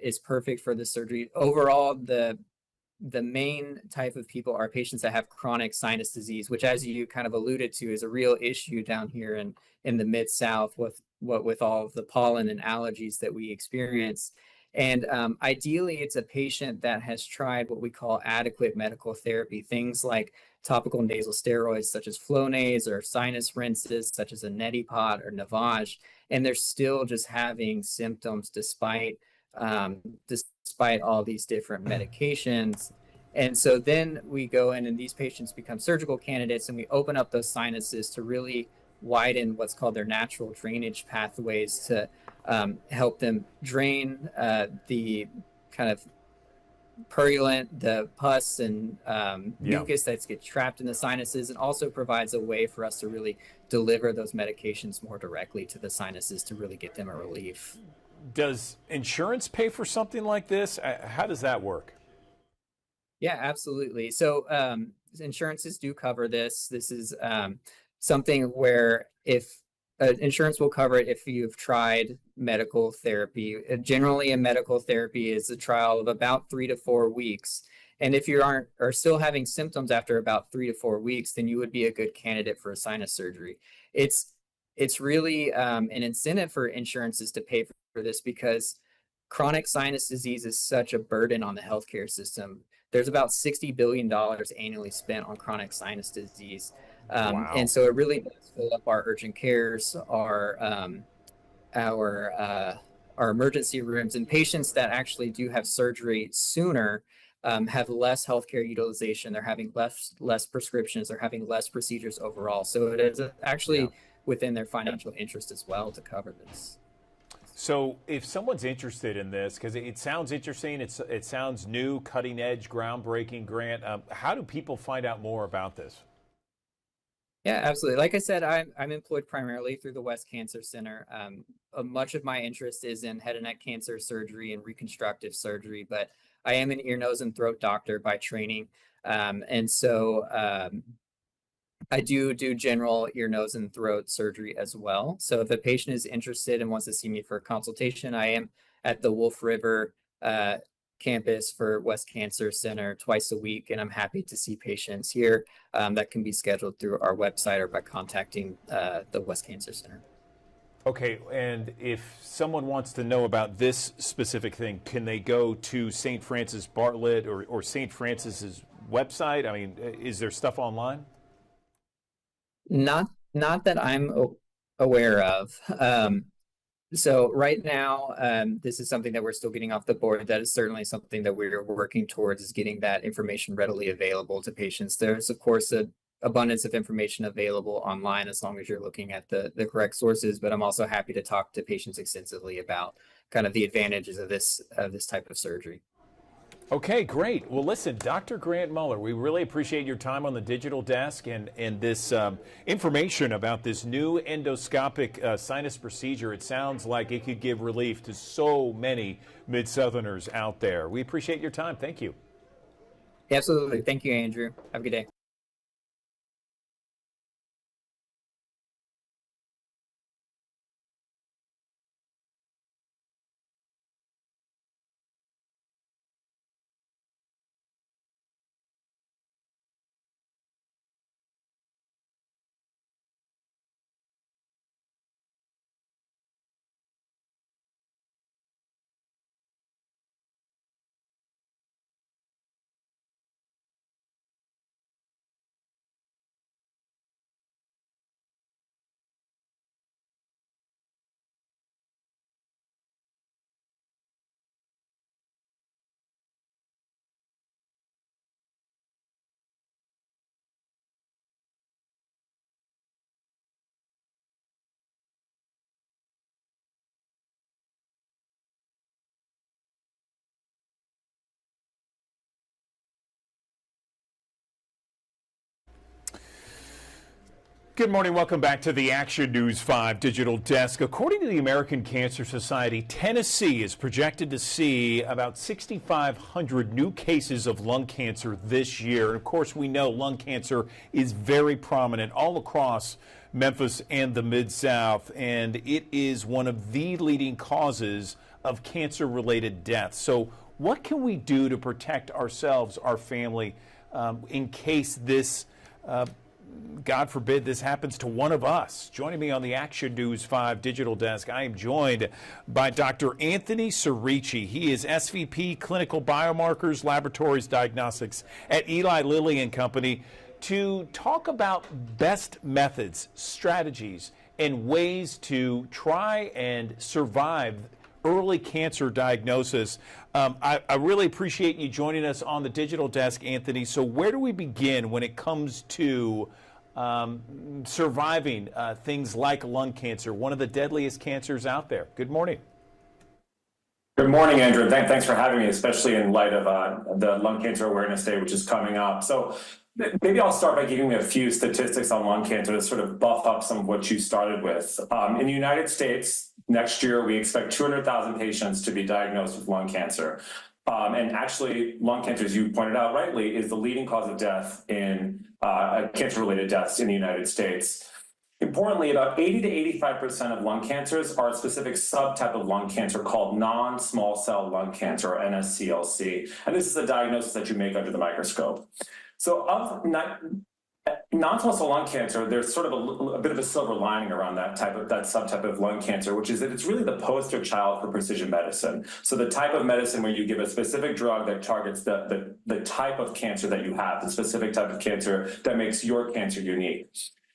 is perfect for the surgery, overall, the main type of people are patients that have chronic sinus disease, which, as you kind of alluded to, is a real issue down here in the Mid-South with all of the pollen and allergies that we experience. And ideally, it's a patient that has tried what we call adequate medical therapy, things like topical nasal steroids such as Flonase or sinus rinses such as a Neti-Pot or Navage, and they're still just having symptoms despite all these different medications. And so then we go in and these patients become surgical candidates, and we open up those sinuses to really widen what's called their natural drainage pathways to help them drain the kind of purulent, the pus and mucus that gets trapped in the sinuses, and also provides a way for us to really deliver those medications more directly to the sinuses to really get them a relief. Does insurance pay for something like this? How does that work? Yeah, absolutely. So insurances do cover this. This is something where if insurance will cover it if you've tried medical therapy. Generally, a medical therapy is a trial of about 3 to 4 weeks. And if you are still having symptoms after about 3 to 4 weeks, then you would be a good candidate for a sinus surgery. It's really an incentive for insurances to pay for this because chronic sinus disease is such a burden on the healthcare system. There's about $60 billion annually spent on chronic sinus disease. And so it really does fill up our urgent cares, our emergency rooms, and patients that actually do have surgery sooner have less healthcare utilization. They're having less prescriptions. They're having less procedures overall. So it is actually within their financial interest as well to cover this. So if someone's interested in this, because it sounds interesting, it sounds new, cutting edge, groundbreaking, Grant, how do people find out more about this? Yeah, absolutely. Like I said, I'm employed primarily through the West Cancer Center. Much of my interest is in head and neck cancer surgery and reconstructive surgery, but I am an ear, nose, and throat doctor by training. And so I do general ear, nose, and throat surgery as well. So if a patient is interested and wants to see me for a consultation, I am at the Wolf River campus for West Cancer Center twice a week, and I'm happy to see patients here that can be scheduled through our website or by contacting the West Cancer Center. Okay, and if someone wants to know about this specific thing, can they go to St. Francis Bartlett or St. Francis's website? I mean, is there stuff online? Not that I'm aware of. So right now, this is something that we're still getting off the board. That is certainly something that we're working towards, is getting that information readily available to patients. There's, of course, an abundance of information available online as long as you're looking at the correct sources. But I'm also happy to talk to patients extensively about kind of the advantages of this type of surgery. Okay, great. Well, listen, Dr. Grant Muller, we really appreciate your time on the digital desk and this information about this new endoscopic sinus procedure. It sounds like it could give relief to so many Mid-Southerners out there. We appreciate your time. Thank you. Absolutely. Thank you, Andrew. Have a good day. Good morning. Welcome back to the Action News 5 Digital Desk. According to the American Cancer Society, Tennessee is projected to see about 6,500 new cases of lung cancer this year. And of course, we know lung cancer is very prominent all across Memphis and the Mid-South, and it is one of the leading causes of cancer-related deaths. So what can we do to protect ourselves, our family, in case this God forbid this happens to one of us? Joining me on the Action News 5 Digital Desk, I am joined by Dr. Anthony Cerici. He is SVP Clinical Biomarkers Laboratories Diagnostics at Eli Lilly and Company to talk about best methods, strategies, and ways to try and survive early cancer diagnosis. I really appreciate you joining us on the digital desk, Anthony. So where do we begin when it comes to surviving things like lung cancer, one of the deadliest cancers out there? Good morning. Good morning, Andrew. Thanks for having me, especially in light of the Lung Cancer Awareness Day, which is coming up. So maybe I'll start by giving you a few statistics on lung cancer to sort of buff up some of what you started with. In the United States, next year, we expect 200,000 patients to be diagnosed with lung cancer. And actually, lung cancer, as you pointed out rightly, is the leading cause of death in cancer-related deaths in the United States. Importantly, about 80 to 85% of lung cancers are a specific subtype of lung cancer called non-small cell lung cancer, or NSCLC. And this is a diagnosis that you make under the microscope. So of non-small cell lung cancer, there's sort of a bit of a silver lining around that subtype of lung cancer, which is that it's really the poster child for precision medicine. So the type of medicine where you give a specific drug that targets the type of cancer that you have, the specific type of cancer that makes your cancer unique.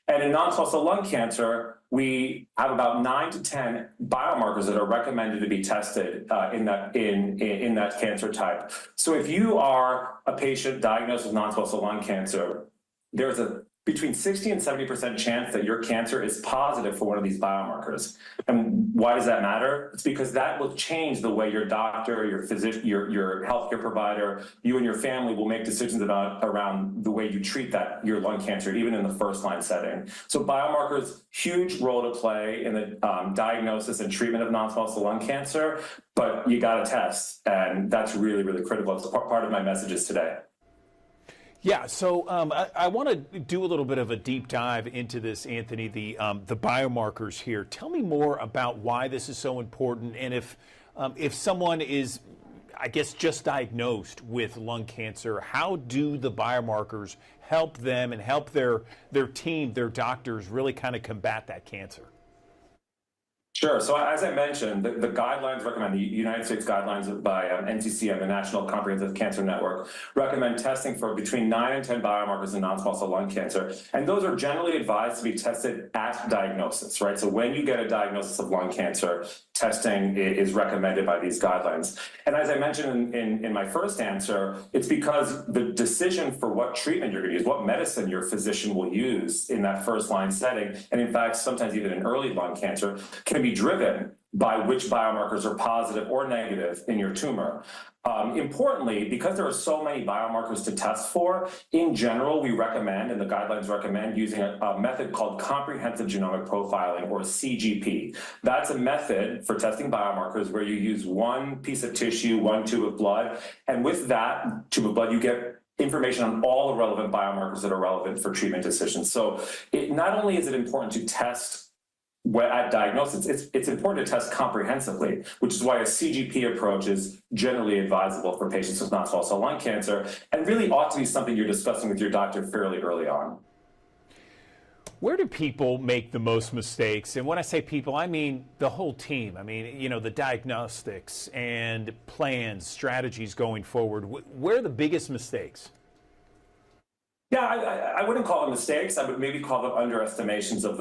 And in non-small cell lung cancer, we have about 9 to 10 biomarkers that are recommended to be tested in that cancer type. So if you are a patient diagnosed with non-small cell lung cancer, there's a between 60 and 70% chance that your cancer is positive for one of these biomarkers. And why does that matter? It's because that will change the way your doctor, your physician, your healthcare provider, you and your family will make decisions around the way you treat your lung cancer, even in the first line setting. So biomarkers, huge role to play in the diagnosis and treatment of non-small cell lung cancer, but you got to test. And that's really, really critical. It's part of my messages today. Yeah, so I want to do a little bit of a deep dive into this, Anthony, the biomarkers here. Tell me more about why this is so important, and if someone is, I guess, just diagnosed with lung cancer, how do the biomarkers help them and help their team, their doctors, really kind of combat that cancer? Sure. So as I mentioned, the guidelines recommend, the United States guidelines by NCCN, the National Comprehensive Cancer Network, recommend testing for between 9 and 10 biomarkers in non-small cell lung cancer. And those are generally advised to be tested at diagnosis, right? So when you get a diagnosis of lung cancer, testing is recommended by these guidelines. And as I mentioned in my first answer, it's because the decision for what treatment you're going to use, what medicine your physician will use in that first line setting, and in fact, sometimes even in early lung cancer, can be driven by which biomarkers are positive or negative in your tumor. Importantly, because there are so many biomarkers to test for, in general, we recommend, and the guidelines recommend, using a method called comprehensive genomic profiling, or CGP. That's a method for testing biomarkers where you use one piece of tissue, one tube of blood, and with that tube of blood, you get information on all the relevant biomarkers that are relevant for treatment decisions. So not only is it important to test at diagnosis, it's important to test comprehensively, which is why a CGP approach is generally advisable for patients with non-small cell lung cancer, and really ought to be something you're discussing with your doctor fairly early on. Where do people make the most mistakes? And when I say people, I mean the whole team. I mean, the diagnostics and plans, strategies going forward. Where are the biggest mistakes? Yeah, I wouldn't call them mistakes. I would maybe call them underestimations of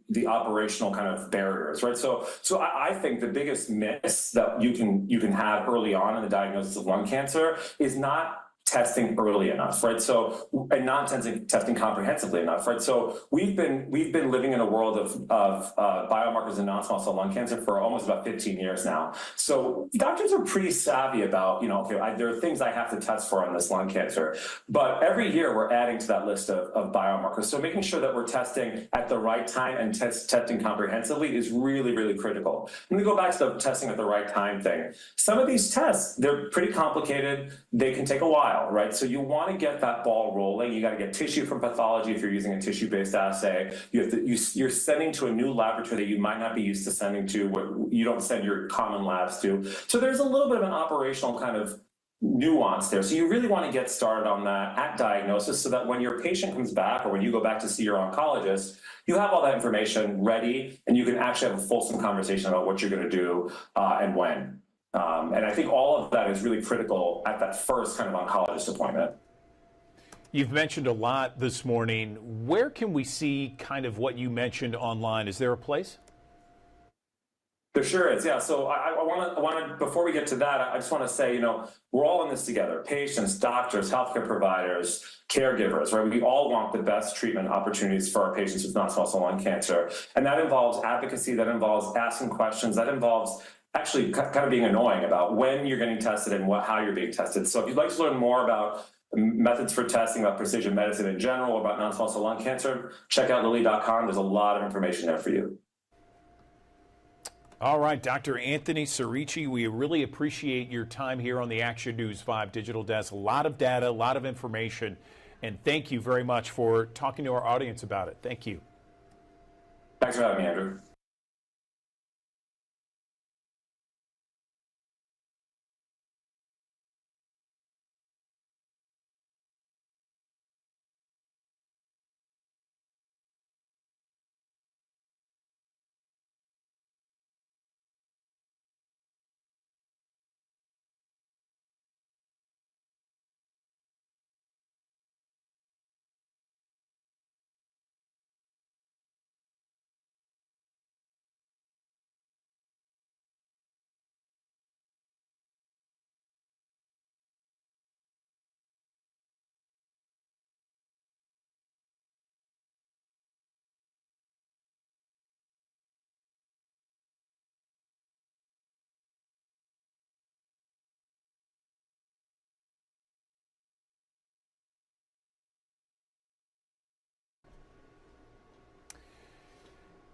the operational kind of barriers, right? So I think the biggest miss that you can have early on in the diagnosis of lung cancer is not testing early enough, right? So, and not testing comprehensively enough, right? So we've been living in a world of biomarkers in non-small cell lung cancer for almost about 15 years now. So doctors are pretty savvy about, okay, there are things I have to test for on this lung cancer, but every year we're adding to that list of biomarkers. So making sure that we're testing at the right time and testing comprehensively is really, really critical. Let me go back to the testing at the right time thing. Some of these tests, they're pretty complicated. They can take a while. Right, so you want to get that ball rolling. You got to get tissue from pathology if you're using a tissue-based assay. You're sending to a new laboratory that you might not be used to sending to, what you don't send your common labs to. So there's a little bit of an operational kind of nuance there. So you really want to get started on that at diagnosis, so that when your patient comes back or when you go back to see your oncologist, you have all that information ready and you can actually have a fulsome conversation about what you're going to do and when. And I think all of that is really critical at that first kind of oncologist appointment. You've mentioned a lot this morning. Where can we see kind of what you mentioned online? Is there a place? There sure is, yeah. So I want to, before we get to that, I just want to say, we're all in this together. Patients, doctors, healthcare providers, caregivers, right? We all want the best treatment opportunities for our patients with non-small cell lung cancer. And that involves advocacy, that involves asking questions, that involves actually kind of being annoying about when you're getting tested and how you're being tested. So if you'd like to learn more about methods for testing, about precision medicine in general, about non-small cell lung cancer, check out Lilly.com. There's a lot of information there for you. All right, Dr. Anthony Cerici, we really appreciate your time here on the Action News 5 Digital Desk. A lot of data, a lot of information, and thank you very much for talking to our audience about it. Thank you. Thanks for having me, Andrew.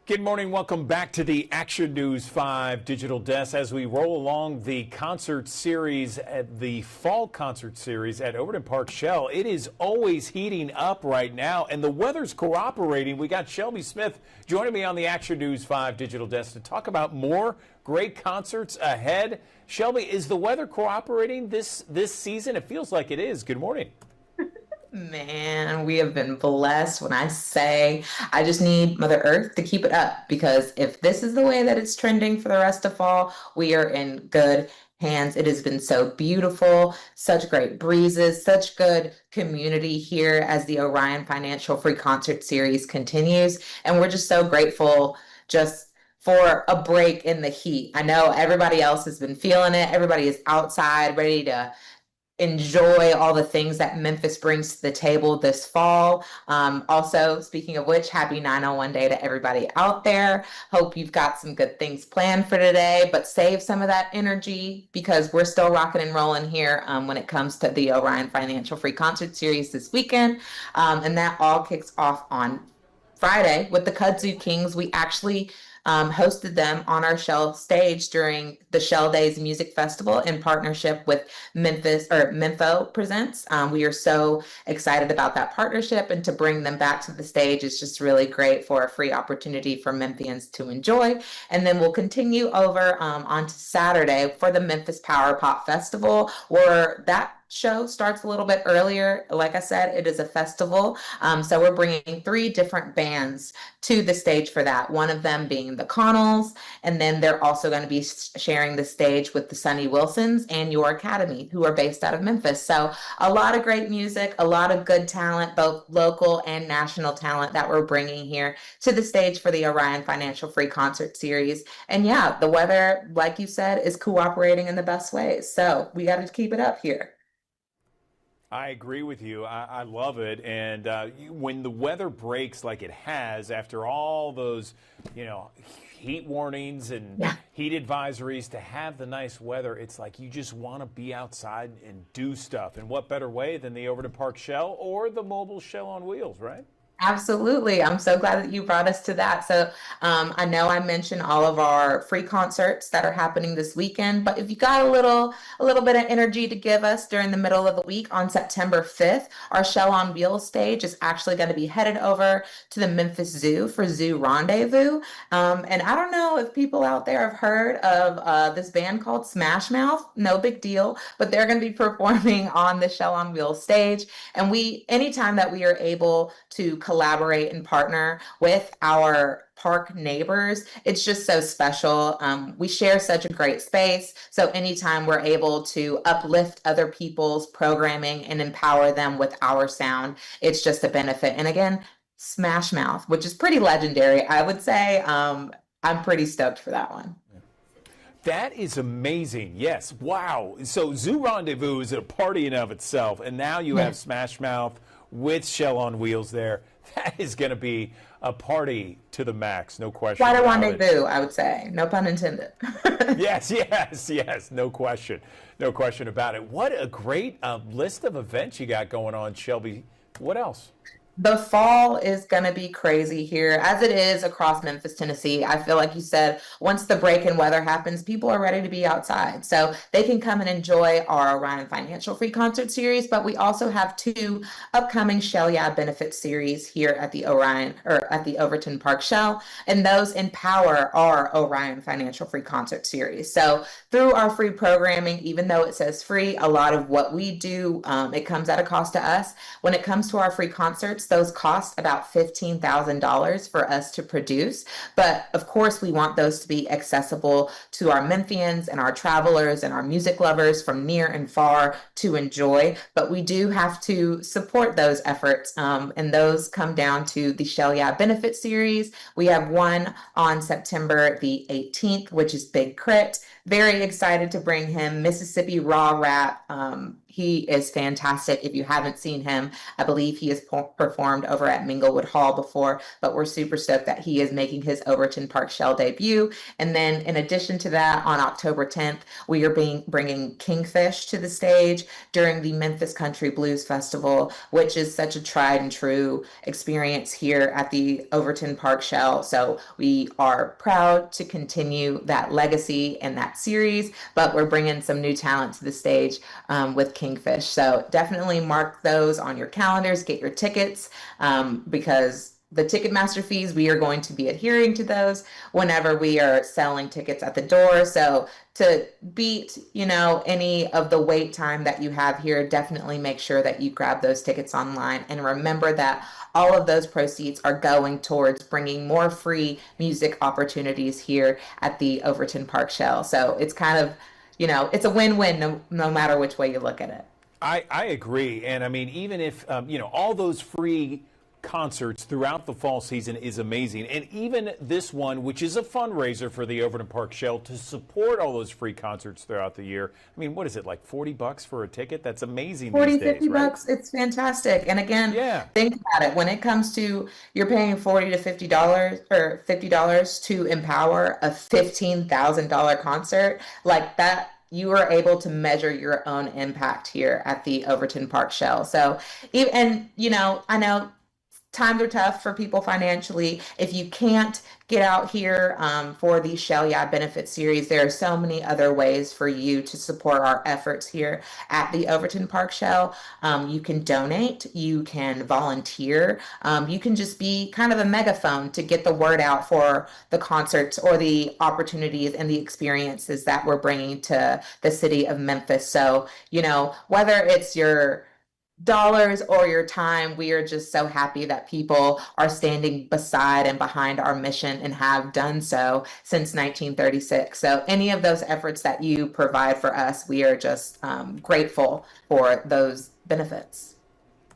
Good morning. Welcome back to the Action News 5 digital desk as we roll along the concert series at the fall concert series at Overton Park Shell. It is always heating up right now and the weather's cooperating. We got Shelby Smith joining me on the Action News 5 digital desk to talk about more great concerts ahead. Shelby, is the weather cooperating this season? It feels like it is. Good morning. Man, we have been blessed when I say I just need Mother Earth to keep it up, because if this is the way that it's trending for the rest of fall, we are in good hands. It has been so beautiful, such great breezes, such good community here as the Orion Financial Free Concert Series continues. And we're just so grateful just for a break in the heat. I know everybody else has been feeling it. Everybody is outside ready to enjoy all the things that Memphis brings to the table this fall. Also, speaking of which, happy 901 Day to everybody out there. Hope you've got some good things planned for today, but save some of that energy because we're still rocking and rolling here when it comes to the Orion Financial Free Concert Series this weekend. And that all kicks off on Friday with the Kudzu Kings. We actually hosted them on our Shell stage during the Shell Days Music Festival in partnership with Mempho Presents. We are so excited about that partnership, and to bring them back to the stage is just really great for a free opportunity for Memphians to enjoy. And then we'll continue over onto Saturday for the Memphis Power Pop Festival, where that show starts a little bit earlier. Like I said, it is a festival. So we're bringing 3 different bands to the stage for that. One of them being the Connells, and then they're also going to be sharing the stage with the Sunny Wilsons and Your Academy, who are based out of Memphis. So a lot of great music, a lot of good talent, both local and national talent that we're bringing here to the stage for the Orion Financial Free Concert Series. And yeah, the weather, like you said, is cooperating in the best ways. So we got to keep it up here. I agree with you. I love it. And when the weather breaks like it has after all those, heat warnings and heat advisories, to have the nice weather, it's like you just want to be outside and do stuff. And what better way than the Overton Park Shell or the mobile Shell on Wheels, right? Absolutely. I'm so glad that you brought us to that. So I know I mentioned all of our free concerts that are happening this weekend, but if you got a little bit of energy to give us during the middle of the week on September 5th, our Shell on Wheels stage is actually going to be headed over to the Memphis Zoo for Zoo Rendezvous. And I don't know if people out there have heard of this band called Smash Mouth. No big deal, but they're going to be performing on the Shell on Wheels stage. And anytime that we are able to collaborate and partner with our park neighbors, it's just so special. We share such a great space. So anytime we're able to uplift other people's programming and empower them with our sound, it's just a benefit. And again, Smash Mouth, which is pretty legendary, I would say. I'm pretty stoked for that one. That is amazing. Yes. Wow. So Zoo Rendezvous is a party in of itself. And now you have Smash Mouth with Shell on Wheels there. That is going to be a party to the max, no question. Quite a rendezvous, I would say. No pun intended. Yes. No question about it. What a great list of events you got going on, Shelby. What else? The fall is going to be crazy here, as it is across Memphis, Tennessee. I feel like you said, once the break in weather happens, people are ready to be outside. So they can come and enjoy our Orion Financial Free Concert Series, but we also have 2 upcoming Shell Yeah benefit series here at the Orion, or at the Overton Park Shell, and those empower our Orion Financial Free Concert Series. So through our free programming, even though it says free, a lot of what we do, it comes at a cost to us. When it comes to our free concerts, those cost about $15,000 for us to produce. But of course, we want those to be accessible to our Memphians and our travelers and our music lovers from near and far to enjoy. But we do have to support those efforts. And those come down to the Shell Yeah benefit series. We have one on September the 18th, which is Big Crit. Very excited to bring him Mississippi Raw Rap. He is fantastic. If you haven't seen him, I believe he has performed over at Minglewood Hall before, but we're super stoked that he is making his Overton Park Shell debut. And then in addition to that, on October 10th, we are bringing Kingfish to the stage during the Memphis Country Blues Festival, which is such a tried and true experience here at the Overton Park Shell. So we are proud to continue that legacy and that series, but we're bringing some new talent to the stage with Kingfish. So definitely mark those on your calendars, get your tickets, because the Ticketmaster fees, we are going to be adhering to those whenever we are selling tickets at the door. So to beat, any of the wait time that you have here, definitely make sure that you grab those tickets online. And remember that all of those proceeds are going towards bringing more free music opportunities here at the Overton Park Shell. So it's kind of, it's a win-win no matter which way you look at it. I agree. And I mean, even if, all those free concerts throughout the fall season is amazing. And even this one, which is a fundraiser for the Overton Park Shell to support all those free concerts throughout the year. I mean, what is it, like $40 for a ticket? That's amazing. 40, these days, 50 right? bucks. It's fantastic. And again, think about it. When it comes to you're paying $40 to $50 or $50 to empower a $15,000 concert like that, you are able to measure your own impact here at the Overton Park Shell. So, and I know times are tough for people financially. If you can't get out here for the Shell Yeah benefit series, there are so many other ways for you to support our efforts here at the Overton Park Shell. You can donate, you can volunteer, you can just be kind of a megaphone to get the word out for the concerts or the opportunities and the experiences that we're bringing to the city of Memphis. So, whether it's your dollars or your time, we are just so happy that people are standing beside and behind our mission and have done so since 1936. So any of those efforts that you provide for us, we are just grateful for those benefits.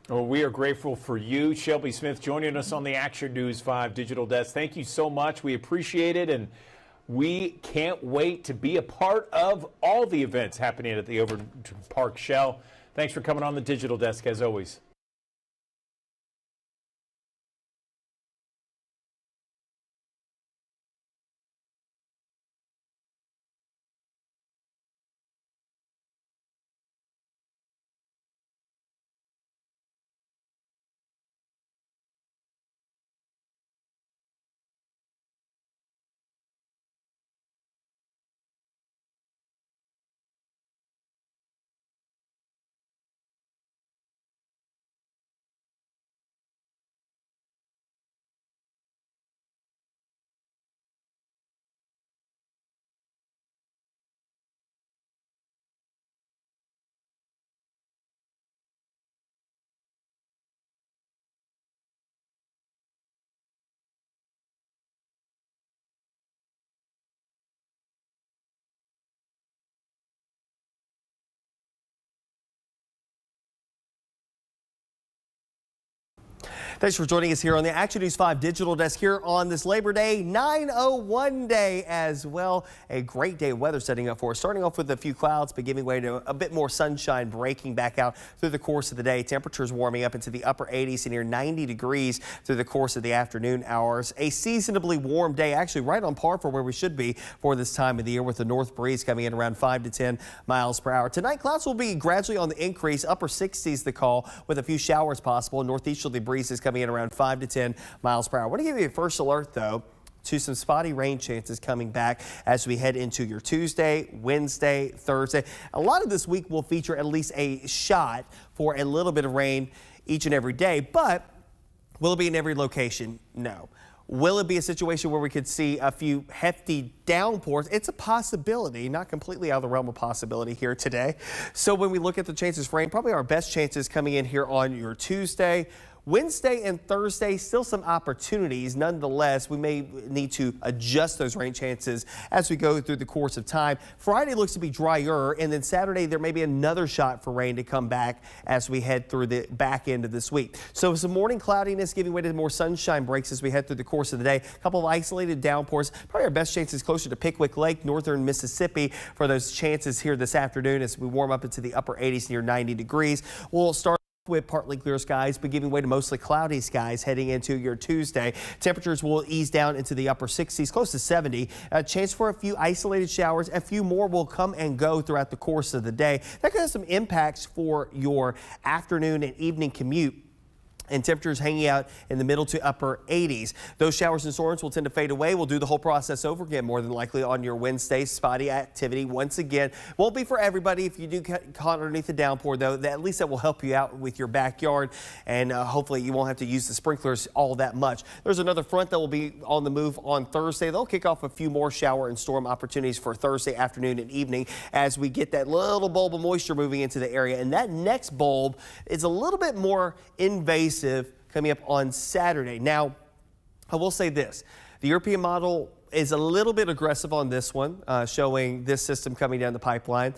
Well, we are grateful for you, Shelby Smith, joining us on the Action News 5 Digital Desk. Thank you so much. We appreciate it, and we can't wait to be a part of all the events happening at the Overton Park Shell. Thanks for coming on the Digital Desk, as always. Thanks for joining us here on the Action News 5 Digital Desk here on this Labor Day 901 day as well. A great day of weather setting up for us. Starting off with a few clouds, but giving way to a bit more sunshine breaking back out through the course of the day. Temperatures warming up into the upper 80s to near 90 degrees through the course of the afternoon hours. A seasonably warm day, actually right on par for where we should be for this time of the year, with the north breeze coming in around 5 to 10 miles per hour. Tonight, clouds will be gradually on the increase, upper 60s the call, with a few showers possible. Northeasterly breezes coming in around 5 to 10 miles per hour. I want to give you a first alert, though, to some spotty rain chances coming back as we head into your Tuesday, Wednesday, Thursday. A lot of this week will feature at least a shot for a little bit of rain each and every day, but will it be in every location? No. Will it be a situation where we could see a few hefty downpours? It's a possibility, not completely out of the realm of possibility here today. So when we look at the chances for rain, probably our best chances coming in here on your Tuesday, Wednesday and Thursday, still some opportunities. Nonetheless, we may need to adjust those rain chances as we go through the course of time. Friday looks to be drier, and then Saturday there may be another shot for rain to come back as we head through the back end of this week. So some morning cloudiness giving way to more sunshine breaks as we head through the course of the day. A couple of isolated downpours. Probably our best chances closer to Pickwick Lake, northern Mississippi for those chances here this afternoon as we warm up into the upper 80s near 90 degrees. We'll start with partly clear skies, but giving way to mostly cloudy skies heading into your Tuesday. Temperatures will ease down into the upper 60s, close to 70. A chance for a few isolated showers. A few more will come and go throughout the course of the day. That could have some impacts for your afternoon and evening commute, and temperatures hanging out in the middle to upper 80s. Those showers and storms will tend to fade away. We'll do the whole process over again more than likely on your Wednesday. Spotty activity once again. Won't be for everybody. If you do get caught underneath the downpour, though, at least that will help you out with your backyard, and hopefully you won't have to use the sprinklers all that much. There's another front that will be on the move on Thursday. They'll kick off a few more shower and storm opportunities for Thursday afternoon and evening as we get that little bulb of moisture moving into the area. And that next bulb is a little bit more invasive coming up on Saturday. Now, I will say this. The European model is a little bit aggressive on this one, showing this system coming down the pipeline.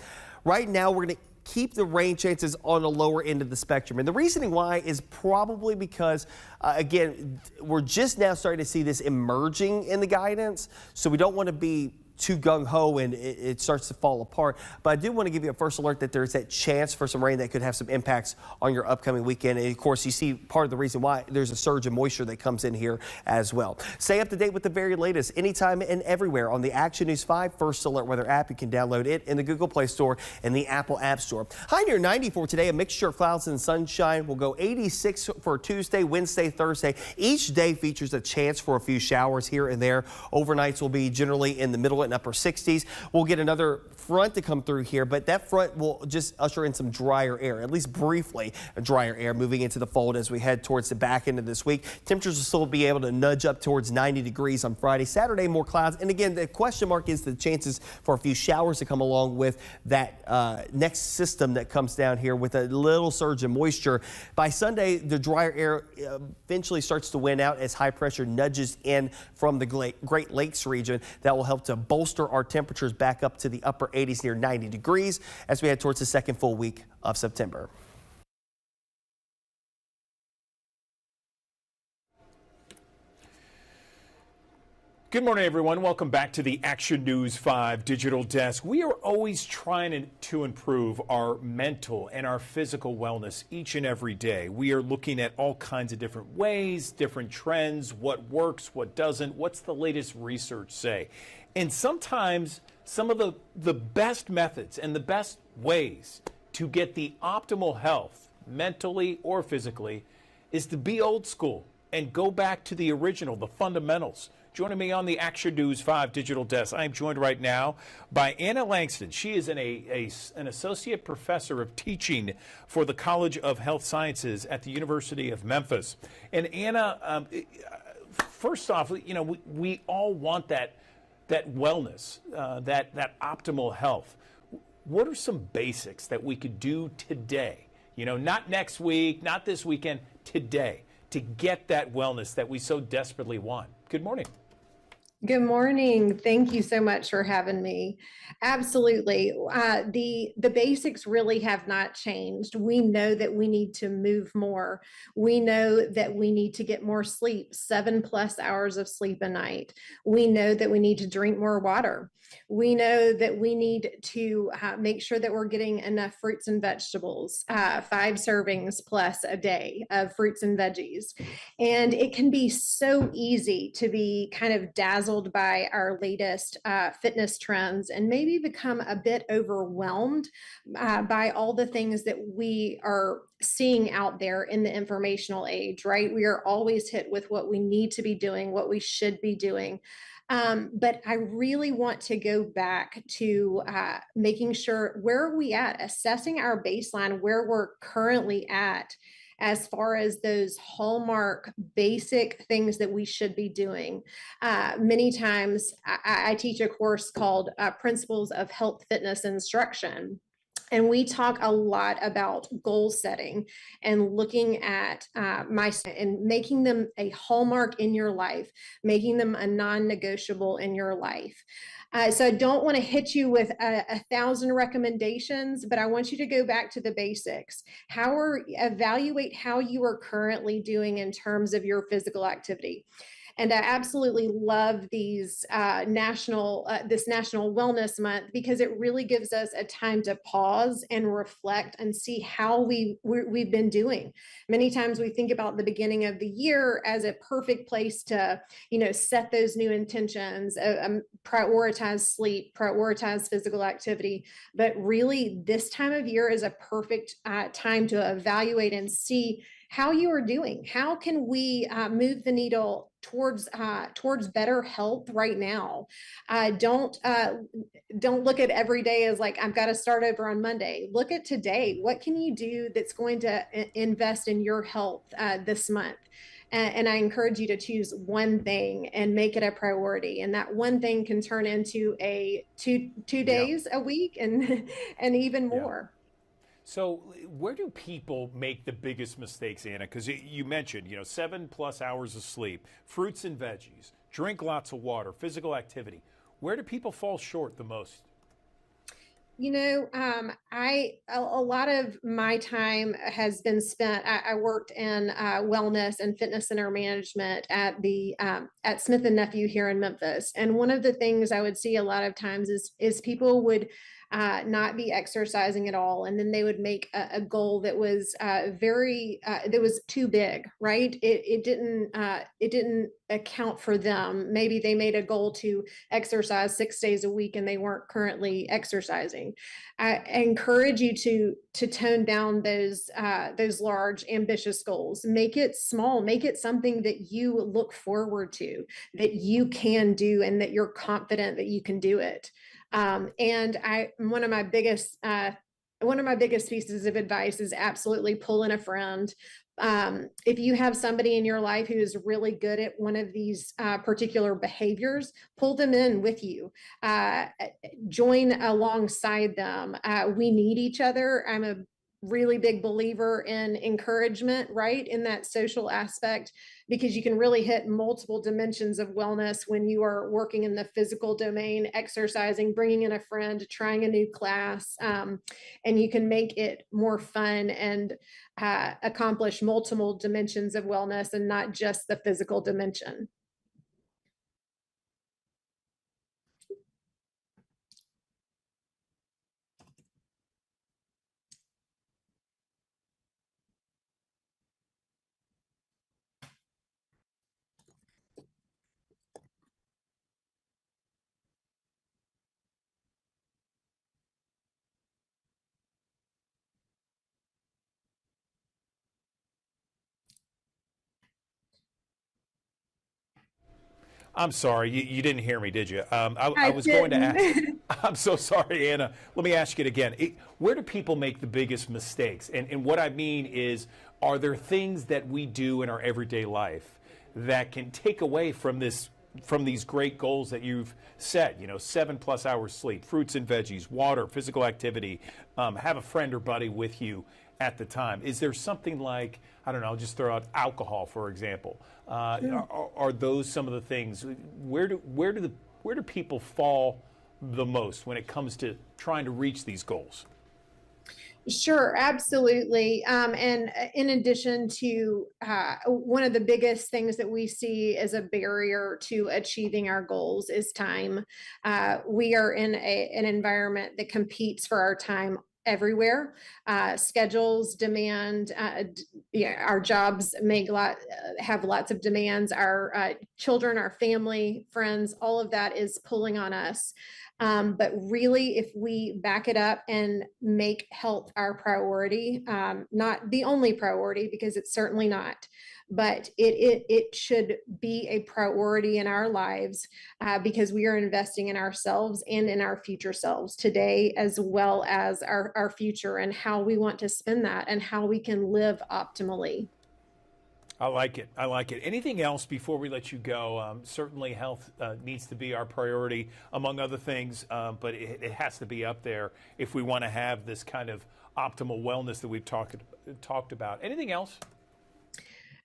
Right now, we're going to keep the rain chances on the lower end of the spectrum. And the reasoning why is probably because, again, we're just now starting to see this emerging in the guidance. So we don't want to be too gung-ho and it starts to fall apart. But I do want to give you a first alert that there's that chance for some rain that could have some impacts on your upcoming weekend. And of course, you see part of the reason why there's a surge of moisture that comes in here as well. Stay up to date with the very latest anytime and everywhere on the Action News 5 First Alert Weather app. You can download it in the Google Play Store and the Apple App Store. High near 90 for today, a mixture of clouds and sunshine. We'll go 86 for Tuesday, Wednesday, Thursday. Each day features a chance for a few showers here and there. Overnights will be generally in the middle and upper 60s. We'll get another front to come through here, but that front will just usher in some drier air, at least briefly drier air moving into the fold as we head towards the back end of this week. Temperatures will still be able to nudge up towards 90 degrees on Friday. Saturday, more clouds. And again, the question mark is the chances for a few showers to come along with that next system that comes down here with a little surge of moisture. By Sunday, the drier air eventually starts to win out as high pressure nudges in from the Great Lakes region. That will help to bolster our temperatures back up to the upper 80s near 90 degrees as we head towards the second full week of September. Good morning, everyone. Welcome back to the Action News 5 Digital Desk. We are always trying to improve our mental and our physical wellness each and every day. We are looking at all kinds of different ways, different trends, what works, what doesn't, what's the latest research say. And sometimes some of the best methods and the best ways to get the optimal health, mentally or physically, is to be old school and go back to the original, the fundamentals. Joining me on the Action News 5 Digital Desk, I am joined right now by Anna Langston. She is an associate professor of teaching for the College of Health Sciences at the University of Memphis. And Anna, first off, you know, we all want that wellness, that optimal health. What are some basics that we could do today? You know, not next week, not this weekend, today, to get that wellness that we so desperately want. Good morning. Good morning. Thank you so much for having me. Absolutely. The basics really have not changed. We know that we need to move more. We know that we need to get more sleep, 7+ hours of sleep a night. We know that we need to drink more water. We know that we need to make sure that we're getting enough fruits and vegetables, 5 servings plus a day of fruits and veggies. And it can be so easy to be kind of dazzled dazzled by our latest fitness trends and maybe become a bit overwhelmed by all the things that we are seeing out there in the informational age, right? We are always hit with what we need to be doing, what we should be doing. But I really want to go back to making sure, where are we at, assessing our baseline, where we're currently at as far as those hallmark basic things that we should be doing. Many times I teach a course called Principles of Health, Fitness, Instruction. And we talk a lot about goal setting and looking at and making them a hallmark in your life, making them a non-negotiable in your life. So I don't want to hit you with 1,000 recommendations, but I want you to go back to the basics. Evaluate how you are currently doing in terms of your physical activity. And I absolutely love these this National Wellness Month, because it really gives us a time to pause and reflect and see how we've been doing. Many times we think about the beginning of the year as a perfect place to, set those new intentions, prioritize sleep, prioritize physical activity. But really, this time of year is a perfect time to evaluate and see how you are doing. How can we move the needle towards better health right now? Don't look at every day as like, I've got to start over on Monday. Look at today. What can you do that's going to invest in your health this month? And I encourage you to choose one thing and make it a priority. And that one thing can turn into a two days a week and even more. So where do people make the biggest mistakes, Anna? Because you mentioned, 7+ hours of sleep, fruits and veggies, drink lots of water, physical activity. Where do people fall short the most? A lot of my time has been spent, I worked in wellness and fitness center management at Smith & Nephew here in Memphis. And one of the things I would see a lot of times is people would not be exercising at all. And then they would make a goal that was that was too big, right? It didn't account for them. Maybe they made a goal to exercise 6 days a week and they weren't currently exercising. I encourage you to tone down those large, ambitious goals. Make it small, make it something that you look forward to, that you can do, and that you're confident that you can do it. And one of my biggest pieces of advice is absolutely pull in a friend. If you have somebody in your life who is really good at one of these particular behaviors, pull them in with you. Join alongside them. We need each other. I'm a really big believer in encouragement, right? In that social aspect, because you can really hit multiple dimensions of wellness when you are working in the physical domain, exercising, bringing in a friend, trying a new class, and you can make it more fun and accomplish multiple dimensions of wellness and not just the physical dimension. I'm sorry, you didn't hear me, did you? I was going to ask. I'm so sorry, Anna. Let me ask it again. Where do people make the biggest mistakes? And what I mean is, are there things that we do in our everyday life that can take away from these great goals that you've set? 7+ hours sleep, fruits and veggies, water, physical activity, have a friend or buddy with you at the time. Is there something like, I don't know, I'll just throw out alcohol, for example. Are those some of the things? Where do people fall the most when it comes to trying to reach these goals? Sure, absolutely. And in addition to one of the biggest things that we see as a barrier to achieving our goals is time. We are in an environment that competes for our time everywhere. Schedules demand, our jobs have lots of demands. Our children, our family, friends, all of that is pulling on us. But really, if we back it up and make health our priority, not the only priority, because it's certainly not, but it should be a priority in our lives, because we are investing in ourselves and in our future selves today, as well as our future, and how we want to spend that and how we can live optimally. I like it. I like it. Anything else before we let you go? Certainly health needs to be our priority, among other things, but it has to be up there if we want to have this kind of optimal wellness that we've talked about. Anything else?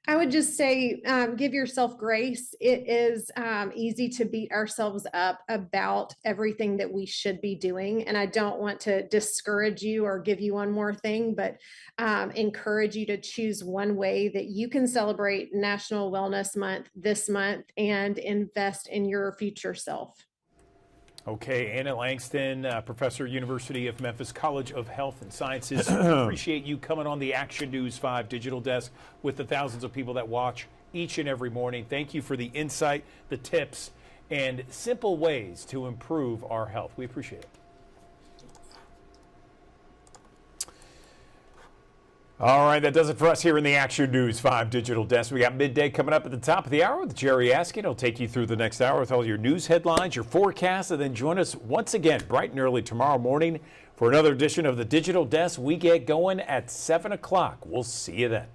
I would just say, give yourself grace. It is easy to beat ourselves up about everything that we should be doing. And I don't want to discourage you or give you one more thing, but encourage you to choose one way that you can celebrate National Wellness Month this month and invest in your future self. Okay, Anna Langston, professor, University of Memphis College of Health and Sciences. Appreciate you coming on the Action News 5 digital desk with the thousands of people that watch each and every morning. Thank you for the insight, the tips, and simple ways to improve our health. We appreciate it. All right, that does it for us here in the Action News 5 digital desk. We got midday coming up at the top of the hour with Jerry Askin. He'll take you through the next hour with all your news headlines, your forecasts, and then join us once again bright and early tomorrow morning for another edition of the Digital Desk. We get going at 7 o'clock. We'll see you then.